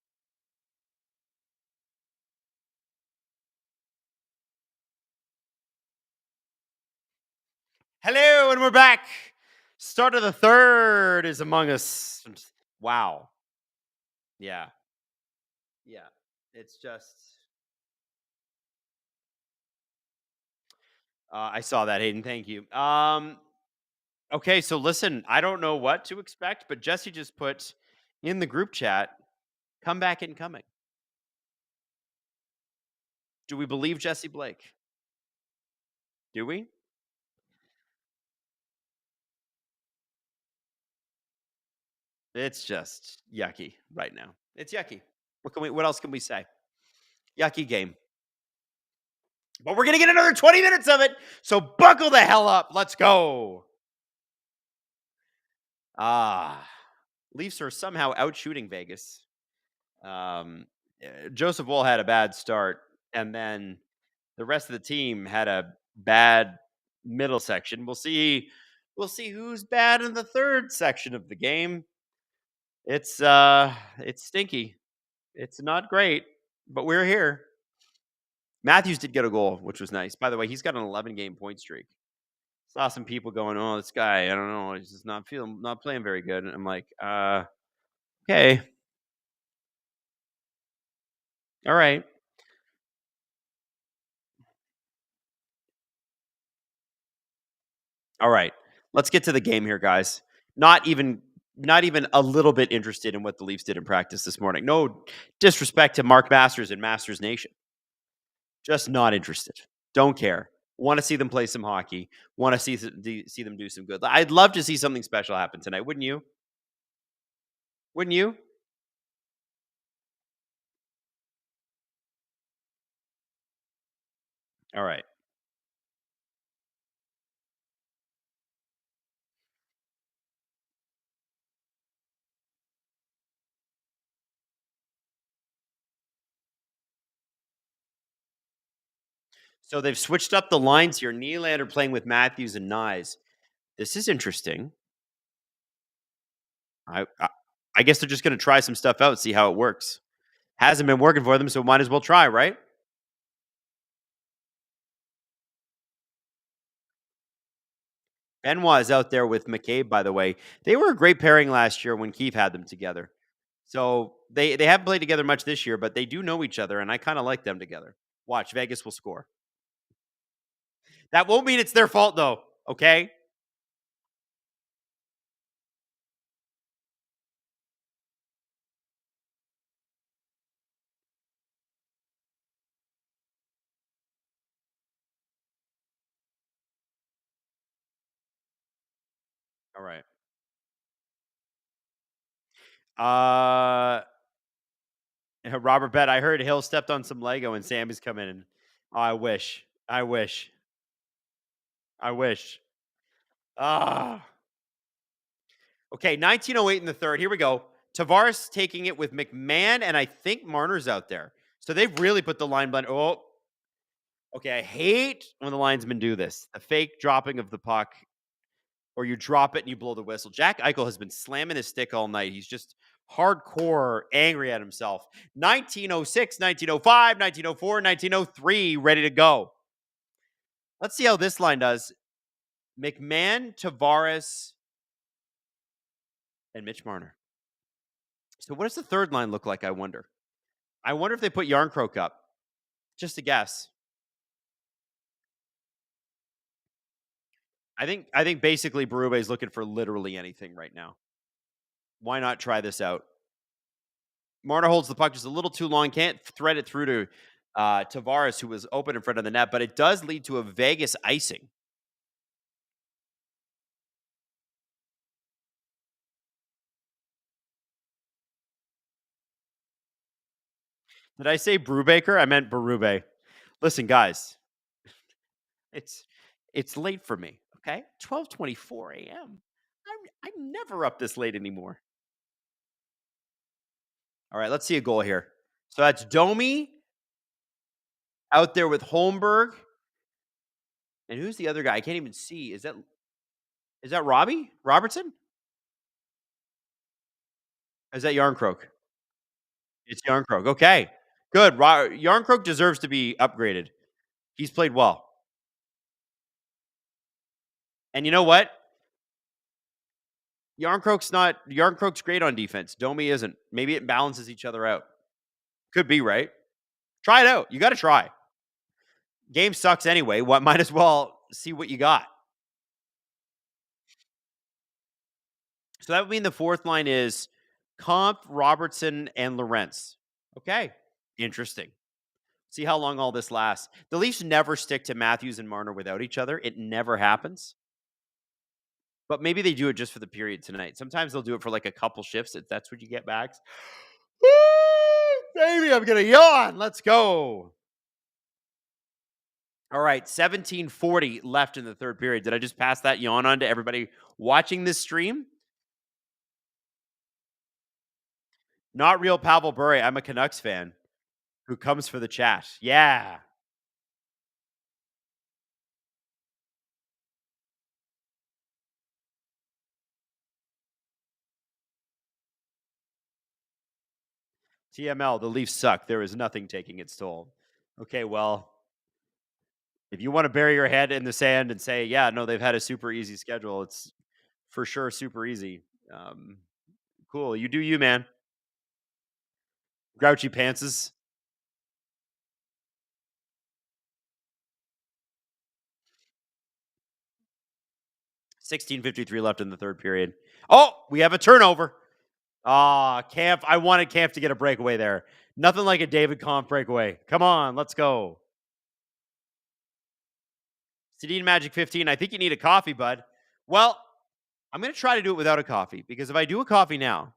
Hello, and we're back. Start of the third is among us. Wow. Yeah. Yeah. It's just. I saw that, Hayden. Thank you. Okay, so listen, I don't know what to expect, but Jesse just put in the group chat, comeback incoming. Do we believe Jesse Blake? Do we? It's just yucky right now. It's yucky. What else can we say? Yucky game. But we're going to get another 20 minutes of it. So buckle the hell up. Let's go. Leafs are somehow out shooting Vegas. Joseph Woll had a bad start, and then the rest of the team had a bad middle section. We'll see who's bad in the third section of the game. It's stinky. It's not great, but we're here. Matthews did get a goal, which was nice. By the way, he's got an 11-game point streak. Saw some people going, "Oh, this guy, I don't know, he's just not playing very good." And I'm like, okay. All right. All right. Let's get to the game here, guys. Not even a little bit interested in what the Leafs did in practice this morning. No disrespect to Mark Masters and Masters Nation. Just not interested. Don't care. Want to see them play some hockey. Want to see them do some good. I'd love to see something special happen tonight. Wouldn't you? Wouldn't you? All right. So they've switched up the lines here. Nylander playing with Matthews and Nyes. This is interesting. I guess they're just going to try some stuff out, see how it works. Hasn't been working for them, so might as well try, right? Benoit is out there with McCabe, by the way. They were a great pairing last year when Keefe had them together. So they haven't played together much this year, but they do know each other, and I kind of like them together. Watch, Vegas will score. That won't mean it's their fault, though, okay? All right. Robert Bet, I heard Hill stepped on some Lego and Sammy's coming in. Oh, I wish. I wish. I wish. Ah. Okay, 1908 in the third. Here we go. Tavares taking it with McMahon, and I think Marner's out there. So they've really put the line blend. Oh, okay. I hate when the linesmen do this. The fake dropping of the puck, or you drop it and you blow the whistle. Jack Eichel has been slamming his stick all night. He's just hardcore angry at himself. 1906, 1905, 1904, 1903, ready to go. Let's see how this line does. McMahon, Tavares, and Mitch Marner. So what does the third line look like, I wonder? I wonder if they put Yarncroke up. Just a guess. I think basically Berube is looking for literally anything right now. Why not try this out? Marner holds the puck just a little too long. Can't thread it through to Tavares, who was open in front of the net, but it does lead to a Vegas icing. Did I say Brubaker? I meant Berube. Listen, guys, it's late for me. Okay, 12:24 a.m. I'm never up this late anymore. All right, let's see a goal here. So that's Domi out there with Holmberg. And who's the other guy? I can't even see. Is that Robbie Robertson? Or is that Yarncroke? It's Yarncroke. Okay, good. Yarncroke deserves to be upgraded. He's played well. And you know what? Yarncroke's great on defense. Domi isn't. Maybe it balances each other out. Could be, right? Try it out. You got to try. Game sucks anyway. What might as well see what you got. So that would mean the fourth line is Comp, Robertson, and Lorentz. Okay. Interesting. See how long all this lasts. The Leafs never stick to Matthews and Marner without each other. It never happens. But maybe they do it just for the period tonight. Sometimes they'll do it for like a couple shifts if that's what you get back. Woo! Baby, I'm going to yawn. Let's go. All right, 17:40 left in the third period. Did I just pass that yawn on to everybody watching this stream? Not real Pavel Bure. I'm a Canucks fan who comes for the chat. Yeah. TML, the Leafs suck. There is nothing taking its toll. Okay, well, if you want to bury your head in the sand and say, yeah, no, they've had a super easy schedule, it's for sure super easy. Cool. You do you, man. Grouchy pantses. $16:53 left in the third period. Oh, we have a turnover. Camp. I wanted Camp to get a breakaway there. Nothing like a David Kampf breakaway. Come on, let's go. Sedin Magic 15. I think you need a coffee, bud. Well, I'm going to try to do it without a coffee because if I do a coffee now,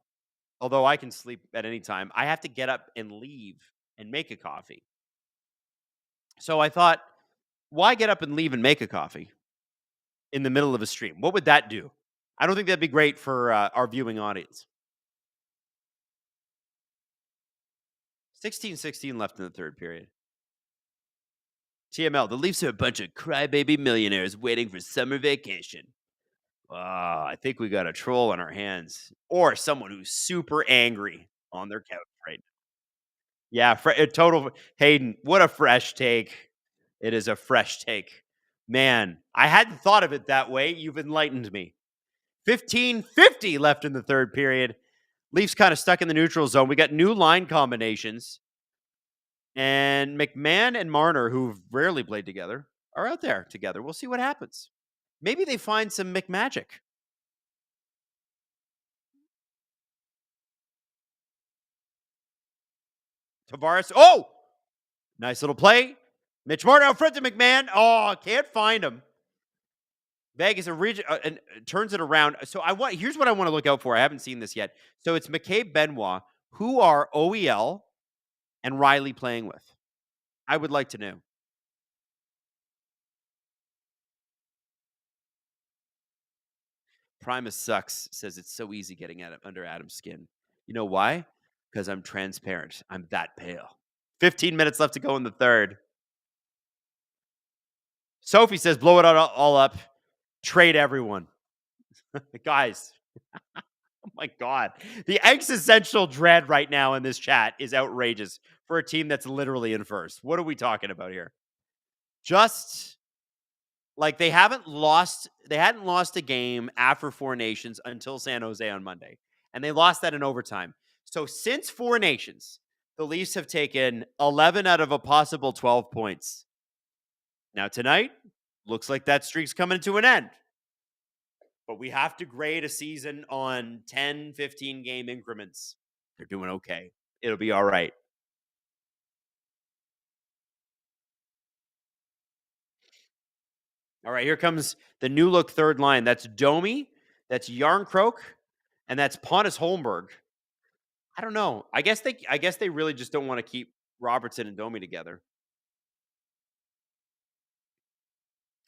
although I can sleep at any time, I have to get up and leave and make a coffee. So I thought, why get up and leave and make a coffee in the middle of a stream? What would that do? I don't think that'd be great for our viewing audience. 16:16 left in the third period. TML, the Leafs are a bunch of crybaby millionaires waiting for summer vacation. I think we got a troll on our hands or someone who's super angry on their couch right now. Yeah, total Hayden, what a fresh take. It is a fresh take. Man, I hadn't thought of it that way. You've enlightened me. 15:50 left in the third period. Leafs kind of stuck in the neutral zone. We got new line combinations. And McMahon and Marner, who've rarely played together, are out there together. We'll see what happens. Maybe they find some McMagic. Tavares. Oh! Nice little play. Mitch Marner out front to McMahon. Oh, can't find him. Vegas and turns it around. So here's what I want to look out for. I haven't seen this yet. So it's McCabe Benoit, who are OEL and Riley playing with? I would like to know. Primus sucks, says it's so easy getting at under Adam's skin. You know why? Because I'm transparent. I'm that pale. 15 minutes left to go in the third. Sophie says, blow it all up. Trade everyone. Guys, oh my God. The existential dread right now in this chat is outrageous for a team that's literally in first. What are we talking about here? Just like they hadn't lost a game after Four Nations until San Jose on Monday. And they lost that in overtime. So since Four Nations, the Leafs have taken 11 out of a possible 12 points. Now tonight, looks like that streak's coming to an end. But we have to grade a season on 10, 15 game increments. They're doing okay. It'll be all right. All right, here comes the new look third line. That's Domi, that's Yarncroke, and that's Pontus Holmberg. I don't know. I guess they really just don't want to keep Robertson and Domi together.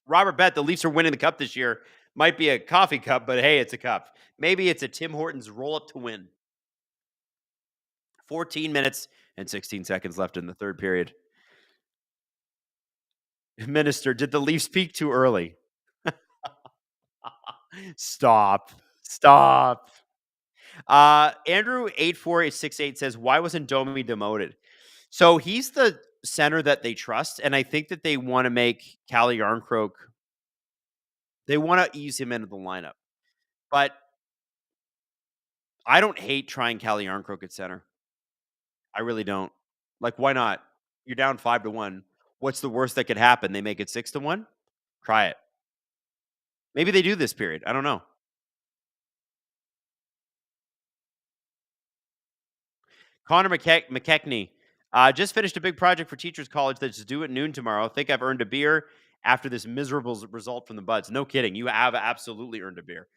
Robert Bet, the Leafs are winning the cup this year. Might be a coffee cup, but hey, it's a cup. Maybe it's a Tim Hortons roll up to win. 14 minutes and 16 seconds left in the third period. Minister, did the Leafs peak too early? Stop. Andrew 84868 says, why wasn't Domi demoted? So he's the center that they trust, and I think that they want to make Calle Yarncroke. They want to ease him into the lineup. But I don't hate trying Calle Yarncroke at center. I really don't. Like, why not? You're down 5-1. What's the worst that could happen? They make it 6-1? Try it. Maybe they do this period. I don't know. Connor McKechnie. Just finished a big project for Teachers College that's due at noon tomorrow. Think I've earned a beer after this miserable result from the Buds. No kidding. You have absolutely earned a beer.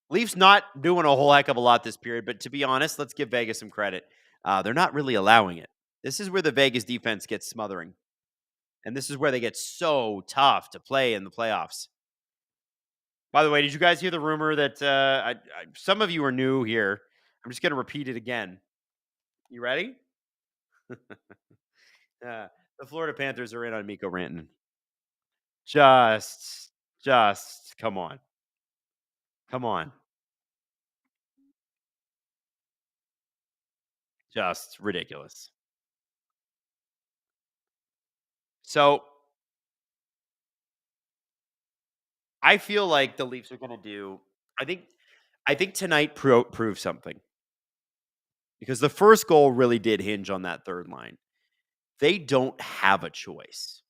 Leafs not doing a whole heck of a lot this period, but to be honest, let's give Vegas some credit. They're not really allowing it. This is where the Vegas defense gets smothering. And this is where they get so tough to play in the playoffs. By the way, did you guys hear the rumor that some of you are new here? I'm just going to repeat it again. You ready? The Florida Panthers are in on Mikko Rantanen. Just come on. Come on. Just ridiculous. So I feel like the Leafs are going to do. I think tonight proves something because the first goal really did hinge on that third line. They don't have a choice.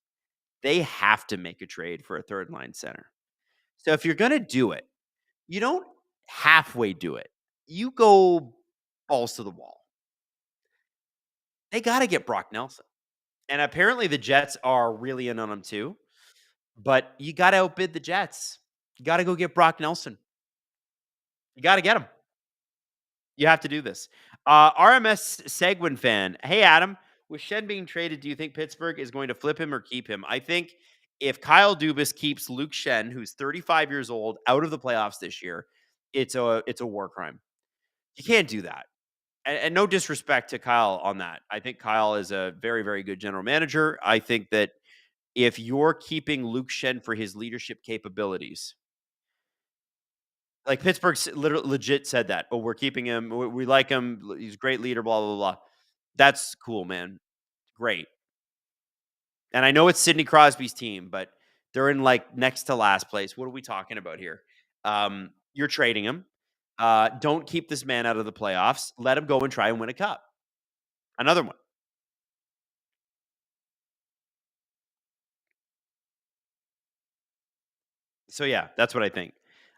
They have to make a trade for a third line center. So if you're going to do it, you don't halfway do it. You go balls to the wall. They got to get Brock Nelson. And apparently the Jets are really in on him too. But you got to outbid the Jets. You got to go get Brock Nelson. You got to get him. You have to do this. RMS Seguin fan. Hey, Adam. With Shen being traded, do you think Pittsburgh is going to flip him or keep him? I think if Kyle Dubas keeps Luke Shen, who's 35 years old, out of the playoffs this year, it's a war crime. You can't do that. And no disrespect to Kyle on that. I think Kyle is a very, very good general manager. I think that if you're keeping Luke Shen for his leadership capabilities, like Pittsburgh legit said that. Oh, we're keeping him. We like him. He's a great leader, blah, blah, blah. That's cool, man. Great. And I know it's Sidney Crosby's team, but they're in like next to last place. What are we talking about here? You're trading him. Don't keep this man out of the playoffs. Let him go and try and win a cup. Another one. So yeah, that's what I think.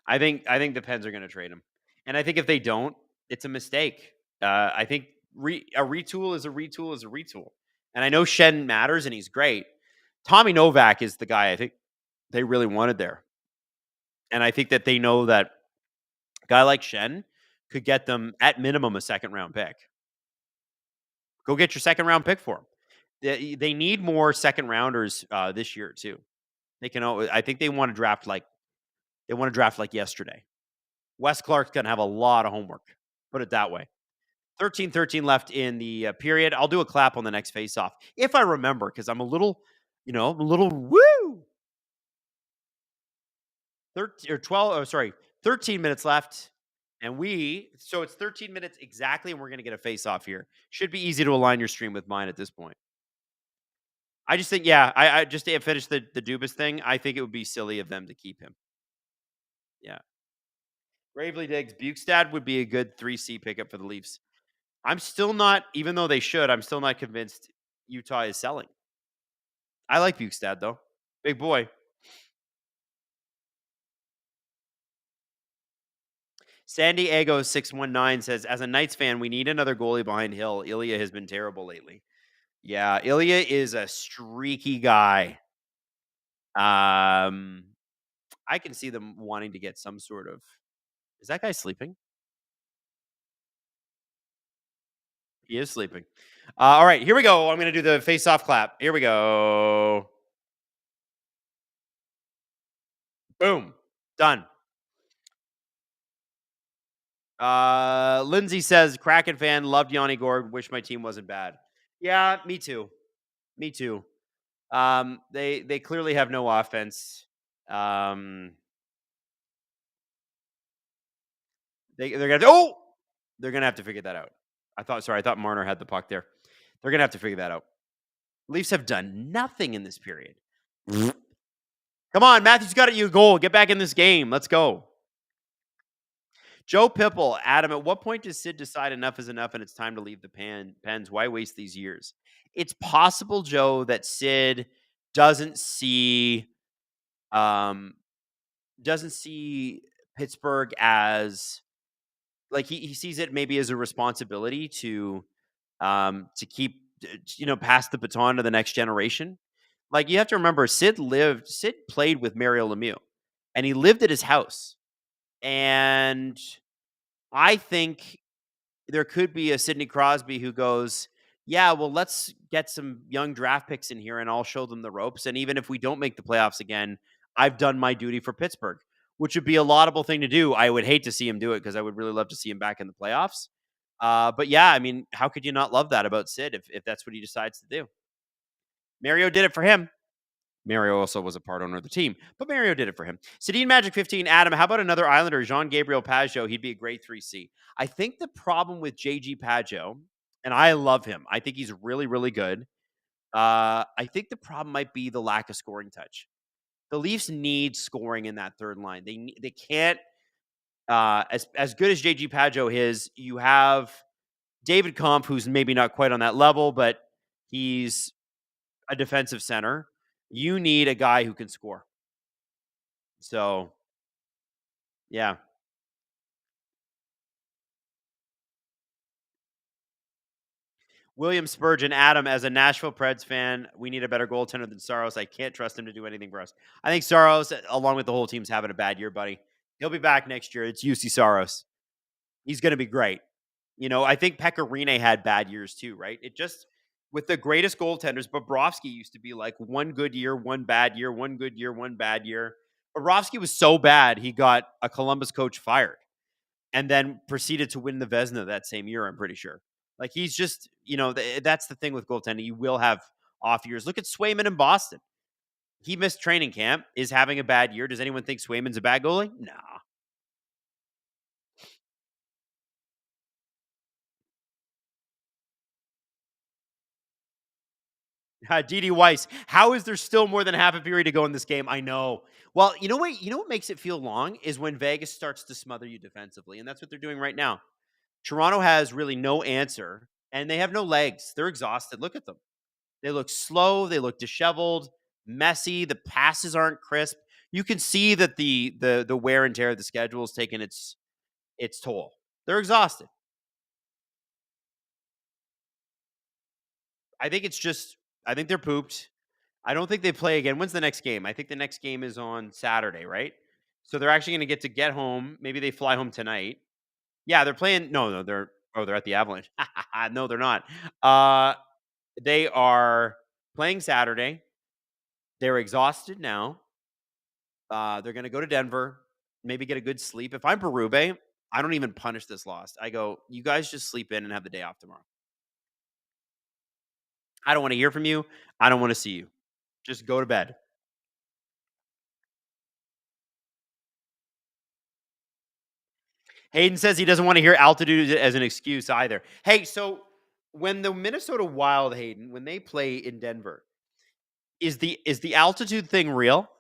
I think the Pens are going to trade him, and I think if they don't, it's a mistake. I think a retool is a retool is a retool, and I know Shen matters and he's great. Tommy Novak is the guy I think they really wanted there, and I think that they know that a guy like Shen could get them at minimum a second round pick. Go get your second round pick for them. They need more second rounders this year too. They can. I think they want to draft like yesterday. Wes Clark's gonna have a lot of homework. Put it that way. 13-13 left in the period. I'll do a clap on the next faceoff if I remember, because I'm a little, I'm a little woo. 13 or 12. Oh, sorry, 13 minutes left, and so it's 13 minutes exactly, and we're gonna get a faceoff here. Should be easy to align your stream with mine at this point. I just think, yeah, I just to finish the Dubas thing. I think it would be silly of them to keep him. Yeah, Gravely digs Bukestad would be a good 3C pickup for the Leafs. I'm still not, even though they should, I'm still not convinced Utah is selling. I like Bukestad, though. Big boy. San Diego 619 says, as a Knights fan, we need another goalie behind Hill. Ilya has been terrible lately. Yeah, Ilya is a streaky guy. I can see them wanting to get some sort of. Is that guy sleeping? He is sleeping. All right, here we go. I'm going to do the face-off clap. Here we go. Boom. Done. Lindsay says, Kraken fan, loved Yanni Gord, wish my team wasn't bad. Yeah, me too. Me too. They clearly have no offense. They're gonna have to figure that out. I thought Marner had the puck there. They're gonna have to figure that out. Leafs have done nothing in this period. Come on, Matthews got you a goal. Get back in this game. Let's go. Joe Pipple, Adam, at what point does Sid decide enough is enough and it's time to leave the Pens? Why waste these years? It's possible, Joe, that Sid doesn't see Pittsburgh as like he sees it maybe as a responsibility to keep pass the baton to the next generation. Like you have to remember, Sid played with Mario Lemieux, and he lived at his house. And I think there could be a Sidney Crosby who goes, yeah, well, let's get some young draft picks in here and I'll show them the ropes. And even if we don't make the playoffs again, I've done my duty for Pittsburgh, which would be a laudable thing to do. I would hate to see him do it because I would really love to see him back in the playoffs. But yeah, I mean, how could you not love that about Sid if that's what he decides to do? Mario did it for him. Mario also was a part owner of the team, but Mario did it for him. Sedin Magic 15, Adam, how about another Islander, Jean-Gabriel Pageau? He'd be a great 3C. I think the problem with JG Pageau, and I love him. I think he's really, really good. I think the problem might be the lack of scoring touch. The Leafs need scoring in that third line. They can't, as good as JG Pageau is, you have David Kampf, who's maybe not quite on that level, but he's a defensive center. You need a guy who can score. So, yeah. William Spurgeon, Adam, as a Nashville Preds fan, we need a better goaltender than Saros. I can't trust him to do anything for us. I think Saros, along with the whole team's having a bad year, buddy. He'll be back next year. It's UC Saros. He's going to be great. I think Pekka Rinne had bad years too, right? It just, with the greatest goaltenders, Bobrovsky used to be like one good year, one bad year, one good year, one bad year. Bobrovsky was so bad, he got a Columbus coach fired and then proceeded to win the Vezina that same year, I'm pretty sure. Like he's just, that's the thing with goaltending. You will have off years. Look at Swayman in Boston. He missed training camp, is having a bad year. Does anyone think Swayman's a bad goalie? No. D.D. Weiss, how is there still more than half a period to go in this game? I know. Well, you know what makes it feel long is when Vegas starts to smother you defensively, and that's what they're doing right now. Toronto has really no answer, and they have no legs. They're exhausted. Look at them. They look slow. They look disheveled, messy. The passes aren't crisp. You can see that the wear and tear of the schedule is taking its toll. They're exhausted. I think they're pooped. I don't think they play again. When's the next game? I think the next game is on Saturday, right? So they're actually going to get home. Maybe they fly home tonight. Yeah, they're playing. No, they're at the Avalanche. No, they're not. Uh, they are playing Saturday. They're exhausted now. They're going to go to Denver, maybe get a good sleep. If I'm Berube, I don't even punish this loss. I go, you guys just sleep in and have the day off tomorrow. I don't want to hear from you. I don't want to see you. Just go to bed. Hayden says he doesn't want to hear altitude as an excuse either. Hey, so when the Minnesota Wild, Hayden, when they play in Denver, is the altitude thing real?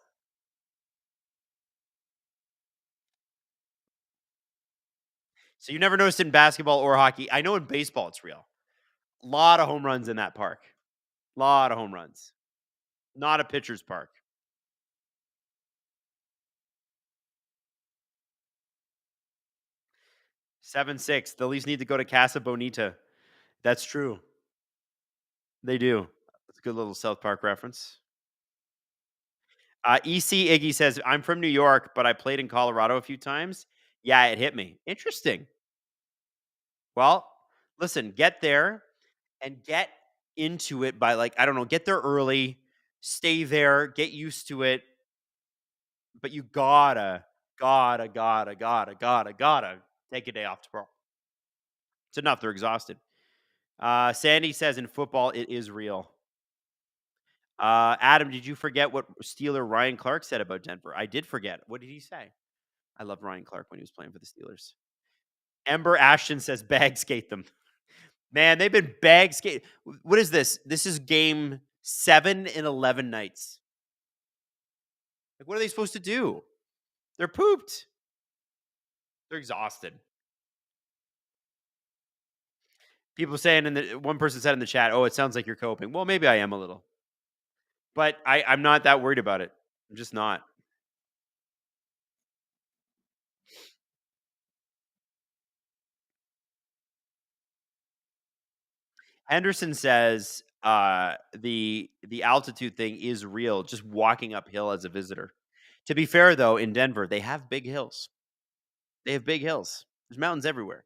So you never noticed in basketball or hockey. I know in baseball it's real. A lot of home runs in that park. A lot of home runs. Not a pitcher's park. 7-6. The Leafs need to go to Casa Bonita. That's true. They do. That's a good little South Park reference. EC Iggy says, I'm from New York, but I played in Colorado a few times. Yeah, it hit me. Interesting. Well, listen, get there and get into it by I don't know, get there early, stay there, get used to it. But you gotta take a day off tomorrow. It's enough. They're exhausted. Sandy says in football, it is real. Adam, did you forget what Steeler Ryan Clark said about Denver? I did forget. What did he say? I loved Ryan Clark when he was playing for the Steelers. Ember Ashton says bag skate them. Man, they've been bag skate. What is this? This is game 7 in 11 nights. What are they supposed to do? They're pooped. They're exhausted. People saying one person said in the chat, "Oh, it sounds like you're coping." Well, maybe I am a little, but I'm not that worried about it. I'm just not. Henderson says the altitude thing is real. Just walking uphill as a visitor. To be fair, though, in Denver they have big hills. They have big hills. There's mountains everywhere.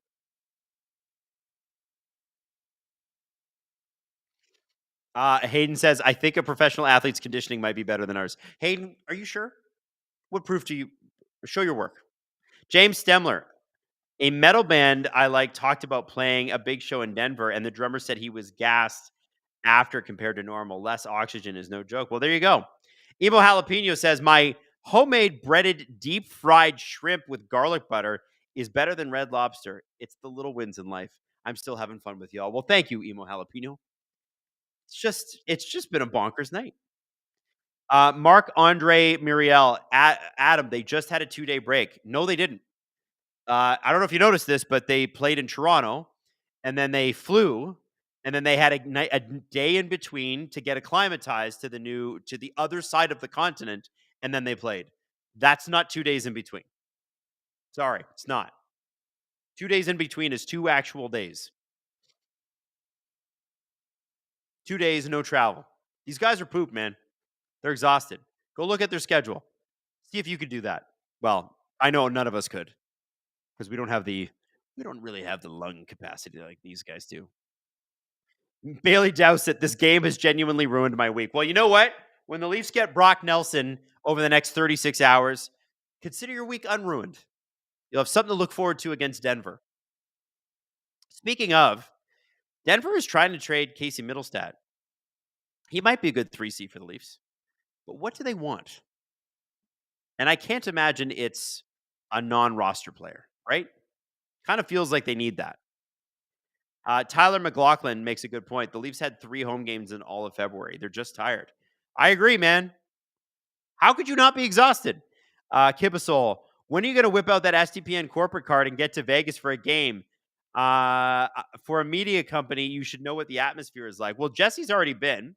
Hayden says, "I think a professional athlete's conditioning might be better than ours." Hayden, are you sure? What proof do you show your work? James Stemler, a metal band I like, talked about playing a big show in Denver, and the drummer said he was gassed after compared to normal. Less oxygen is no joke. Well, there you go. Emo Jalapeno says, my homemade breaded deep fried shrimp with garlic butter is better than Red Lobster. It's the little wins in life. I'm still having fun with y'all. Well, thank you, Emo Jalapeno. It's just been a bonkers night. Mark Andre Muriel, Adam, they just had a 2-day break. No, they didn't. I don't know if you noticed this, but they played in Toronto, and then they flew, and then they had a day in between to get acclimatized to the other side of the continent, and then they played. That's not 2 days in between. Sorry, it's not. 2 days in between is 2 actual days. 2 days, no travel. These guys are pooped, man. They're exhausted. Go look at their schedule. See if you could do that. Well, I know none of us could because we don't really have the lung capacity like these guys do. Bailey Dowsett, this game has genuinely ruined my week. Well, you know what? When the Leafs get Brock Nelson over the next 36 hours, consider your week unruined. You'll have something to look forward to against Denver. Speaking of, Denver is trying to trade Casey Middlestat. He might be a good 3C for the Leafs. But what do they want? And I can't imagine it's a non-roster player, right? Kind of feels like they need that. Tyler McLaughlin makes a good point. The Leafs had 3 home games in all of February. They're just tired. I agree, man. How could you not be exhausted? Kibasol, when are you going to whip out that STPN corporate card and get to Vegas for a game? For a media company, you should know what the atmosphere is like. Well, Jesse's already been.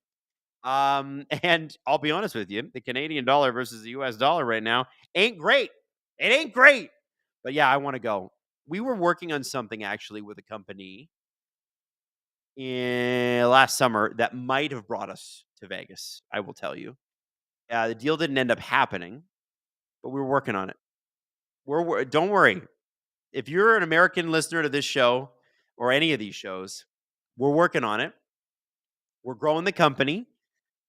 And I'll be honest with you, the Canadian dollar versus the US dollar right now ain't great. It ain't great. But yeah, I want to go. We were working on something actually with a company in last summer that might have brought us to Vegas. I will tell you. The deal didn't end up happening, but we were working on it. Don't worry. if you're an American listener to this show or any of these shows, we're working on it. We're growing the company.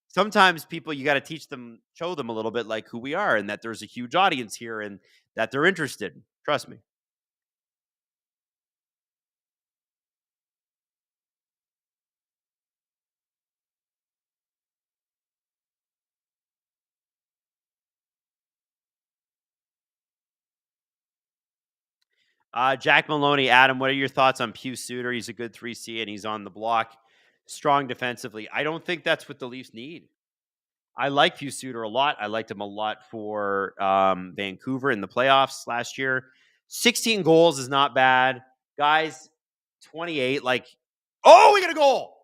Sometimes people, you got to teach them, show them a little bit like who we are and that there's a huge audience here and that they're interested. Trust me. Jack Maloney, Adam, what are your thoughts on Pew Suter? He's a good 3C and he's on the block, strong defensively. I don't think that's what the Leafs need. I like Pew Suter a lot. I liked him a lot for Vancouver in the playoffs last year. 16 goals is not bad. Guys, 28, like, oh, we got a goal.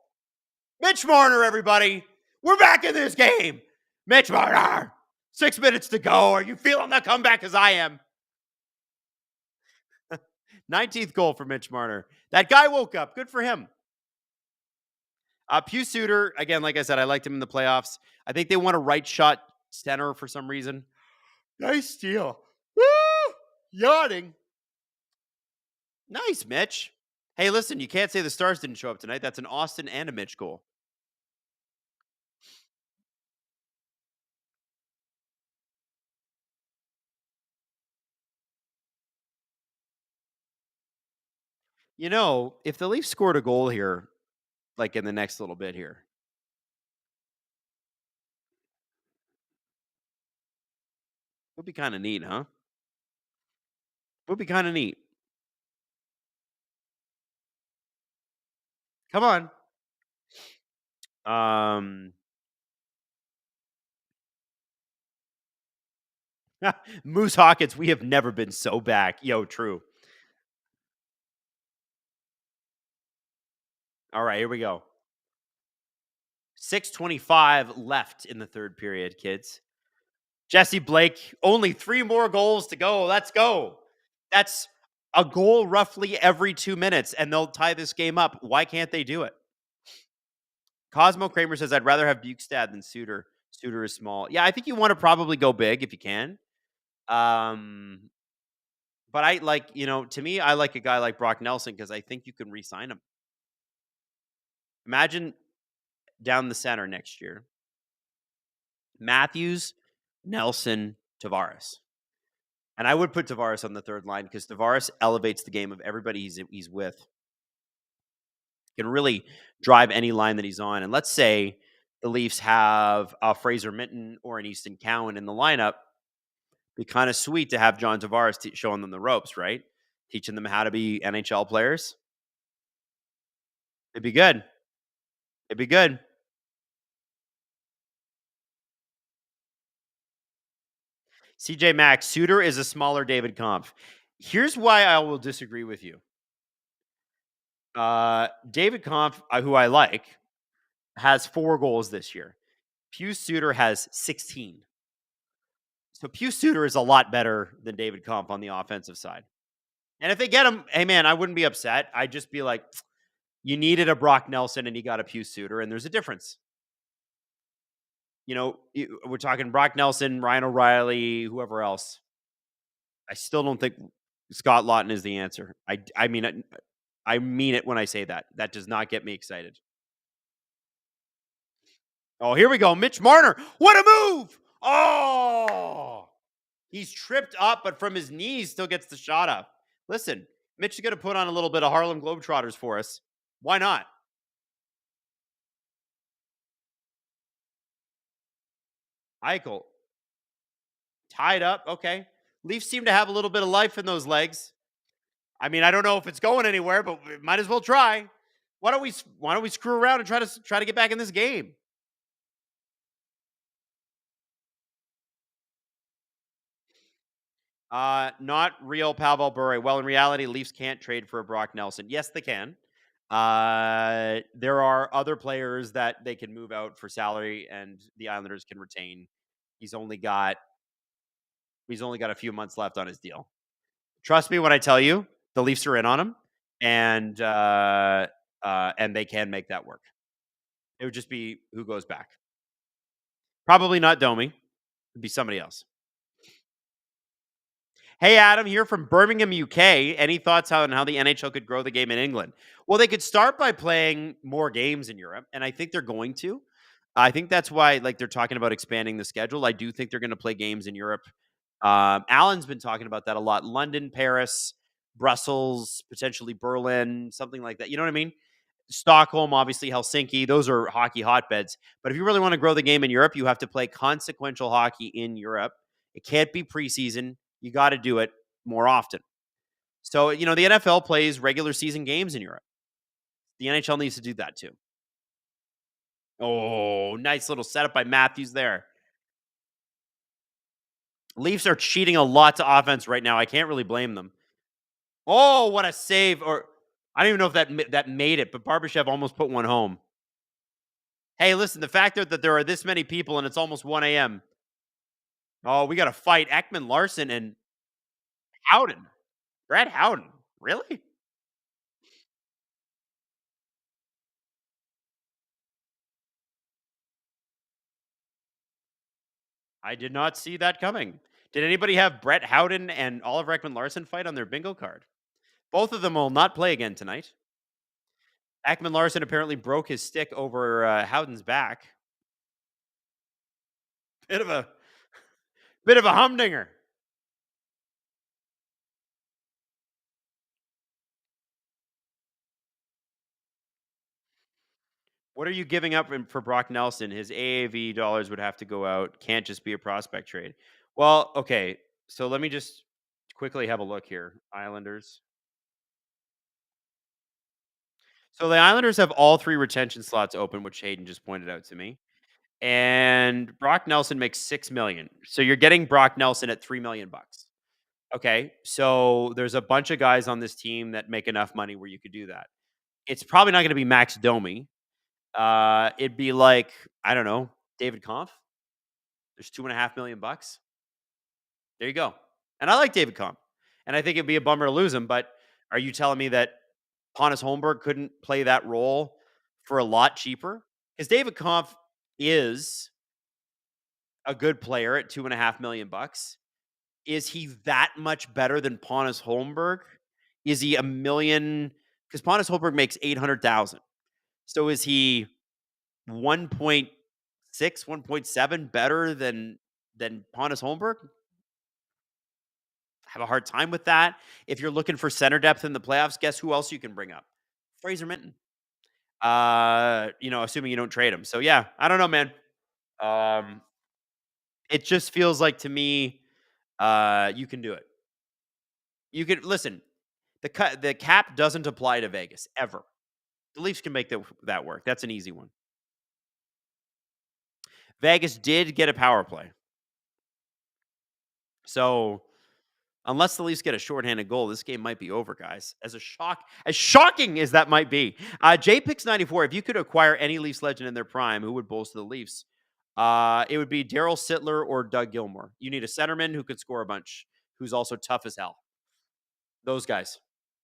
Mitch Marner, everybody. We're back in this game. Mitch Marner. 6 minutes to go. Are you feeling the comeback as I am? 19th goal for Mitch Marner. That guy woke up. Good for him. Pew Suter, again, like I said, I liked him in the playoffs. I think they want a right shot center for some reason. Nice steal. Woo! Yawning. Nice, Mitch. Hey, listen, you can't say the Stars didn't show up tonight. That's an Austin and a Mitch goal. You know, if the Leafs scored a goal here, like in the next little bit here, would be kind of neat, huh? Would be kind of neat. Come on. Moose Hawkins, we have never been so back. Yo, true. All right, here we go. 6:25 left in the third period, kids. Jesse Blake, only 3 more goals to go. Let's go. That's a goal roughly every 2 minutes, and they'll tie this game up. Why can't they do it? Cosmo Kramer says, I'd rather have Bukestad than Suter. Suter is small. Yeah, I think you want to probably go big if you can. But I like, to me, I like a guy like Brock Nelson because I think you can re-sign him. Imagine down the center next year. Matthews, Nelson, Tavares. And I would put Tavares on the third line because Tavares elevates the game of everybody he's with. Can really drive any line that he's on. And let's say the Leafs have a Fraser Minton or an Easton Cowan in the lineup. Be kind of sweet to have John Tavares showing them the ropes, right? Teaching them how to be NHL players. It'd be good. It'd be good. CJ Max, Suter is a smaller David Kampf. Here's why I will disagree with you. David Kampf, who I like, has 4 goals this year. Pew Suter has 16. So Pew Suter is a lot better than David Kampf on the offensive side. And if they get him, hey man, I wouldn't be upset. I'd just be like, you needed a Brock Nelson and you got a Pew Suter, and there's a difference. We're talking Brock Nelson, Ryan O'Reilly, whoever else. I still don't think Scott Laughton is the answer. I mean it when I say that. That does not get me excited. Oh, here we go. Mitch Marner. What a move. Oh, he's tripped up, but from his knees still gets the shot up. Listen, Mitch is going to put on a little bit of Harlem Globetrotters for us. Why not? Eichel. Tied up. Okay. Leafs seem to have a little bit of life in those legs. I mean, I don't know if it's going anywhere, but we might as well try. Why don't we screw around and try to get back in this game? Not real Pavel Bure. Well, in reality, Leafs can't trade for a Brock Nelson. Yes, they can. There are other players that they can move out for salary, and the Islanders can retain. He's only got a few months left on his deal. Trust me when I tell you, the Leafs are in on him, and they can make that work. It would just be who goes back. Probably not Domi. It'd be somebody else. Hey, Adam, here from Birmingham, UK. Any thoughts on how the NHL could grow the game in England? Well, they could start by playing more games in Europe, and I think they're going to. I think that's why, like, they're talking about expanding the schedule. I do think they're going to play games in Europe. Alan's been talking about that a lot. London, Paris, Brussels, potentially Berlin, something like that. You know what I mean? Stockholm, obviously Helsinki. Those are hockey hotbeds. But if you really want to grow the game in Europe, you have to play consequential hockey in Europe. It can't be preseason. You got to do it more often. So, the NFL plays regular season games in Europe. The NHL needs to do that too. Oh, nice little setup by Matthews there. Leafs are cheating a lot to offense right now. I can't really blame them. Oh, what a save! Or I don't even know if that made it, but Barbashev almost put one home. Hey, listen, the fact that there are this many people and it's almost 1 a.m. Oh, we got to fight Ekman Larson and Howden. Brad Howden. Really? I did not see that coming. Did anybody have Brett Howden and Oliver Ekman Larson fight on their bingo card? Both of them will not play again tonight. Ekman Larson apparently broke his stick over Howden's back. Bit of a bit of a humdinger. What are you giving up for Brock Nelson? His AAV dollars would have to go out. Can't just be a prospect trade. Well, okay. So let me just quickly have a look here. Islanders. So the Islanders have all three retention slots open, which Hayden just pointed out to me. And Brock Nelson makes 6 million. So you're getting Brock Nelson at 3 million bucks. Okay. So there's a bunch of guys on this team that make enough money where you could do that. It's probably not going to be Max Domi. It'd be like, I don't know, David Kampf. There's 2.5 million bucks. There you go. And I like David Kampf. And I think it'd be a bummer to lose him. But are you telling me that Pontus Holmberg couldn't play that role for a lot cheaper? Because David Kampf is a good player at 2.5 million bucks. Is he that much better than Pontus Holmberg? Is he a million? Because Pontus Holmberg makes 800,000. So is he 1.6, 1.7 better than Pontus Holmberg? Have a hard time with that. If you're looking for center depth in the playoffs, guess who else you can bring up? Fraser Minton. Assuming you don't trade him. So yeah, I don't know, man. Um, it just feels like to me, you can do it. You could listen. The cap doesn't apply to Vegas ever. The Leafs can make that work. That's an easy one. Vegas did get a power play, so unless the Leafs get a shorthanded goal, this game might be over, guys. As shocking as that might be. J Picks 94. If you could acquire any Leafs legend in their prime, who would bolster the Leafs? It would be Daryl Sittler or Doug Gilmore. You need a centerman who could score a bunch, who's also tough as hell. Those guys.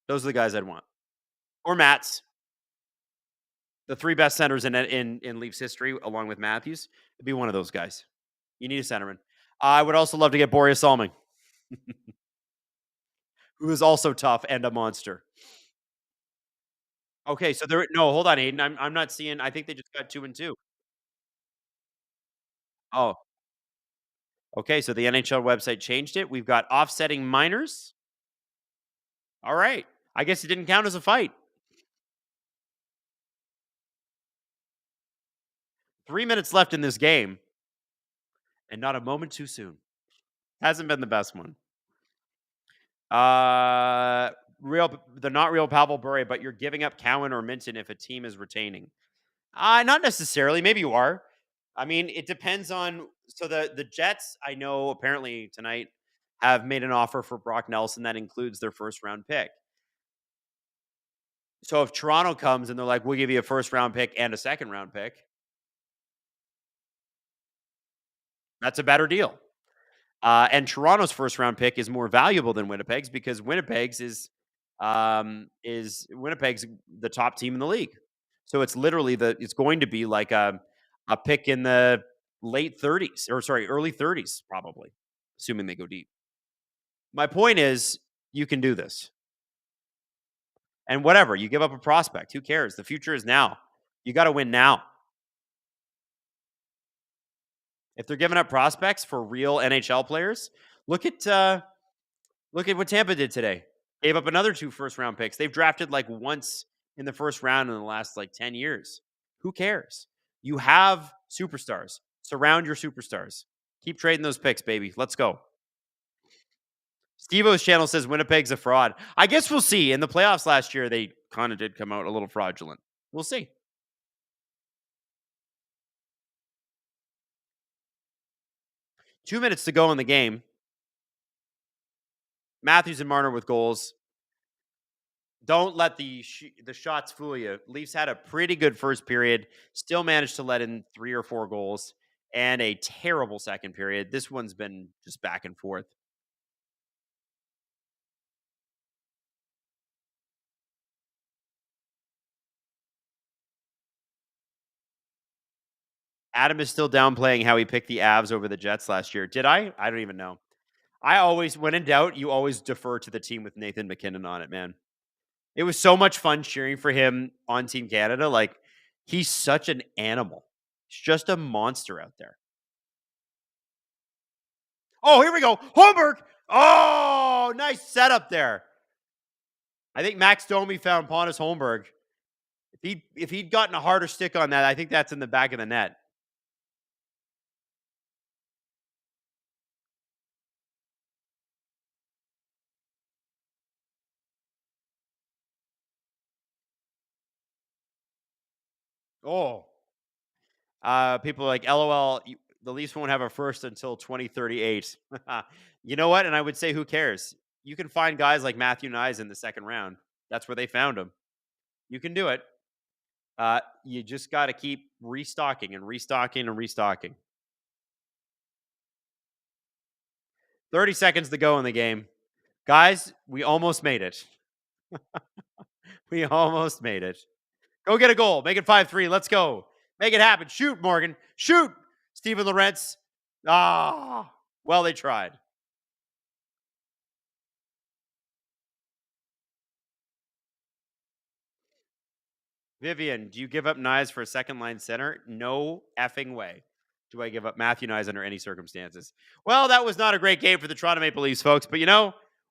Those are the guys I'd want. Or Mats. The three best centers in Leafs history, along with Matthews, would be one of those guys. You need a centerman. I would also love to get Boreas Salming, who is also tough and a monster. Okay, so no, hold on, Aiden. I'm not seeing. I think they just got 2-2. Oh, okay. So the NHL website changed it. We've got offsetting minors. All right. I guess it didn't count as a fight. 3 minutes left in this game, and not a moment too soon. Hasn't been the best one. They're not real Pavel Bure, but you're giving up Cowan or Minton if a team is retaining. Not necessarily. Maybe you are. I mean, it depends on. So the Jets, I know apparently tonight have made an offer for Brock Nelson that includes their first round pick. So if Toronto comes and they're like, we'll give you a first round pick and a second round pick, that's a better deal. And Toronto's first round pick is more valuable than Winnipeg's because Winnipeg's is Winnipeg's the top team in the league. So it's literally it's going to be like a pick in the late 30s or sorry, early 30s probably, assuming they go deep. My point is, you can do this. And whatever, you give up a prospect. Who cares? The future is now. You got to win now. If they're giving up prospects for real NHL players, look at what Tampa did today. Gave up another 2 first-round picks. They've drafted like once in the first round in the last like 10 years. Who cares? You have superstars. Surround your superstars. Keep trading those picks, baby. Let's go. Steve-O's channel says Winnipeg's a fraud. I guess we'll see. In the playoffs last year, they kind of did come out a little fraudulent. We'll see. 2 minutes to go in the game. Matthews and Marner with goals. Don't let the shots fool you. Leafs had a pretty good first period, still managed to let in 3 or 4 goals, and a terrible second period. This one's been just back and forth. Adam is still downplaying how he picked the Avs over the Jets last year. Did I? I don't even know. I always, when in doubt, you always defer to the team with Nathan McKinnon on it, man. It was so much fun cheering for him on Team Canada. Like, he's such an animal. He's just a monster out there. Oh, here we go. Holmberg. Oh, nice setup there. I think Max Domi found Pontus Holmberg. If he'd gotten a harder stick on that, I think that's in the back of the net. Oh. People are like, LOL, the Leafs won't have a first until 2038. You know what? And I would say, who cares? You can find guys like Matthew Nyes in the second round. That's where they found him. You can do it. You just got to keep restocking and restocking and restocking. 30 seconds to go in the game. Guys, we almost made it. We almost made it. Go get a goal. Make it 5-3. Let's go. Make it happen. Shoot, Morgan. Shoot. Steven Lorentz. Well, they tried. Vivian, do you give up Nyes for a second line center? No effing way do I give up Matthew Nyes under any circumstances. Well, that was not a great game for the Toronto Maple Leafs, folks, but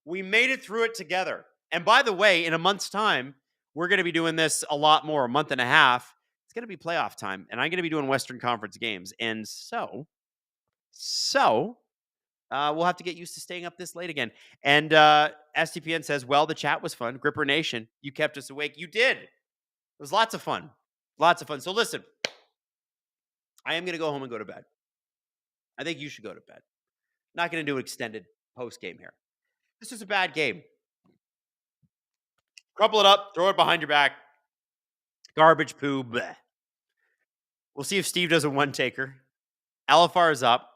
we made it through it together. And by the way, in a month's time, we're going to be doing this a lot more, a month and a half. It's going to be playoff time, and I'm going to be doing Western Conference games. And so we'll have to get used to staying up this late again. And STPN says, well, the chat was fun. Gripper Nation, you kept us awake. You did. It was lots of fun. Lots of fun. So listen, I am going to go home and go to bed. I think you should go to bed. Not going to do an extended post game here. This is a bad game. Crumple it up, throw it behind your back. Garbage poo. Bleh. We'll see if Steve does a one taker. LFR is up.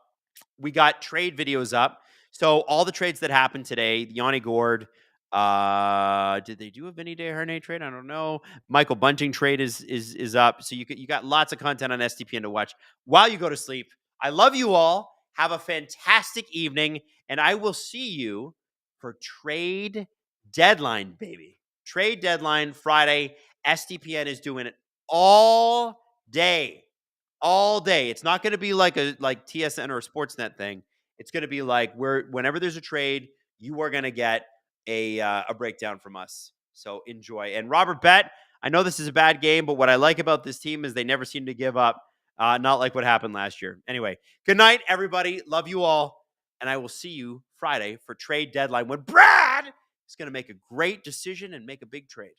We got trade videos up. So all the trades that happened today, Yanni Gord, did they do a Vinny Desharnais trade? I don't know. Michael Bunting trade is up. So you got lots of content on STPN to watch while you go to sleep. I love you all. Have a fantastic evening, and I will see you for trade deadline, baby. Trade deadline Friday. STPN is doing it all day. All day. It's not going to be like TSN or a Sportsnet thing. It's going to be like whenever there's a trade, you are going to get a breakdown from us. So enjoy. And Robert Bet, I know this is a bad game, but what I like about this team is they never seem to give up. Not like what happened last year. Anyway, good night, everybody. Love you all. And I will see you Friday for trade deadline when Brad is going to make a great decision and make a big trade.